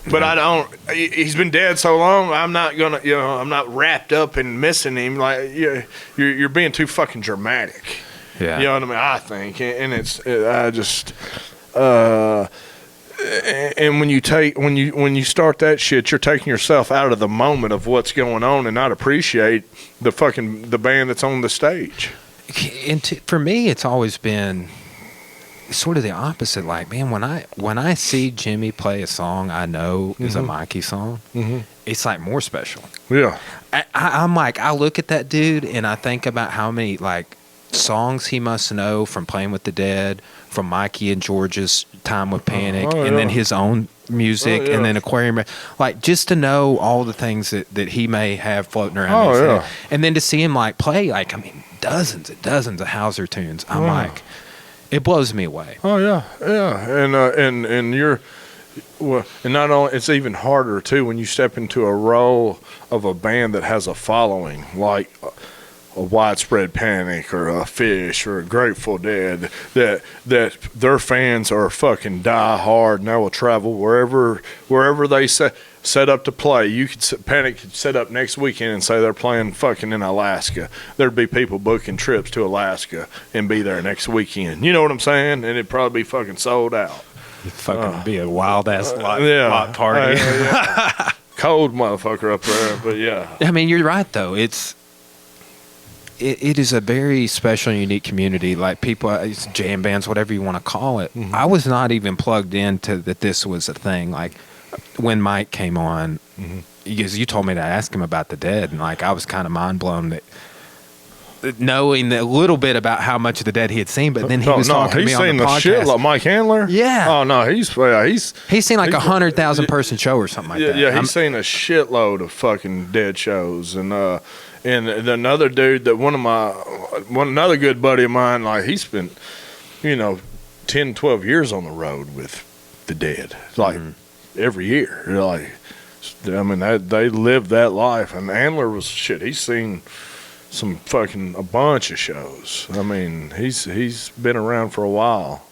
But I don't. He's been dead so long. I'm not gonna. I'm not wrapped up in missing him. Like you're being too fucking dramatic. Yeah. You know what I mean? I think, and it's. I just. And when you start that shit, you're taking yourself out of the moment of what's going on and not appreciate the band that's on the stage. And for me, it's always been sort of the opposite. Like, man, when I see Jimmy play a song I know is a Mikey song, it's like more special. Yeah. I'm like, I look at that dude and I think about how many like songs he must know from playing with the Dead, from Mikey and George's time with Panic, and then his own music, and then Aquarium. Like, just to know all the things that he may have floating around his head. And then to see him like play, like, I mean, dozens and dozens of Hauser tunes. I'm like, it blows me away. Oh yeah, yeah, and you're, well, and not only, it's even harder too when you step into a role of a band that has a following, like a Widespread Panic or a Fish or a Grateful Dead, that their fans are fucking die hard and they will travel wherever they set up to play. Panic could set up next weekend and say they're playing fucking in Alaska. There'd be people booking trips to Alaska and be there next weekend. You know what I'm saying? And it'd probably be fucking sold out. It'd fucking be a wild ass lot party. Cold motherfucker up there, but yeah. I mean, you're right though. It is a very special and unique community. Like, people, it's jam bands, whatever you want to call it. I was not even plugged into that this was a thing. Like, when Mike came on, because you told me to ask him about the Dead, and like, I was kind of mind blown that knowing a little bit about how much of the Dead he had seen, but then he was talking to me on the podcast. He's seen the shit like Mike Handler. Yeah. Oh no, he's seen like 100,000 person show or something like that. Yeah, he's seen a shitload of fucking Dead shows, and another dude that another good buddy of mine, like, he spent 10, 12 years on the road with the Dead, like every year. Like, I mean, they lived that life, and Handler was shit. He's seen a bunch of shows. I mean, he's been around for a while.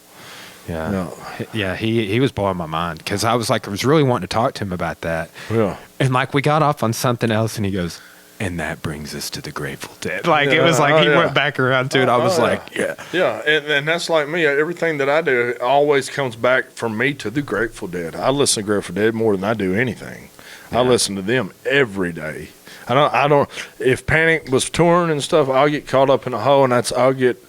Yeah, he was blowing my mind, because I was really wanting to talk to him about that. Yeah, and like, we got off on something else, and he goes, and that brings us to the Grateful Dead. Like, it was like he went back around to it. I was like, yeah, and that's like me. Everything that I do always comes back for me to the Grateful Dead. I listen to Grateful Dead more than I do anything. I listen to them every day. I don't. If Panic was touring and stuff, I'll get caught up in a hole, and I'll get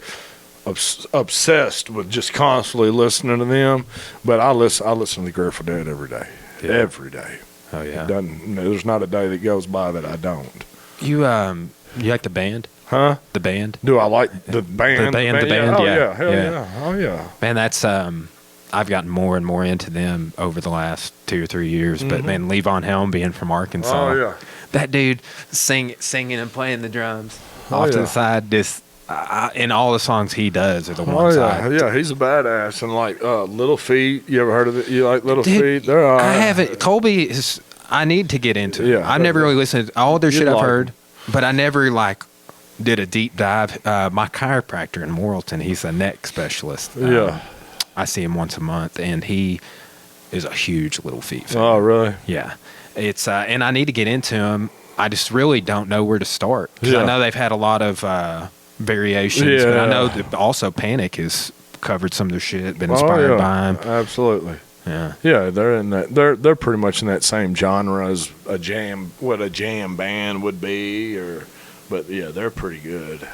obsessed with just constantly listening to them. But I listen to the Grateful Dead every day. Yeah. Every day. Oh yeah. There's not a day that goes by that I don't. You like the band? Huh? The band? Do I like the band? The band. Oh yeah. Hell yeah. Oh yeah. Man, that's I've gotten more and more into them over the last 2 or 3 years. But man, Levon Helm being from Arkansas. Oh yeah. That dude singing and playing the drums off to the side. This and all the songs he does are the ones. Yeah, he's a badass. And like Little Feet. You ever heard of it? You like Little Feet? I haven't. Colby is. I need to get into it. I've never really listened to all their shit I've heard, but I never like did a deep dive. My chiropractor in Morrilton, he's a neck specialist. I see him once a month, and he is a huge Little Feet fan. Oh, really? Yeah. It's and I need to get into him. I just really don't know where to start, because I know they've had a lot of variations, but I know that also Panic has covered some of their shit, been inspired by him. Absolutely. Yeah, they're in that. They're pretty much in that same genre as a jam band would be, but yeah, they're pretty good.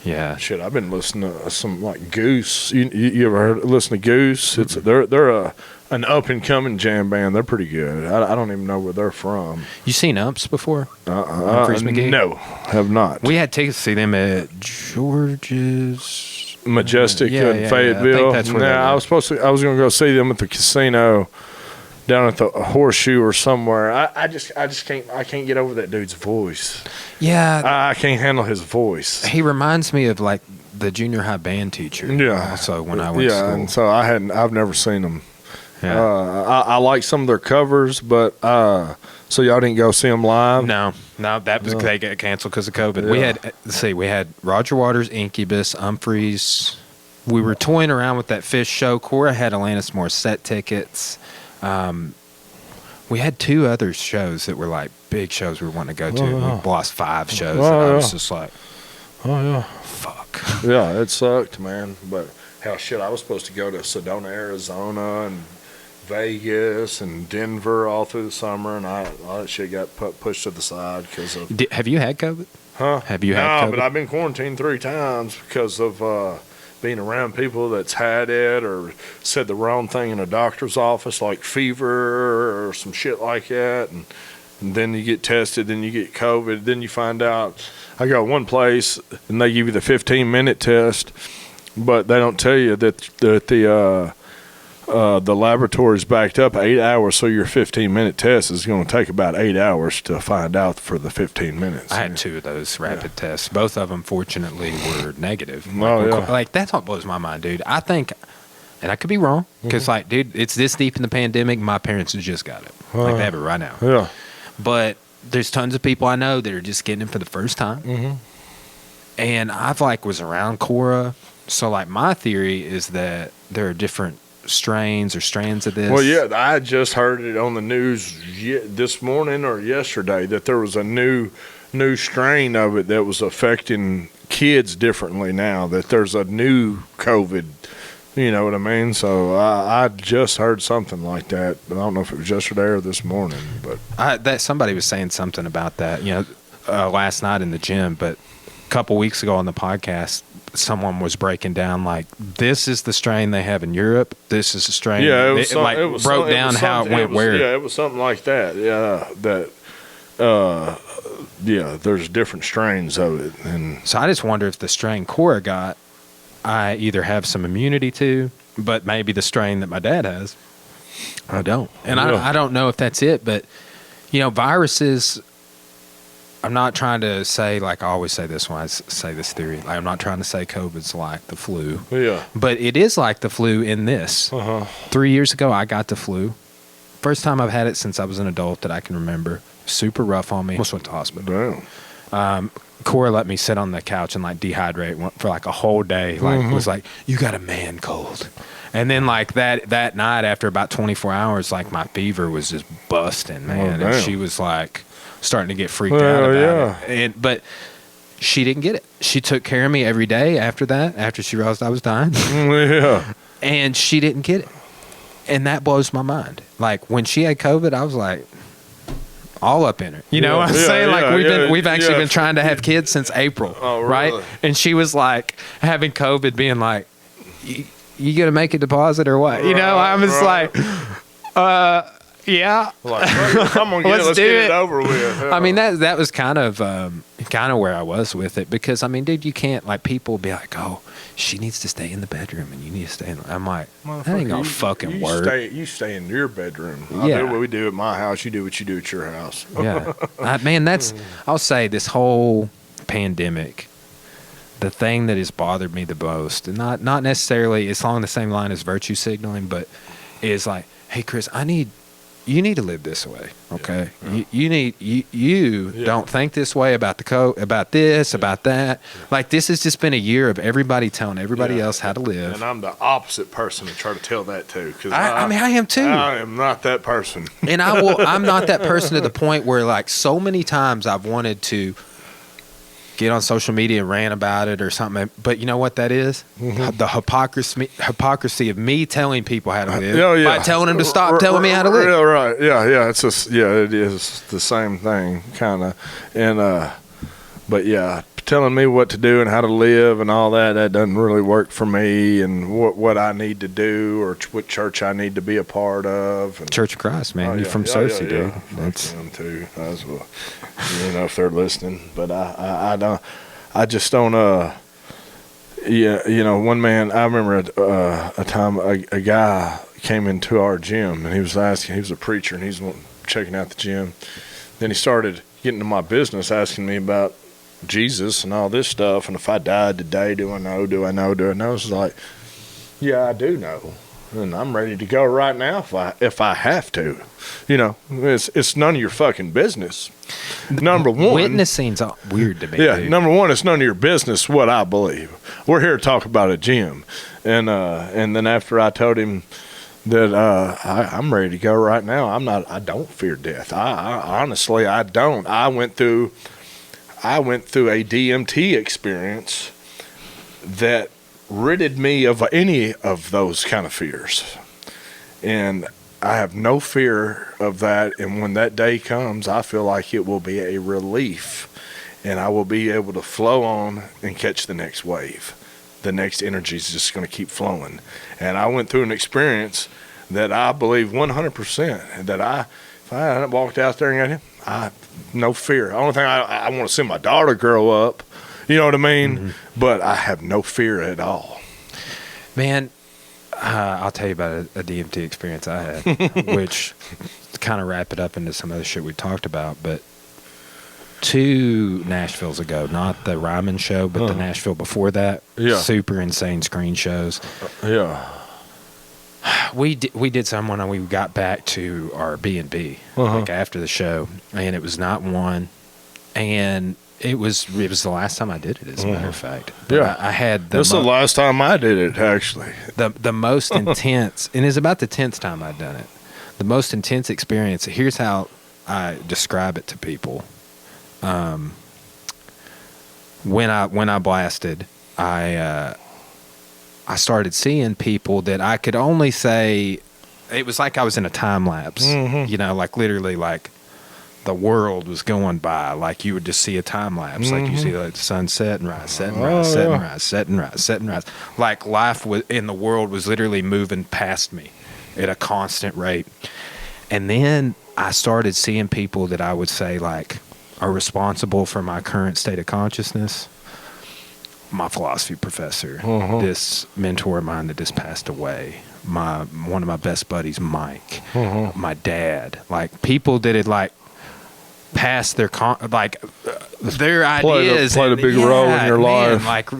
Yeah, shit. I've been listening to some like Goose. You ever listen to Goose? It's they're an up and coming jam band. They're pretty good. I don't even know where they're from. You seen Umps before? No, have not. We had tickets to see them at George's. Majestic in Fayetteville. I think that's where I was going to go see them at the casino down at the Horseshoe or somewhere. I can't get over that dude's voice. Yeah, I can't handle his voice. He reminds me of like the junior high band teacher. Yeah. Also, when I went to school. And so I've never seen them. Yeah. I like some of their covers, but so y'all didn't go see them live? No, that was they got canceled because of COVID. We had Roger Waters, Incubus, Humphreys. We were toying around with that Fish show. Cora had Alanis Morissette tickets. We had 2 other shows that were like big shows we were wanting to go to. We lost 5 shows. And I was just like, oh yeah, fuck. Yeah, it sucked, man. But Hell, shit, I was supposed to go to Sedona, Arizona, and Vegas and Denver all through the summer, and all that shit got pushed to the side because of. Have you had COVID? Huh? Have you had COVID? No, but I've been quarantined 3 times because of being around people that's had it or said the wrong thing in a doctor's office, like fever or some shit like that, and then you get tested, then you get COVID, then you find out. I got one place, and they give you the 15-minute test, but they don't tell you that the laboratory's backed up 8 hours, so your 15-minute test is going to take about 8 hours to find out for the 15 minutes. I had 2 of those rapid tests. Both of them, fortunately, were negative. Yeah. That's what blows my mind, dude. I think, and I could be wrong, because, dude, it's this deep in the pandemic, my parents have just got it. They have it right now. Yeah. But there's tons of people I know that are just getting it for the first time. And I've, was around Cora. So, my theory is that there are different strains or strands of this. Well, yeah, I just heard it on the news this morning or yesterday that there was a new strain of it that was affecting kids differently now, that there's a new COVID, you know what I mean? So I just heard something like that. I don't know if it was yesterday or this morning, but that somebody was saying something about that, last night in the gym, but a couple weeks ago on the podcast, someone was breaking down this is the strain they have in Europe. This is the strain. Yeah, it broke down how it went where. Yeah, it was something like that. Yeah, there's different strains of it, and so I just wonder if the strain Cora got, I either have some immunity to, but maybe the strain that my dad has, I don't. And I don't know if that's it, but viruses. I'm not trying to say, I always say this when I say this theory. I'm not trying to say COVID's like the flu. Yeah. But it is like the flu in this. 3 years ago, I got the flu. First time I've had it since I was an adult that I can remember. Super rough on me. Almost went to the hospital. Damn. Cora let me sit on the couch and dehydrate for a whole day. Was you got a man cold. And then that night after about 24 hours, my fever was just busting, man. And she was starting to get freaked out about it. But she didn't get it. She took care of me every day after that, after she realized I was dying. Yeah. And she didn't get it. And that blows my mind. When she had COVID, I was all up in her. You know what I'm saying? We've actually been trying to have kids since April. Oh, really? Right? And she was having COVID, being you gonna make a deposit or what? Right, I'm just yeah. Come on, let's get it over with. I mean, that was kind of where I was with it, because dude, you can't people be oh, she needs to stay in the bedroom and you need to stay in. I'm that ain't gonna fucking work. You stay in your bedroom. I do what we do at my house. You do what you do at your house. Yeah, man, I'll say this whole pandemic. The thing that has bothered me the most, and not necessarily, it's along the same line as virtue signaling, but is hey, Chris, you need to live this way, okay? Yeah. You don't think this way about about this, about that. This has just been a year of everybody telling everybody else how to live. And I'm the opposite person to try to tell that to. Cause I am too. I am not that person. And I'm not that person to the point where so many times I've wanted to get on social media and rant about it or something, but you know what that is? The hypocrisy of me telling people how to live by telling them to stop telling me how to live. Yeah, right. Yeah. It is the same thing, kind of. And but telling me what to do and how to live and all that doesn't really work for me, and what I need to do or what church I need to be a part of. And, Church of Christ, man. You're from Cersei, dude. That's them too, as well. If they're listening, but I don't. I just don't. One man. I remember a time a guy came into our gym and he was asking. He was a preacher and he's checking out the gym. Then he started getting to my business, asking me about Jesus and all this stuff, and if I died today, do I know? It's yeah, I do know, and I'm ready to go right now if I have to. It's none of your fucking business. Number one, witnessing's weird to me. Yeah, dude. Number one, it's none of your business what I believe. We're here to talk about a gym, and then after I told him that I'm ready to go right now, I don't fear death. I honestly don't. I went through a DMT experience that ridded me of any of those kind of fears. And I have no fear of that. And when that day comes, I feel like it will be a relief. And I will be able to flow on and catch the next wave. The next energy is just going to keep flowing. And I went through an experience that I believe 100% that if I hadn't walked out there and got him, no fear. The only thing I want to see my daughter grow up, you know what I mean? Mm-hmm. But I have no fear at all. Man, I'll tell you about a DMT experience I had, which kind of wrap it up into some other shit we talked about, but 2 Nashvilles ago, not the Ryman show, but the Nashville before that. Yeah. Super insane screen shows. Yeah. We did someone and we got back to our B&B like after the show, and it was not one, and it was the last time I did it, as a matter of fact. But yeah. I had this is the last time I did it, actually. The most intense, and it's about the 10th time I'd done it. The most intense experience. Here's how I describe it to people. When I blasted, I started seeing people that I could only say, it was like I was in a time lapse, you know, like literally like the world was going by, like you would just see a time lapse, like you see like the sun set and rise, set and rise, set and rise, set and rise, set and rise. Like life in the world was literally moving past me at a constant rate. And then I started seeing people that I would say like are responsible for my current state of consciousness. My philosophy professor, this mentor of mine that just passed away, one of my best buddies, Mike, my dad, like people that had like passed their their ideas played a big role in your life, like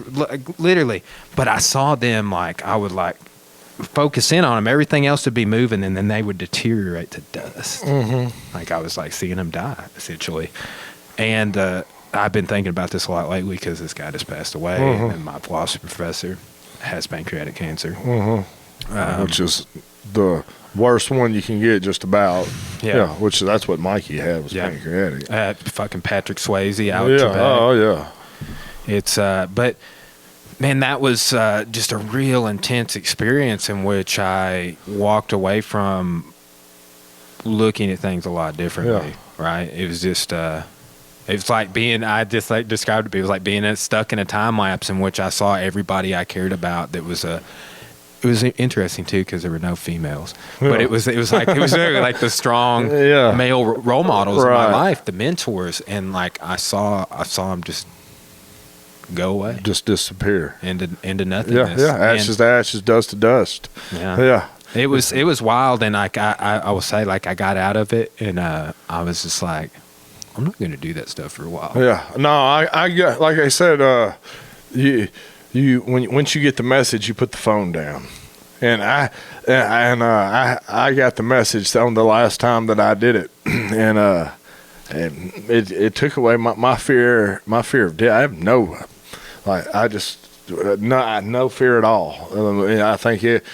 literally. But I saw them, like I would like focus in on them, everything else would be moving, and then they would deteriorate to dust. Like I was like seeing them die essentially. And I've been thinking about this a lot lately because this guy just passed away, and my philosophy professor has pancreatic cancer, which is the worst one you can get, just about. Yeah, which that's what Mikey had, was pancreatic. Fucking Patrick Swayze out. Yeah, oh yeah. It's but man, that was just a real intense experience in which I walked away from looking at things a lot differently. Yeah. Right? It was just. It's like I just like described it. It was like being stuck in a time lapse in which I saw everybody I cared about. It was interesting too because there were no females, but it was like really like the strong male role models in my life, the mentors, and like I saw them just go away, just disappear into nothingness. Yeah, ashes to ashes, dust to dust. Yeah. It was wild, and like I will say, like I got out of it, and I was just like, I'm not going to do that stuff for a while. Yeah, no, I got, like I said, once you get the message, you put the phone down, and I got the message on the last time that I did it, and it took away my fear of death. I have no fear at all. I think it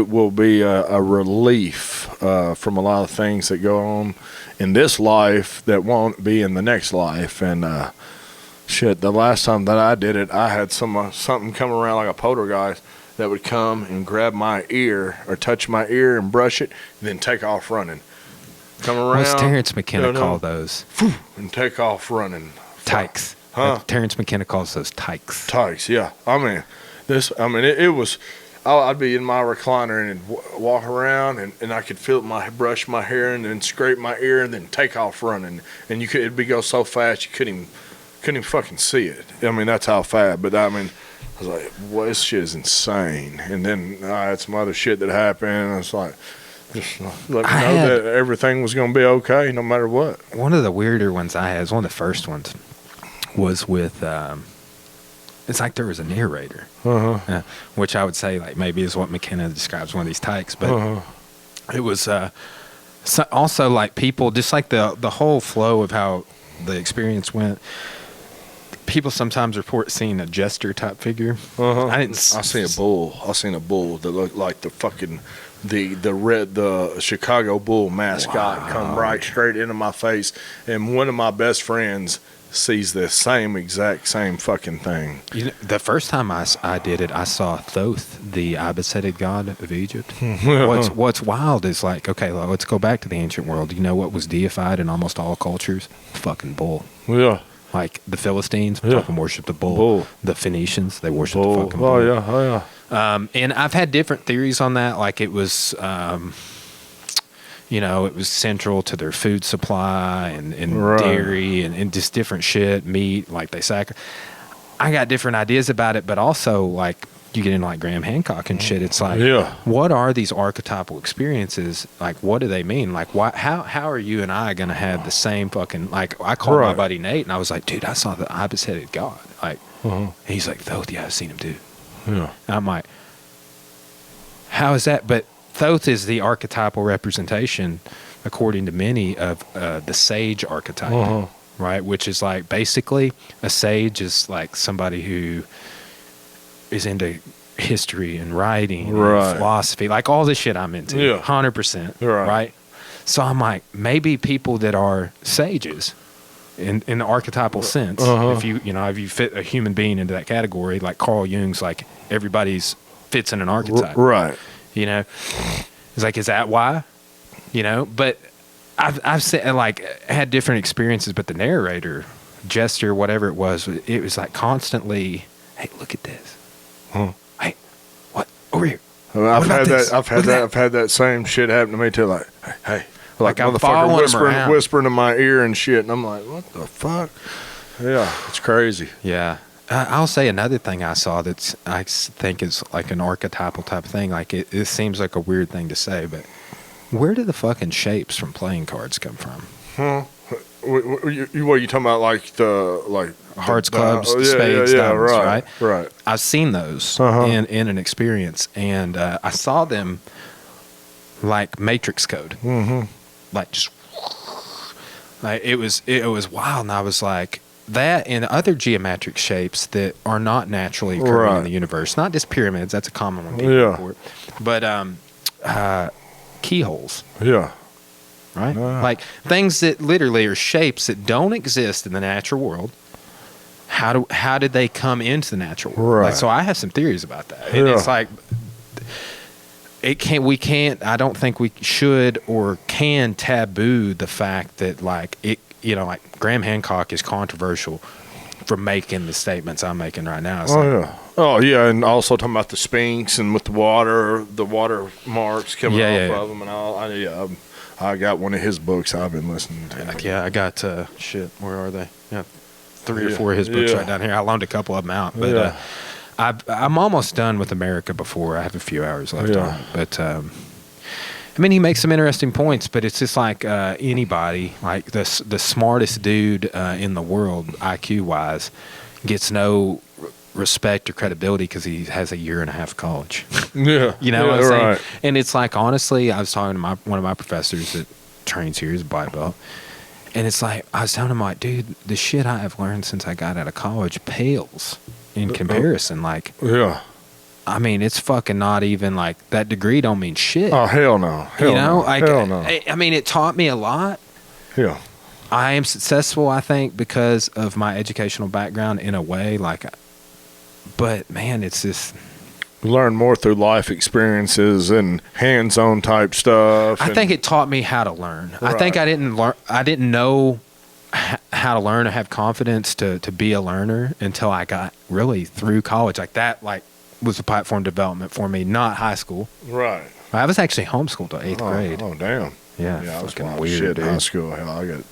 will be a relief from a lot of things that go on in this life that won't be in the next life. And the last time that I did it, I had something come around like a poltergeist that would come and grab my ear or touch my ear and brush it, and then take off running. Come around. What's Terrence McKenna call those? And take off running. Tykes. Huh? Terrence McKenna calls those tykes. Tykes, yeah. It was. I'd be in my recliner and walk around, and I could feel it, brush my hair and then scrape my ear and then take off running. And it'd go so fast you couldn't even fucking see it. I mean, that's how fast. But I was like, well, this shit is insane. And then I had some other shit that happened, and it's like, just let me know that everything was going to be okay no matter what. One of the weirder ones I had, was one of the first ones, was with it's like there was a narrator, which I would say like maybe is what McKenna describes one of these tykes, but it was also like people, just like the whole flow of how the experience went. People sometimes report seeing a jester type figure. I seen a bull. I seen a bull that looked like the fucking the Chicago Bull mascot come right straight into my face, and one of my best friends sees this exact same fucking thing. You know, the first time I did it, I saw Thoth, the ibis-headed god of Egypt. What's wild is like, okay, well, let's go back to the ancient world. You know what was deified in almost all cultures? Fucking bull. Yeah. Like the Philistines fucking worshiped the bull. The Phoenicians, they worshiped the fucking bull. Oh yeah. And I've had different theories on that. Like it was, you know, it was central to their food supply and dairy and just different shit, meat, like they I got different ideas about it, but also like you get into like Graham Hancock and shit. It's like, what are these archetypal experiences? Like, what do they mean? Like, how are you and I going to have the same fucking, like, I called my buddy Nate and I was like, dude, I saw the ibis-headed god. Like, he's like, Thoth, yeah, I've seen him too. Yeah. And I'm like, how is that? But Thoth is the archetypal representation, according to many, of the sage archetype, right? Which is like, basically, a sage is like somebody who is into history and writing and philosophy, like all this shit I'm into, 100%, right? So I'm like, maybe people that are sages in the archetypal sense, if you fit a human being into that category, like Carl Jung's like everybody's fits in an archetype, right? You know, it's like, is that why? You know, but I've said, like, had different experiences, but the narrator, gesture, whatever it was like constantly, hey, look at this. Hey, what over here? I've had that same shit happen to me too. Like, hey, like I'm following whispering in my ear and shit, and I'm like, what the fuck? Yeah, it's crazy. Yeah. I'll say another thing I saw I think is like an archetypal type of thing. Like it seems like a weird thing to say, but where do the fucking shapes from playing cards come from? What are you talking about? Like hearts, clubs, spades, diamonds, right? Right. I've seen those in an experience, and I saw them like matrix code, like just like it was wild, and I was like, that and other geometric shapes that are not naturally occurring in the universe, not just pyramids. That's a common one people report, but keyholes. Yeah. Right? Like things that literally are shapes that don't exist in the natural world. How did they come into the natural world? Right. Like, so I have some theories about that. And it's like we can't I don't think we should or can taboo the fact that like it, you know, like Graham Hancock is controversial for making the statements I'm making right now. It's and also talking about the Sphinx and with the water marks coming off of them and all. I got one of his books I've been listening to. Yeah, I got where are they? Yeah, 3 or 4 of his books right down here. I loaned a couple of them out, but I'm almost done with America before. I have a few hours left on it. But I mean, he makes some interesting points, but it's just like anybody, like the smartest dude in the world, IQ wise, gets no respect or credibility because he has a year and a half of college. You know what I'm saying? And it's like, honestly, I was talking to one of my professors that trains here, he's a black belt, and it's like, I was telling him, like, dude, the shit I have learned since I got out of college pales in comparison. Like, I mean, it's fucking not even like that degree don't mean shit. Oh, hell no. Hell no. Like, hell no. I mean, it taught me a lot. Yeah. I am successful, I think, because of my educational background in a way, like, but man, it's just learn more through life experiences and hands-on type stuff. I think it taught me how to learn. I think I didn't know how to learn or have confidence to be a learner until I got really through college. Like that, like was the platform development for me, not high school. Right. I was actually homeschooled till 8th grade. Oh, damn. Yeah, I was fucking weird shit in high school. Hell, I got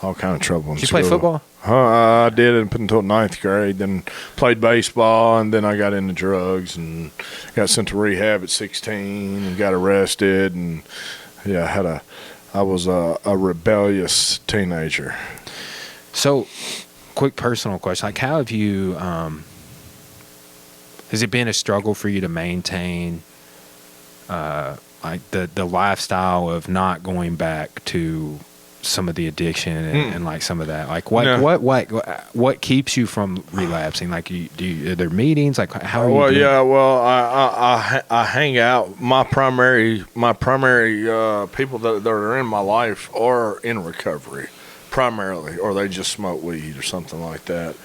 all kind of trouble in Did you school. play football? I did it until 9th grade, then played baseball, and then I got into drugs and got sent to rehab at 16 and got arrested. And I was a rebellious teenager. So, quick personal question. Like, how have you, has it been a struggle for you to maintain like the lifestyle of not going back to some of the addiction and like some of that? Like what keeps you from relapsing? Like are there meetings? Like how are you doing? Yeah, well, I hang out. My primary people that are in my life are in recovery, primarily, or they just smoke weed or something like that,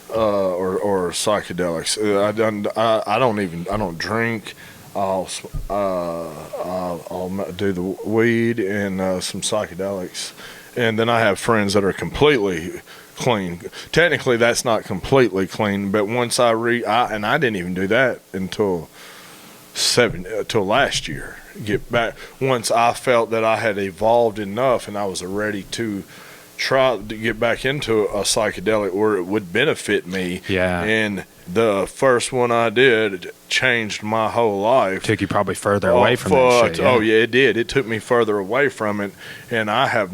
or psychedelics. I don't drink. I'll do the weed and some psychedelics, and then I have friends that are completely clean. Technically, that's not completely clean, but once I didn't even do that until last year. Get back once I felt that I had evolved enough and I was ready to try to get back into a psychedelic where it would benefit me. Yeah. And the first one I did changed my whole life. Took you probably further away from that shit. Yeah. Oh yeah, it did. It took me further away from it, and I've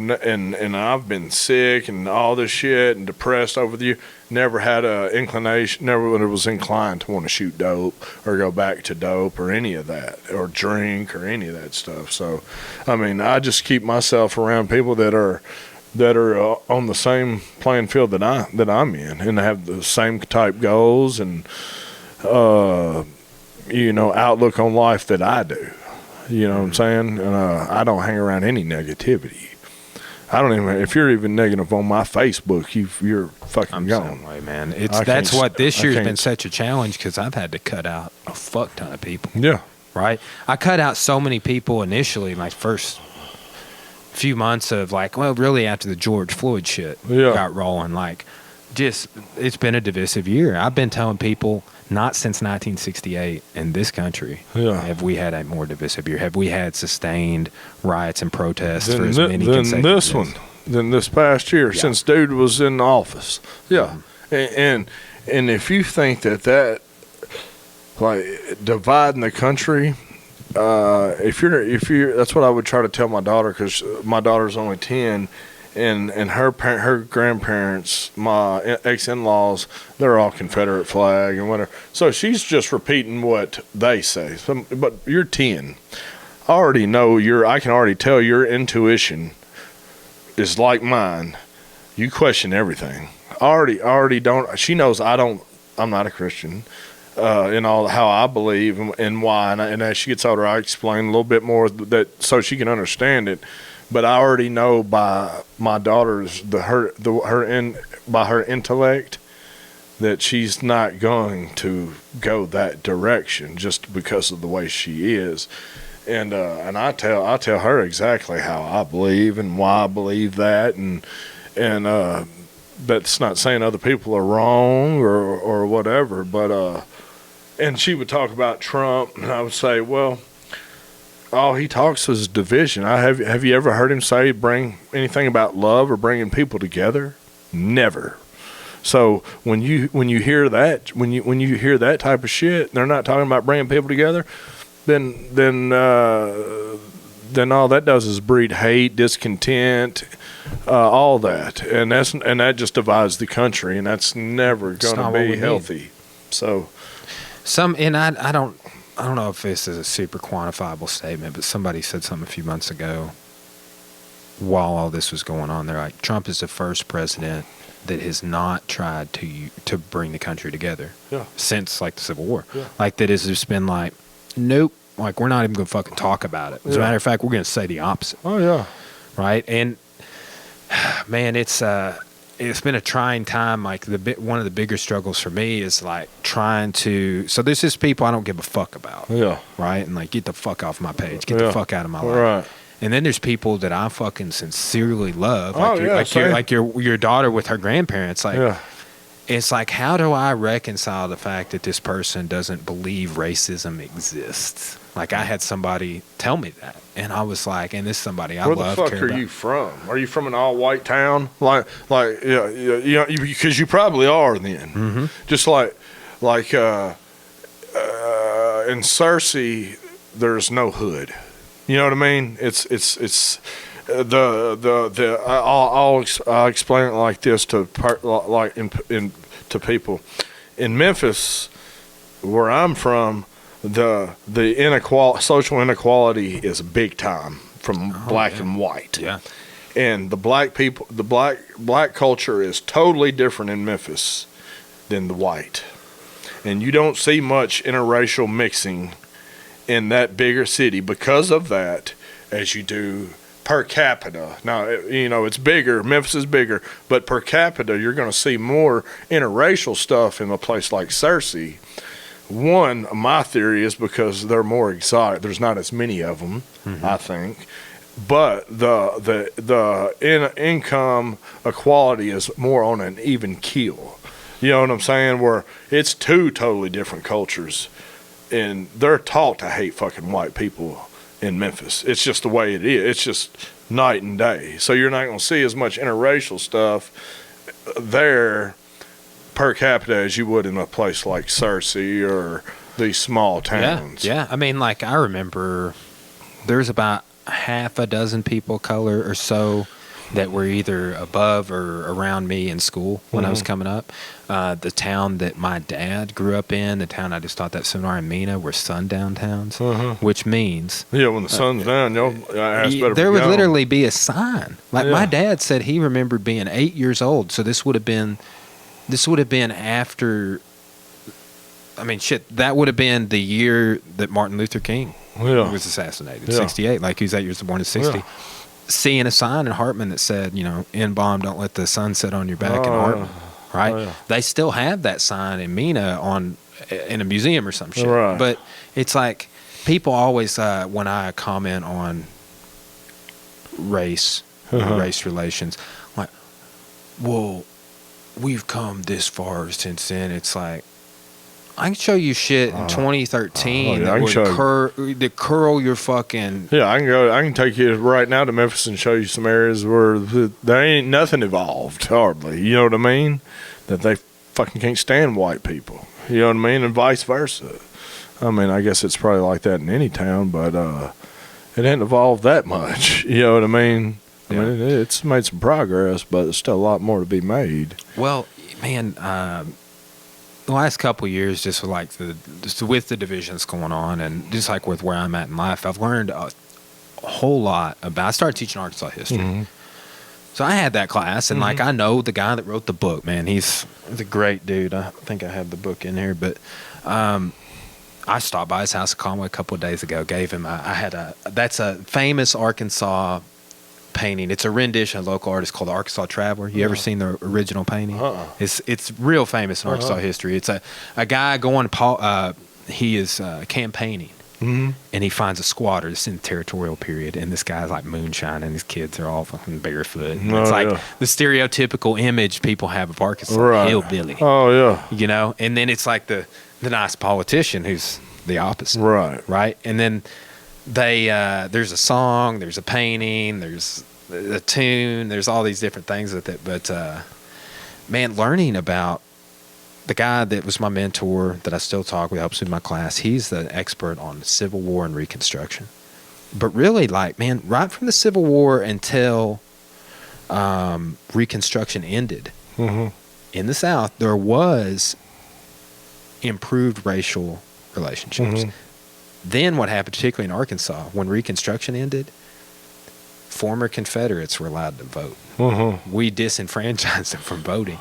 been sick and all this shit and depressed over the year. Never had a inclination. Never was inclined to want to shoot dope or go back to dope or any of that or drink or any of that stuff. So, I mean, I just keep myself around people that are on the same playing field that I'm in and have the same type goals and outlook on life that I do. You know what I'm saying? And I don't hang around any negativity. I don't even. If you're even negative on my Facebook, you're fucking gone. Same way, man. That's what this year's been such a challenge because I've had to cut out a fuck ton of people. Yeah. Right. I cut out so many people initially. My first few months of really after the George Floyd shit got rolling, it's been a divisive year. I've been telling people not since 1968 in this country have we had a more divisive year. Have we had sustained riots and protests for as many consecutive days than this past year since dude was in office. Yeah. And if you think that dividing the country, if you're that's what I would try to tell my daughter, because my daughter's only 10, and her grandparents, my ex-in-laws, they're all Confederate flag and whatever. So she's just repeating what they say. But you're 10. I already know I can already tell your intuition is like mine. You question everything. Already don't. She knows I'm not a Christian. In all how I believe and why, and as she gets older, I explain a little bit more that so she can understand it. But I already know by my daughter's by her intellect that she's not going to go that direction just because of the way she is, and I tell her exactly how I believe and why I believe that, and that's not saying other people are wrong or whatever, but and she would talk about Trump, and I would say, well, all he talks is division. Have you ever heard him bring anything about love or bringing people together? Never. So when you hear that, when you hear that type of shit, they're not talking about bringing people together, then all that does is breed hate, discontent, all that, and that just divides the country, and that's never going to be healthy. So. I don't know if this is a super quantifiable statement, but somebody said something a few months ago while all this was going on. They're like, Trump is the first president that has not tried to bring the country together since the Civil War. Yeah. That has just been nope, we're not even going to fucking talk about it. As a matter of fact, we're going to say the opposite. Oh yeah. Right. And man, it's been a trying time. One of the bigger struggles for me is trying to. So there's just people I don't give a fuck about. Yeah. Right. And get the fuck off my page. Get the fuck out of my life. Right. And then there's people that I fucking sincerely love. Your daughter with her grandparents. It's how do I reconcile the fact that this person doesn't believe racism exists? I had somebody tell me that, and I was and this is somebody I love. Where the fuck are you from? Are you from an all-white town? Because you probably are then. Mm-hmm. Just in Cersei, there's no hood. You know what I mean? I'll explain it like this to people. In Memphis, where I'm from, the social inequality is big time from black and white. Yeah. And the black people, the black culture is totally different in Memphis than the white. And you don't see much interracial mixing in that bigger city because of that as you do per capita. Now, it's bigger. Memphis is bigger. But per capita, you're going to see more interracial stuff in a place like Searcy. One, my theory is because they're more exotic. There's not as many of them, I think. But the income equality is more on an even keel. You know what I'm saying? Where it's two totally different cultures, and they're taught to hate fucking white people in Memphis. It's just the way it is. It's just night and day. So you're not going to see as much interracial stuff there per capita as you would in a place like Searcy or these small towns. Yeah. I mean, like, I remember there's about half a dozen people of color or so that were either above or around me in school when I was coming up. The town that my dad grew up in, the town I just taught that seminar in Mena, were sundown towns, which means... Yeah, when the sun's down, there would literally be a sign. Like, my dad said he remembered being 8 years old, so this would have been after... I mean, shit, that would have been the year that Martin Luther King was assassinated, 68. Like, he was 8 years born in 60. Yeah. Seeing a sign in Hartman that said, "In bomb, don't let the sun set on your back," in Hartman, right? Oh, yeah. They still have that sign in Mena in a museum or some shit. Right. But it's like people always, when I comment on race, race relations, like, well, we've come this far since then. It's like, I can show you shit in 2013 that would curl your fucking... Yeah, I can take you right now to Memphis and show you some areas where there ain't nothing evolved, hardly. You know what I mean? That they fucking can't stand white people. You know what I mean? And vice versa. I mean, I guess it's probably like that in any town, but it ain't evolved that much. You know what I mean? Yeah. I mean, it's made some progress, but there's still a lot more to be made. Well, man... the last couple of years, just with the divisions going on, and just like with where I'm at in life, I've learned a whole lot about. I started teaching Arkansas history, so I had that class, and like I know the guy that wrote the book. Man, he's a great dude. I think I have the book in here, but I stopped by his house in Conway a couple of days ago. Gave him. That's a famous Arkansas painting. It's a rendition of a local artist called the Arkansas Traveler. You ever seen the original painting? It's real famous in Arkansas history. It's a guy going, he is campaigning, and he finds a squatter that's in the territorial period, and this guy's like moonshine, and his kids are all fucking barefoot. And it's like the stereotypical image people have of Arkansas, hillbilly. Oh, yeah. And then it's like the nice politician who's the opposite. Right? And then there's a song, there's a painting, there's a tune, there's all these different things with it. But man, learning about the guy that was my mentor that I still talk with, helps with my class, he's the expert on Civil War and Reconstruction. But really, like, man, right from the Civil War until Reconstruction ended in the South, there was improved racial relationships. Then what happened, particularly in Arkansas, when Reconstruction ended, former Confederates were allowed to vote. We disenfranchised them from voting.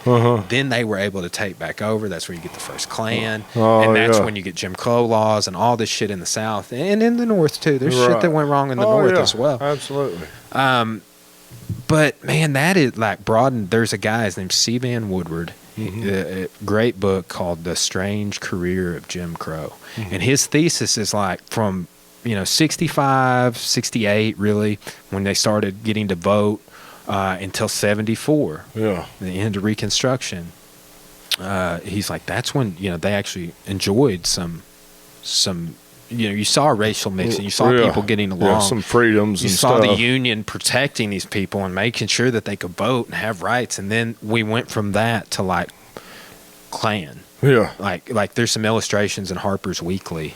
Then they were able to take back over. That's where you get the first Klan. And that's when you get Jim Crow laws and all this shit in the South. And in the North, too. There's shit that went wrong in the North as well. Absolutely. But, man, that is, like, broadened. There's a guy, his name's C. Van Woodward. A great book called The Strange Career of Jim Crow. And his thesis is like from 65, 68 really, when they started getting to vote, until 74, the end of Reconstruction. He's like, that's when they actually enjoyed some you saw racial mixing, you saw people getting along, some freedoms, you saw the Union protecting these people and making sure that they could vote and have rights. And then we went from that to like Klan. Like there's some illustrations in Harper's Weekly,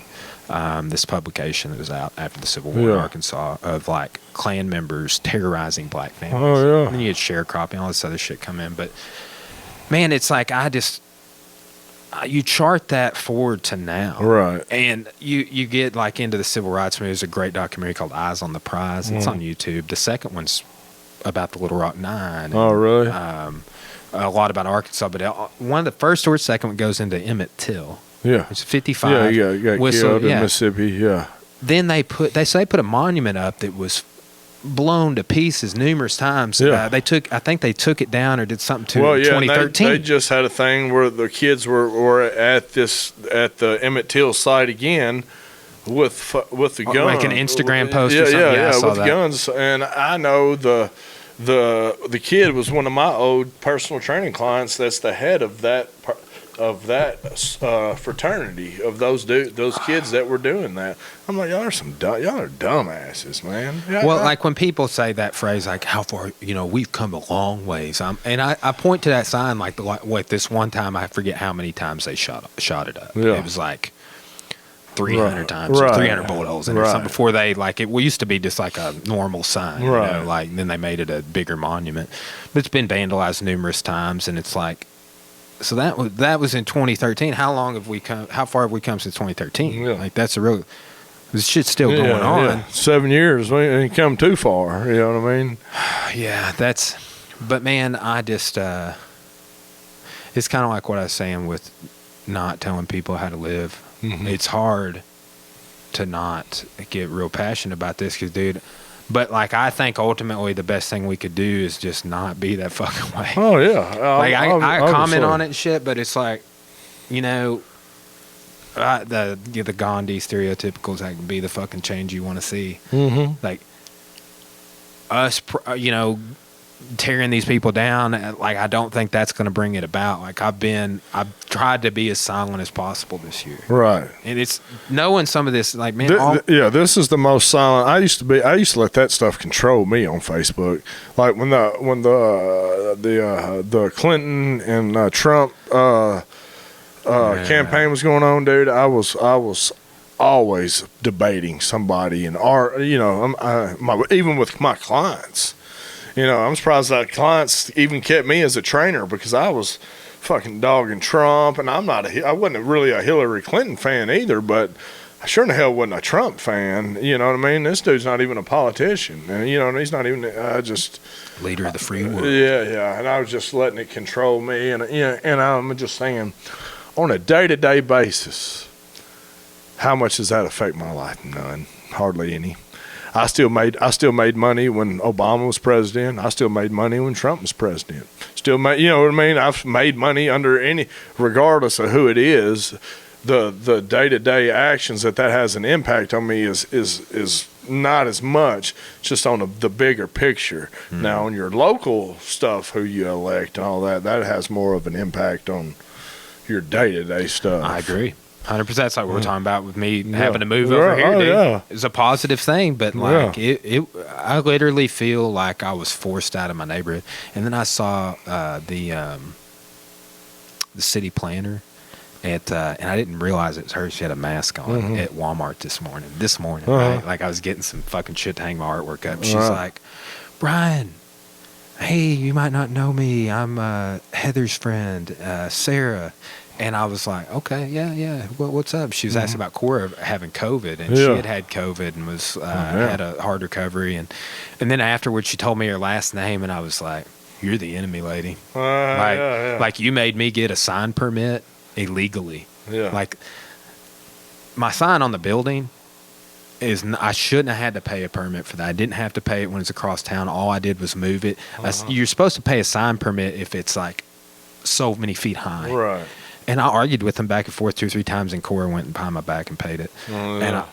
this publication that was out after the Civil War in Arkansas, of like Klan members terrorizing black families. And then you had sharecropping, all this other shit come in. But man, it's like you chart that forward to now, and you get like into the civil rights movement. There's a great documentary called Eyes on the Prize. It's on YouTube. The second one's about the Little Rock Nine. Oh, really? A lot about Arkansas, but one of the first or second one goes into Emmett Till. Yeah. It's 55. Yeah, you got killed in Mississippi. Yeah. Then they put a monument up that was blown to pieces numerous times. Yeah. I think they took it down or did something to it in 2013. They just had a thing where the kids were at the Emmett Till site again with the gun, like an Instagram post or something. Yeah, with guns. And I know the kid was one of my old personal training clients. That's the head of that fraternity of those kids that were doing that. I'm like, y'all are dumbasses, man. Yeah, well, like when people say that phrase, like how far, we've come a long ways. And I point to that sign like this one time, I forget how many times they shot it up. Yeah. It was like 300 times, or 300 bullet holes in it or something before they, like, it used to be just like a normal sign, like then they made it a bigger monument. But it's been vandalized numerous times, and it's like, so that was in 2013. How far have we come since 2013? Yeah. Like, that's this shit's still going on. Yeah. 7 years, we ain't come too far, you know what I mean? Yeah, but man, I just, it's kind of like what I was saying with not telling people how to live. Mm-hmm. It's hard to not get real passionate about this because, dude, but like I think ultimately the best thing we could do is just not be that fucking way. Oh, yeah. Like I comment on it and shit, but it's like, the Gandhi stereotypicals, that can be the fucking change you want to see. Mm-hmm. Like us, tearing these people down, like I don't think that's going to bring it about. Like I've tried to be as silent as possible this year, right? And it's knowing some of this, like, man, this is the most silent. I used to let that stuff control me on Facebook. Like when the Clinton and Trump campaign was going on, dude, I was always debating somebody, and even with my clients. I'm surprised that clients even kept me as a trainer because I was fucking dogging Trump, and I wasn't really a Hillary Clinton fan either, but I sure in the hell wasn't a Trump fan. You know what I mean? This dude's not even a politician, and he's not even just leader of the free world. Yeah, and I was just letting it control me, and I'm just saying, on a day-to-day basis, how much does that affect my life? None, hardly any. I still made money when Obama was president. I still made money when Trump was president. Still made, you know what I mean? I've made money regardless of who it is. The day-to-day actions that has an impact on me is not as much, just on the bigger picture. Mm-hmm. Now, on your local stuff, who you elect and all that has more of an impact on your day-to-day stuff. I agree. 100%. That's like what we're talking about with me having to move over here, dude. Yeah. It's a positive thing, but like I literally feel like I was forced out of my neighborhood. And then I saw the city planner and I didn't realize it was her. She had a mask on at Walmart this morning. Right? Like I was getting some fucking shit to hang my artwork up. She's like, Brian, hey, you might not know me. I'm Heather's friend, Sarah. And I was like, okay, yeah. What's up? She was asking about Cora having COVID, and she had COVID and was had a hard recovery. And then afterwards, she told me her last name, and I was like, you're the enemy, lady. Like you made me get a sign permit illegally. Yeah. Like my sign on the building I shouldn't have had to pay a permit for that. I didn't have to pay it when it's across town. All I did was move it. You're supposed to pay a sign permit if it's like so many feet high. Right. And I argued with him back and forth 2 or 3 times, and Cora went behind my back and paid it,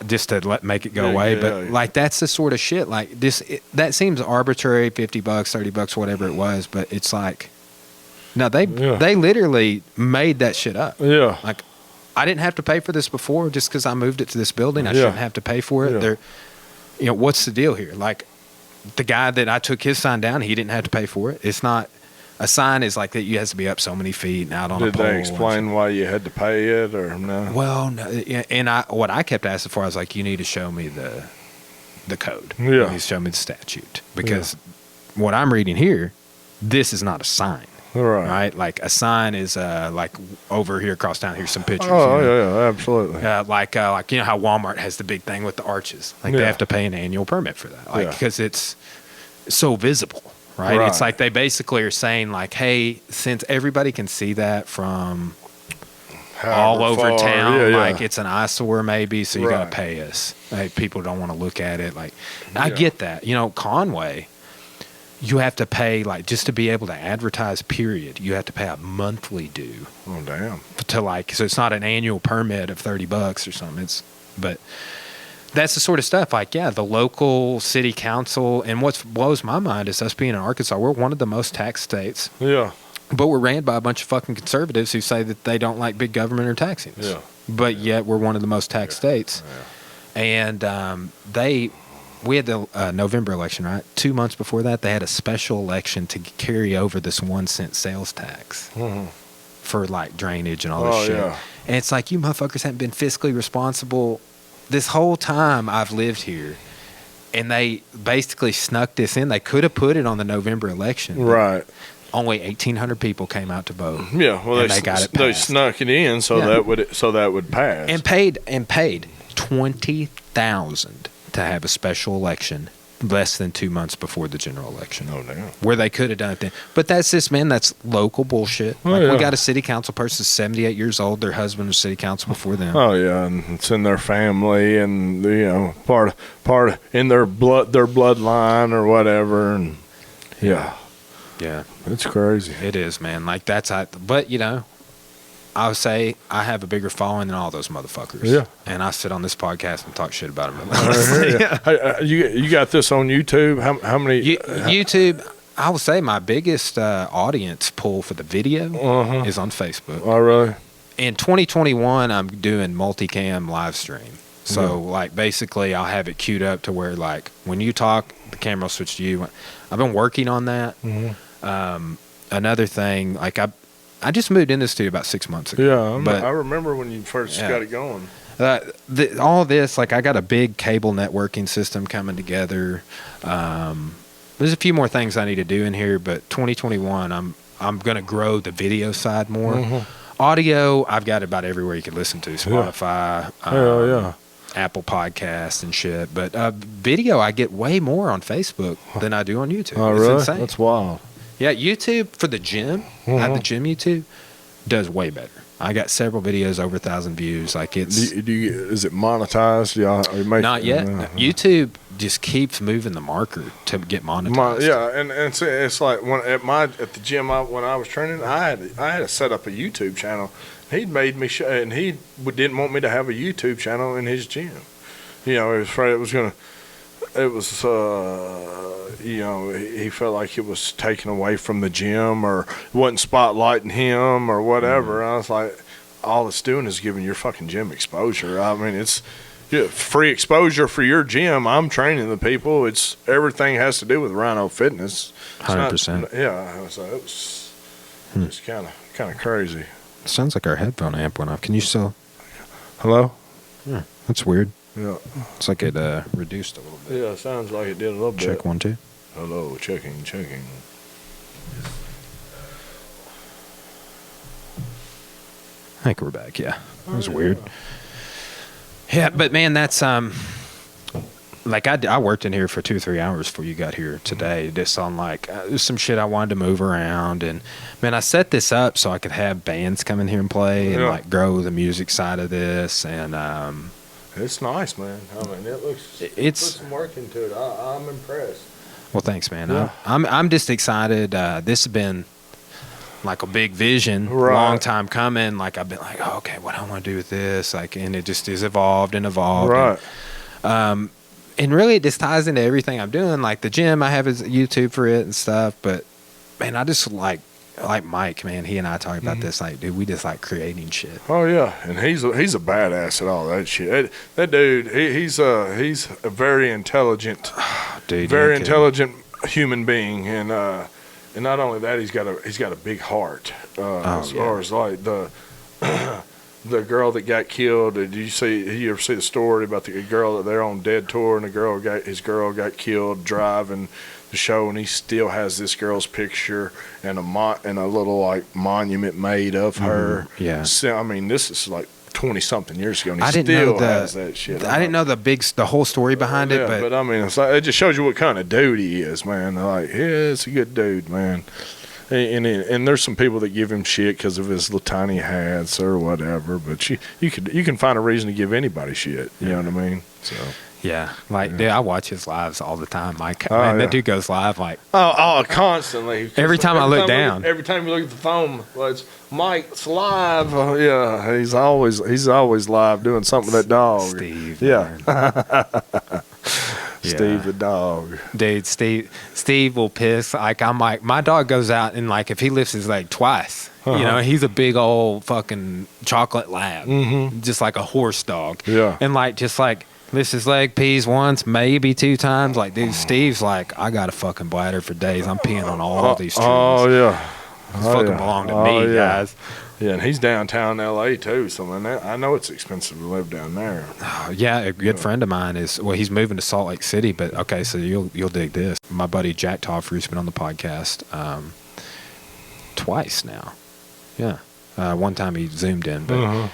just to make it go away. But like that's the sort of shit. Like that seems arbitrary, $50, $30, whatever it was. But it's like, no, they literally made that shit up. Yeah. Like I didn't have to pay for this before, just because I moved it to this building. I shouldn't have to pay for it. What's the deal here? Like the guy that I took his sign down, he didn't have to pay for it. It's not. A sign is like that. You has to be up so many feet and out on a pole. Did they explain why you had to pay it or no? Well, no, and what I kept asking for, I was like, you need to show me the code. Yeah. You need to show me the statute, because what I'm reading here, this is not a sign. Right. Like a sign is like over here across town. Here's some pictures. Oh, yeah, absolutely. Like how Walmart has the big thing with the arches. Like they have to pay an annual permit for that. Like because it's so visible. right? It's like they basically are saying like, hey, since everybody can see that from all over town, like it's an eyesore maybe, so you got to pay us. Like, people don't want to look at it. Like, I get that. You know, Conway, you have to pay, like, just to be able to advertise, period, you have to pay a monthly due. Oh, damn. To, like, so it's not an annual permit of $30 or something. But that's the sort of stuff, like, yeah, the local city council, and what blows my mind is us being in Arkansas, we're one of the most taxed states. Yeah. But we're ran by a bunch of fucking conservatives who say that they don't like big government or taxing us. Yeah. But yet we're one of the most taxed states. Yeah. And we had the November election, right? 2 months before that, they had a special election to carry over this 1 cent sales tax for, like, drainage and all this shit. Yeah. And it's like, you motherfuckers haven't been fiscally responsible this whole time I've lived here. And they basically snuck this in. They could have put it on the November election. Right. Only 1,800 people came out to vote. Yeah, well, they got it passed. They snuck it in so that would pass. And paid $20,000 to have a special election less than 2 months before the general election. Oh, damn. Where they could have done it then. But that's just, man, that's local bullshit. We got a city council person 78 years old. Their husband was city council before them. Oh, yeah, and it's in their family and, you know, part in their bloodline or whatever. And yeah. Yeah. It's crazy. It is, man. Like, but, you know, I would say I have a bigger following than all those motherfuckers. Yeah. And I sit on this podcast and talk shit about them. Hey, you got this on YouTube? How many? YouTube, I would say my biggest audience pull for the video is on Facebook. Oh, really? In 2021, I'm doing multicam live stream. So, like, basically, I'll have it queued up to where, like, when you talk, the camera will switch to you. I've been working on that. Another thing, like, I just moved in this studio about 6 months ago. Yeah, I remember when you first got it going. All this, like, I got a big cable networking system coming together. There's a few more things I need to do in here, but 2021, I'm going to grow the video side more. Audio, I've got about everywhere you can listen to. Spotify, Apple Podcasts and shit. But video, I get way more on Facebook than I do on YouTube. Oh, it's really? Insane. That's wild. Yeah, YouTube for the gym, at the gym YouTube, does way better. I got several videos over 1,000 views. Like, it's is it monetized? Not yet. YouTube just keeps moving the marker to get monetized. And it's like at the gym when I was training, I had to set up a YouTube channel. He'd made me and he didn't want me to have a YouTube channel in his gym. You know, he was afraid you know, he felt like it was taken away from the gym or wasn't spotlighting him or whatever. I was like, all it's doing is giving your fucking gym exposure. I mean, it's free exposure for your gym. I'm training the people. It's everything has to do with Rhino Fitness. 100%. Yeah, so it was just kind of crazy. Sounds like our headphone amp went off. Can you still? Hello? Yeah, that's weird. Yeah. It's like it reduced a little bit. Yeah, it sounds like it did a little bit. Check 1, 2. Hello, checking. I think we're back, yeah. That was weird. Yeah, but man, that's like I worked in here for 2 or 3 hours before you got here today. Just on like there's some shit I wanted to move around, and man, I set this up so I could have bands come in here and play and like grow the music side of this, and it's nice, man. I mean, it's put some work into it. I'm impressed. Well, thanks, man. Yeah. I'm just excited. This has been like a big vision, long time coming. Like I've been like, oh, okay, what do I want to do with this? Like, and it just is evolved. Right. And really, it just ties into everything I'm doing. Like the gym, I have his YouTube for it and stuff. But man, I just like Mike, man. He and I talk about this. Like, dude, we just like creating shit. Oh yeah, and he's a badass at all that shit. That dude, he's a very intelligent, very intelligent human being, and not only that, he's got a big heart. As far as like the the girl that got killed. Did you ever see the story about the girl that they're on Dead Tour and his girl got killed driving the show, and he still has this girl's picture and a little like monument made of her. Yeah. So, I mean, this is like 20-something years ago, and he I didn't still know has that shit. I didn't know the whole story behind it, but I mean, it's like, it just shows you what kind of dude he is, man. Like, yeah, it's a good dude, man. And there's some people that give him shit because of his little tiny hats or whatever, but you can find a reason to give anybody shit. You know what I mean? So. Yeah, like dude, I watch his lives all the time. Like, man, that dude goes live like constantly. Every time I look down. Every time you look at the phone, well, it's Mike's live. Yeah, he's always live doing something with that dog. Steve. Yeah. Steve the dog. Dude, Steve will piss. Like, I'm like, my dog goes out and like if he lifts his leg twice, you know, he's a big old fucking chocolate lab, just like a horse dog. Yeah, and like just like. Lifts his leg, pees once, maybe 2 times. Like, dude, Steve's like, I got a fucking bladder for days. I'm peeing on all these trees. Oh, yeah. It's fucking belong to me, guys. Yeah, and he's downtown L.A. too, so I know it's expensive to live down there. Yeah, a good friend of mine he's moving to Salt Lake City, but okay, so you'll dig this. My buddy Jack Toffrey's been on the podcast twice now. Yeah. One time he zoomed in, but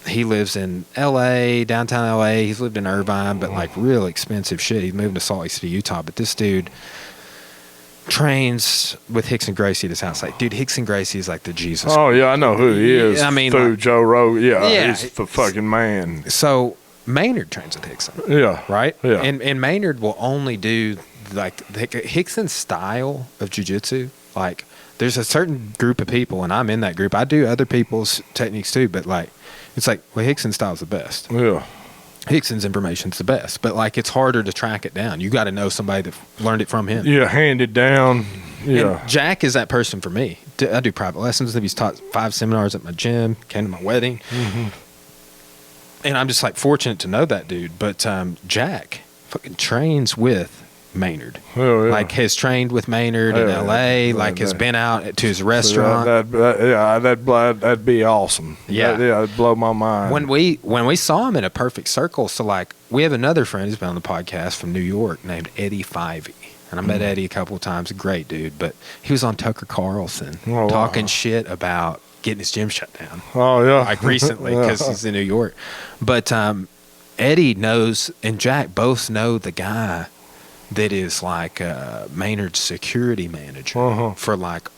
he lives in L.A., downtown L.A. He's lived in Irvine, but like real expensive shit. He's moving to Salt Lake City, Utah. But this dude trains with Hickson Gracie at his house. Like, dude, Hickson Gracie is like the Jesus. Oh, yeah, I know who he is. I mean, through like, Joe Rogan. Yeah, he's the fucking man. So Maynard trains with Hickson. Yeah. Right? Yeah. And Maynard will only do, like, Hickson's style of jiu-jitsu, like, there's a certain group of people, and I'm in that group. I do other people's techniques too, but like, it's like, well, Hickson's style's the best. Yeah. Hickson's information's the best, but like, it's harder to track it down. You got to know somebody that learned it from him. Yeah, handed down. Yeah. And Jack is that person for me. I do private lessons. He's taught 5 seminars at my gym, came to my wedding. And I'm just like fortunate to know that dude. But Jack fucking trains with Maynard. Oh, yeah. Like, has trained with Maynard in L.A., like has been out to his restaurant. That'd be awesome. Yeah. That'd blow my mind. When we saw him in a perfect circle, so like, we have another friend who's been on the podcast from New York named Eddie Fivey. And I met Eddie a couple of times. A great dude. But he was on Tucker Carlson talking shit about getting his gym shut down. Oh, yeah. Like recently, because he's in New York. But Eddie knows, and Jack both know the guy that is like Maynard's security manager for like,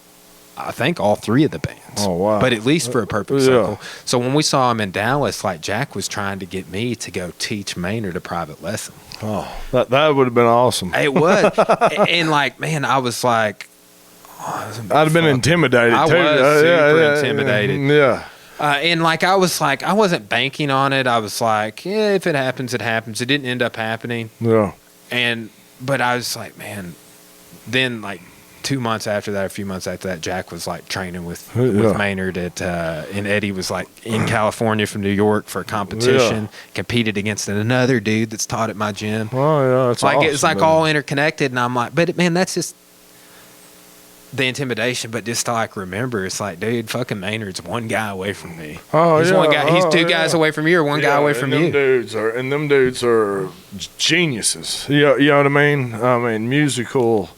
I think all 3 of the bands. Oh, wow. But at least for a perfect circle. So when we saw him in Dallas, like, Jack was trying to get me to go teach Maynard a private lesson. Oh, that would have been awesome. It would. And like, man, I was like, I'd have been intimidated too. I was super intimidated. Yeah. And like, I was like, I wasn't banking on it. I was like, yeah, if it happens, it happens. It didn't end up happening. Yeah. But I was like, man, then like 2 months after that, a few months after that, Jack was like training with Maynard and Eddie was like in California from New York for a competition, competed against another dude that's taught at my gym. Oh, yeah. It's like, awesome, it's like man. all interconnected. And I'm like, but man, that's just the intimidation. But just to like remember, it's like, dude, fucking Maynard's one guy away from me. Oh, he's yeah. one guy. He's 2 guys away from you, or one guy away from you. Them dudes are geniuses. You know what I mean? I mean, musical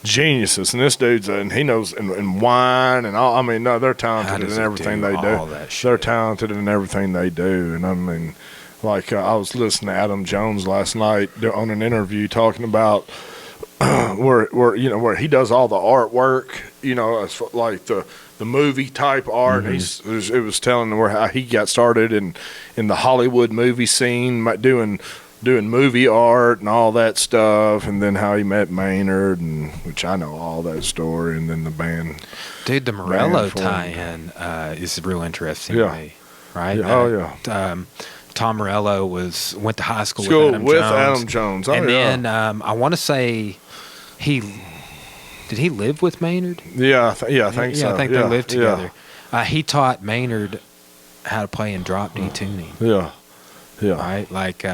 geniuses. And this dude's and he knows and wine and all. I mean, no, they're talented in everything they do. They're talented in everything they do. And I mean, like I was listening to Adam Jones last night on an interview talking about where he does all the artwork. You know, it's like the movie type art. It was telling how he got started in the Hollywood movie scene, doing movie art and all that stuff, and then how he met Maynard, and which I know all that story, and then the band. Dude, the Morello tie-in is real interesting to me, right? Yeah, oh yeah. Tom Morello went to high school with Adam Jones. Oh, and then I want to say did he live with Maynard? Yeah, I think so. I think they lived together. He taught Maynard how to play in drop D tuning. Yeah. Right? Like,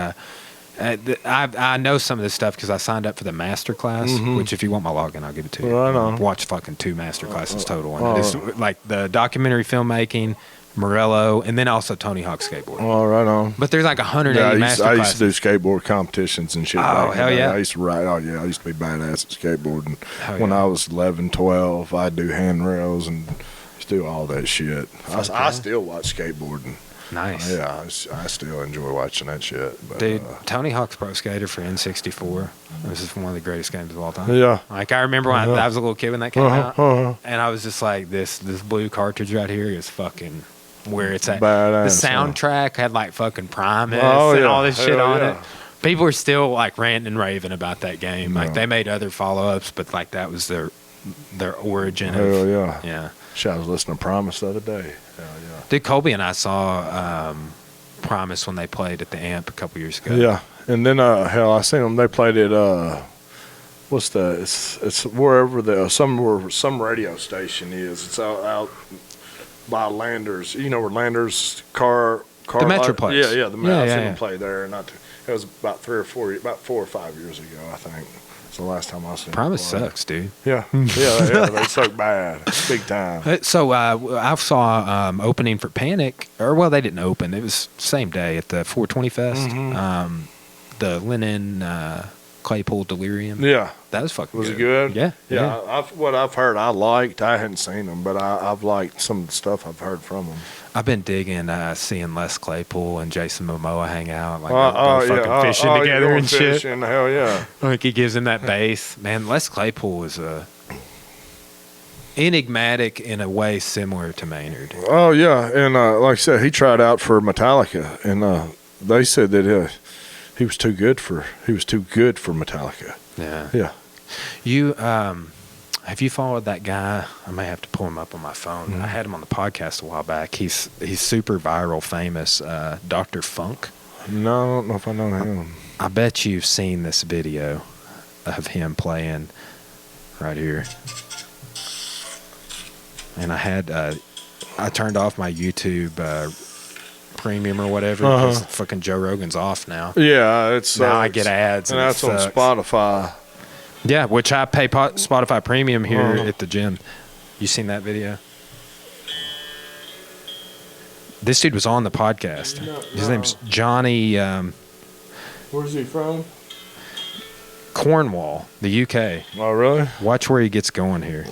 I know some of this stuff because I signed up for the master class, which if you want my login, I'll give it to you. Right on. Watch fucking 2 master classes total. And it's like the documentary filmmaking, Morello, and then also Tony Hawk skateboarding. Oh, right on. But there's like 180 master classes. I used to do skateboard competitions and shit. Oh, hell yeah. I used to ride. Oh, yeah. I used to be badass at skateboarding. When I was 11, 12, I'd do handrails and through all that shit. I still watch skateboarding. Nice. Yeah, I still enjoy watching that shit. But, dude, Tony Hawk's Pro Skater for N64. This is one of the greatest games of all time. Yeah. Like, I remember when I was a little kid when that came out, and I was just like, this blue cartridge right here is fucking where it's at. Badass, the soundtrack had like fucking Primus and all this shit on yeah. it. People are still like ranting and raving about that game. Like, they made other follow-ups, but like that was their origin. Hell yeah. Yeah. Shit, I was listening to Promise the other day. Hell yeah. Dude, Colby and I saw Promise when they played at the Amp a couple years ago. Yeah, and then hell, I seen them. They played at it's wherever some radio station is. It's out by Landers. You know where Landers car the Metroplex. Yeah, the Metroplex. I seen them play there. It was about 4 or 5 years ago, I think. It's the last time I seen Promise them play. sucks, dude. Yeah, they suck bad, big time. So I saw opening for Panic, they didn't open. It was same day at the 420 Fest. Mm-hmm. The Lennon Claypool Delirium. Yeah, that was fucking. Was good. it good? Yeah. What I've heard, I liked. I hadn't seen them, but I've liked some of the stuff I've heard from them. I've been digging seeing Les Claypool and Jason Momoa hang out, like they're fucking fishing together and shit. Fishing, hell yeah! Like he gives him that bass. Man, Les Claypool was enigmatic in a way similar to Maynard. Oh yeah, and like I said, he tried out for Metallica, and they said that he was too good for Metallica. Yeah. Yeah. You have you followed that guy? I may have to pull him up on my phone. I had him on the podcast a while back. He's super viral, famous. Dr. Funk. No, I don't know if I know him. I bet you've seen this video of him playing right here. And I turned off my YouTube Premium or whatever because fucking Joe Rogan's off now. Yeah, it's now I get ads, and that's on Spotify. Yeah, which I pay Spotify Premium here at the gym. You seen that video? This dude was on the podcast. His name's Johnny. Where's he from? Cornwall, the UK. Oh, really? Watch where he gets going here.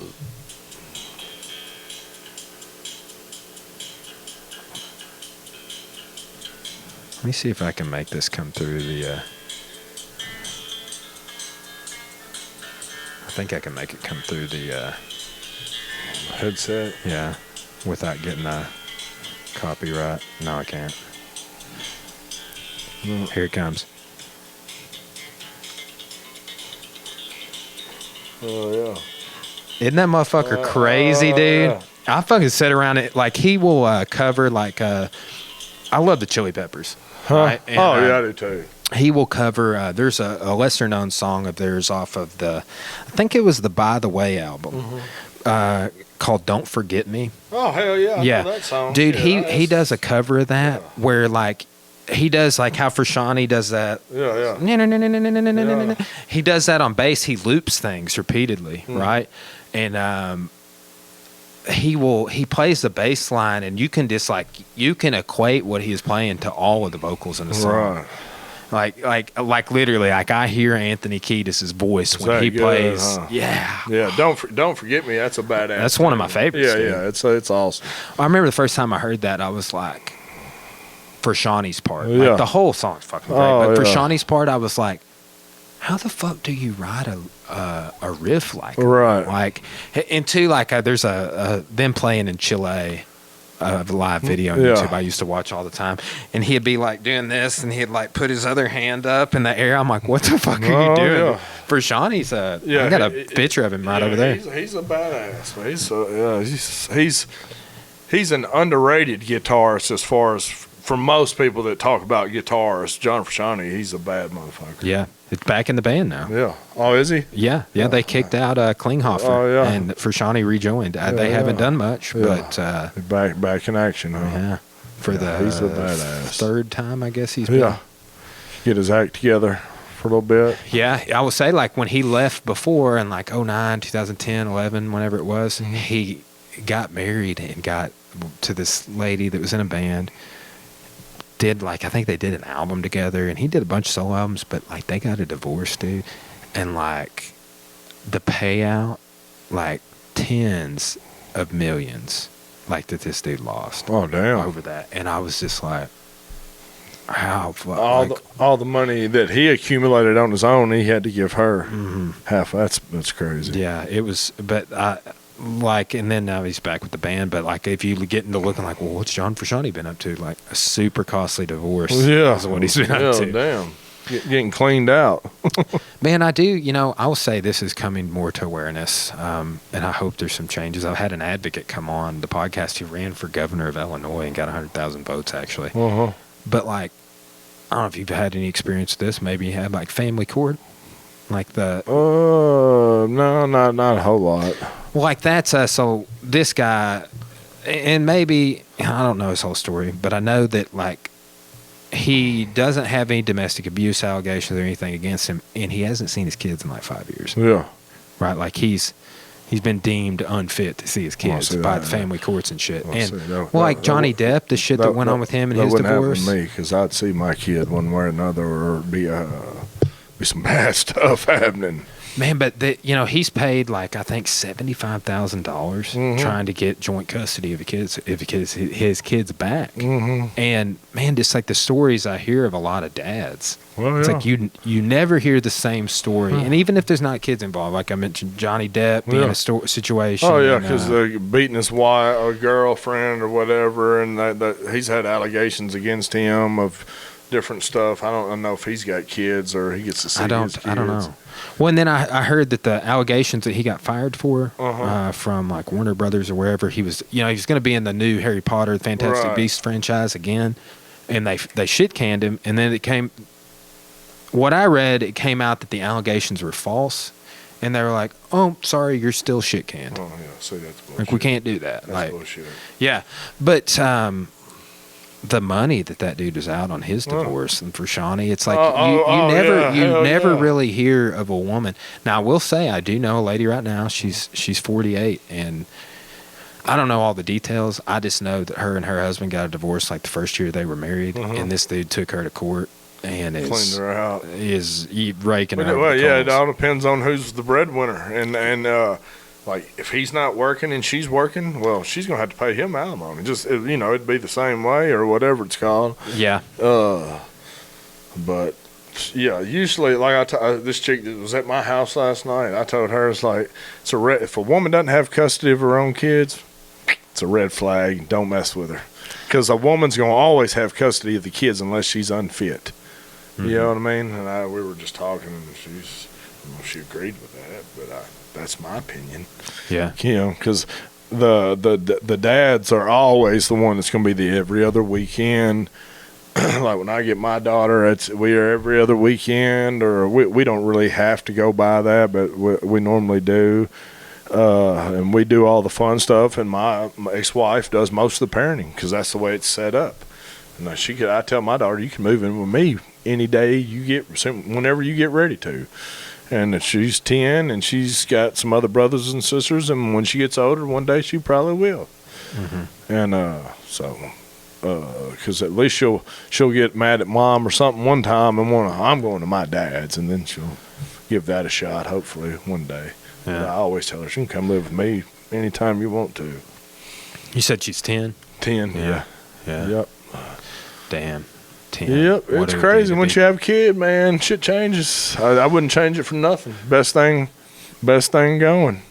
Let me see if I can make this come through the... I think I can make it come through the... headset? Yeah, without getting a copyright. No, I can't. Here it comes. Oh, yeah. Isn't that motherfucker crazy, dude? Yeah. I fucking sit around it. Like, he will cover, like... I love the Chili Peppers. Right? And, yeah, I do too. He will cover, there's a lesser known song of theirs off of I think it was the By the Way album, called Don't Forget Me. Oh, hell yeah. I know that song. Dude, he does a cover of that where, like, he does, like, how Frashani does that. Yeah. He does that on bass. He loops things repeatedly, right? And he plays the bass line, and you can just, like, you can equate what he is playing to all of the vocals in the song. Right. Like literally, like I hear Anthony Kiedis' voice when he plays. Huh? Yeah. Don't forget me. That's a badass. That's one of my favorites. Yeah. It's awesome. I remember the first time I heard that, I was like, for Shawnee's part, Yeah. like the whole song's fucking great, but for Shawnee's part, I was like, how the fuck do you write a riff like that? Right. Like, and two, like there's them playing in Chile. A live video on YouTube I used to watch all the time, and he'd be like doing this, and he'd like put his other hand up in the air. I'm like, what the fuck are you doing? Yeah. For Sean, I got a picture of him right over there. He's a badass. He's an underrated guitarist as far as for most people that talk about guitarists. John Frusciante, he's a bad motherfucker. Yeah, it's back in the band now. Yeah. Oh, is he? Yeah. They kicked out Klinghoffer. Oh, yeah. And Frusciante rejoined. They haven't done much, but back in action. Huh? Yeah. He's a badass. Third time, I guess he's been. Get his act together for a little bit. Yeah, I would say like when he left before in like 09, 2010, 11, whenever it was, he got married and got to this lady that was in a band. I think they did an album together, and he did a bunch of solo albums, but like they got a divorce, dude, and like the payout, like tens of millions like that this dude lost. Oh, damn. Over that, and I was just like, how all the money that he accumulated on his own, he had to give her half. That's crazy. Yeah, it was. But and then now he's back with the band. But like, if you get into looking like, well, what's John Frusciante been up to? Like a super costly divorce. Yeah, is what he's been up to. Damn. Getting cleaned out. Man, I do. I will say this is coming more to awareness, and I hope there's some changes. I've had an advocate come on the podcast who ran for governor of Illinois and got 100,000 votes, actually. But, like, I don't know if you've had any experience with this. Maybe you had, like, family court? Like the... No, not a whole lot. Well, like, that's... so this guy... And maybe... I don't know his whole story, but I know that, like, he doesn't have any domestic abuse allegations or anything against him, and he hasn't seen his kids in, like, 5 years. Yeah. Right? Like, he's been deemed unfit to see his kids by the family courts and shit. Like Johnny Depp, the shit that went on with him and his divorce. That wouldn't happen to me, because I'd see my kid one way or another, or be some bad stuff happening. Man, but he's paid like I think $75,000 trying to get joint custody of his kids back. And man, just like the stories I hear of a lot of dads, it's like you never hear the same story. And even if there's not kids involved, like I mentioned, Johnny Depp being a situation. Oh yeah, because they're beating his wife or girlfriend or whatever, and that he's had allegations against him of different stuff. I don't know if he's got kids or he gets to see his kids. I don't know. Well, and then I heard that the allegations that he got fired for from like Warner Brothers or wherever he was, he was going to be in the new Harry Potter Fantastic Beasts franchise again, and they shit canned him, and then it came out that the allegations were false, and they were like, "Oh, sorry, you're still shit canned." Oh yeah, see, that's bullshit. Like we can't do that. That's bullshit. Yeah, but the money that dude is out on his divorce and for Shawnee, it's like you never really hear of a woman. Now I will say I do know a lady right now. She's 48, and I don't know all the details. I just know that her and her husband got a divorce like the first year they were married, and this dude took her to court and cleaned her out. Is raking her. Well, yeah, it all depends on who's the breadwinner, and like if he's not working and she's working, well, she's gonna have to pay him alimony. Just it'd be the same way or whatever it's called. Yeah. But yeah, usually like this chick that was at my house last night, I told her it's like if a woman doesn't have custody of her own kids, it's a red flag. Don't mess with her, because a woman's gonna always have custody of the kids unless she's unfit. You know what I mean? And we were just talking, and she agreed with that, but that's my opinion. Yeah. Because the dads are always the one that's going to be the every other weekend. Like when I get my daughter, we are every other weekend, or we don't really have to go by that, but we normally do. And we do all the fun stuff, and my ex-wife does most of the parenting because that's the way it's set up. And I tell my daughter, you can move in with me any day whenever you get ready to. And she's 10, and she's got some other brothers and sisters, and when she gets older, one day she probably will. And because at least she'll get mad at mom or something one time and I'm going to my dad's, and then she'll give that a shot, hopefully, one day. Yeah. But I always tell her she can come live with me anytime you want to. You said she's 10? 10, yeah. Yep. Damn. 10. Yep, it's crazy. Once you have a kid, man, shit changes. I wouldn't change it for nothing. Best thing going.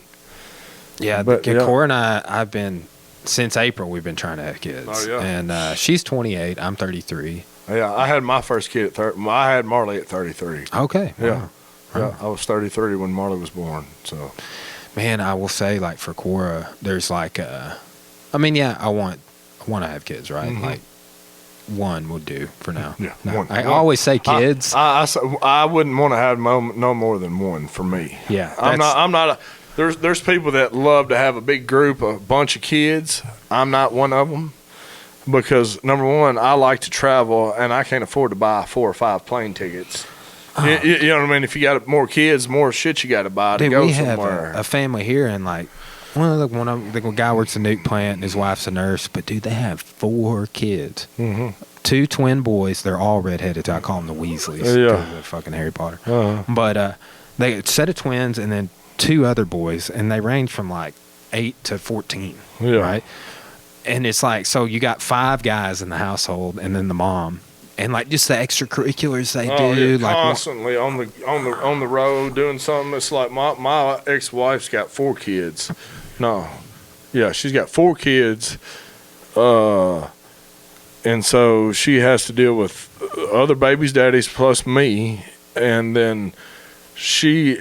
Yeah, but Cora and I've been, since April, we've been trying to have kids. Oh, yeah. And she's 28. I'm 33. Yeah, I had my first kid at 30. I had Marley at 33. Okay. Yeah. Wow. Yeah, I was 33 when Marley was born. So, man, I will say, like, for Cora, there's like I want to have kids, right? Like, one would do for now. Yeah, no, I always say kids. I wouldn't want to have no more than one for me. Yeah, I'm not. There's people that love to have a big group, a bunch of kids. I'm not one of them, because number one, I like to travel, and I can't afford to buy 4 or 5 plane tickets. You know what I mean? If you got more kids, more shit you got to buy to go somewhere. Have a family here, and like. Well, the guy works a nuke plant, and his wife's a nurse. But, dude, they have 4 kids. 2 twin boys. They're all redheaded. I call them the Weasleys. Yeah. They're fucking Harry Potter. But they a set of twins and then 2 other boys, and they range from, like, 8 to 14. Yeah. Right? And it's like, so you got 5 guys in the household and then the mom. And like just the extracurriculars they do, yeah, like constantly on the road doing something. It's like my ex-wife's got 4 kids. No, yeah, she's got 4 kids, and so she has to deal with other babies' daddies plus me, and then she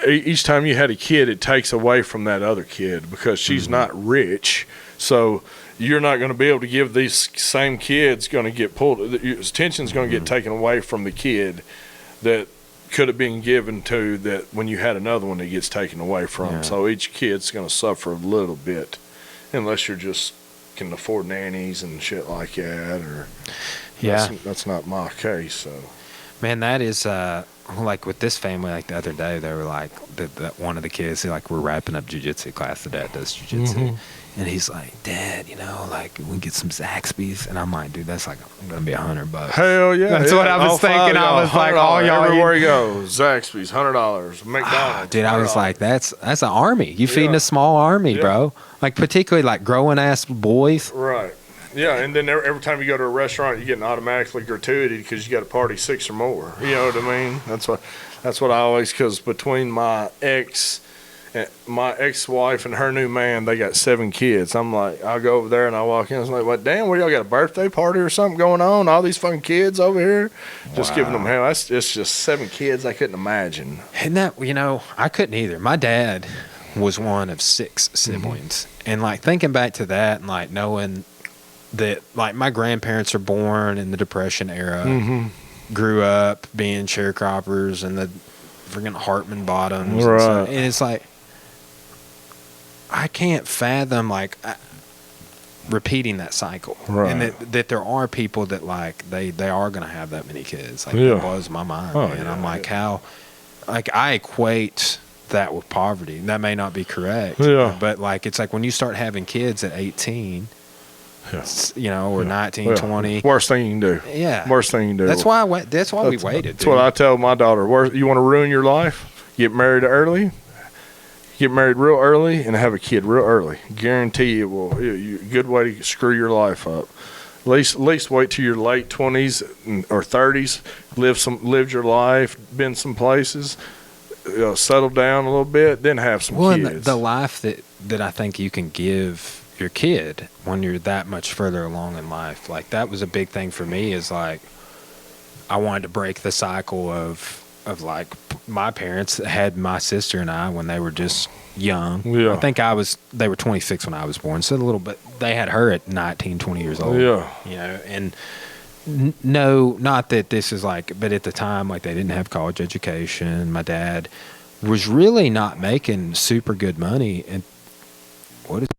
each time you had a kid, it takes away from that other kid because she's not rich, so. You're not going to be able to give these same kids going to get pulled. Your attention's going to get taken away from the kid that could have been given to that when you had another one that gets taken away from. Yeah. So each kid's going to suffer a little bit unless you're just can afford nannies and shit like that. Or that's not my case. So, man, that is like with this family. Like the other day, they were like that one of the kids. Like we're wrapping up jiu-jitsu class. The dad does jiu-jitsu. And he's like, Dad, like we can get some Zaxby's. And I'm like, dude, that's like going to be $100. Hell yeah. That's what I was thinking. I was like, all y'all everywhere you go. Zaxby's, $100. McDonald's. Dude, I was like, that's an army. You feeding a small army, bro. Like particularly like growing ass boys. Right. Yeah, and then every time you go to a restaurant, you're getting automatically gratuity because you got to party 6 or more. You know what I mean? That's what I always, because between my ex-wife and her new man, they got 7 kids. I'm like, I'll go over there and I walk in. I was like, what, damn, what, y'all got a birthday party or something going on? All these fucking kids over here? Just giving them hell. It's just 7 kids I couldn't imagine. And that, I couldn't either. My dad was one of 6 siblings. And like thinking back to that and like knowing that like my grandparents are born in the Depression era, grew up being sharecroppers and the freaking Hartman bottoms. Right. And it's like, I can't fathom like repeating that cycle, right. And that there are people that like they are going to have that many kids. Like it blows my mind, man. I'm like, how, like I equate that with poverty. That may not be correct, but like it's like when you start having kids at 18, or 19, 20. Worst thing you can do. Yeah, worst thing you can do. That's why we waited. That's what I tell my daughter. You want to ruin your life? Get married early. Get married real early and have a kid real early. Guarantee it will. A good way to screw your life up. At least wait till your late 20s or 30s. Lived your life. Been some places. Settle down a little bit. Then have some kids. And the life that I think you can give your kid when you're that much further along in life, like that was a big thing for me. Is like I wanted to break the cycle of like my parents had my sister and I when they were just young. I think they were 26 when I was born, so a little bit. They had her at 19, 20 years old. And no, not that this is like, but at the time, like they didn't have college education. My dad was really not making super good money. And what is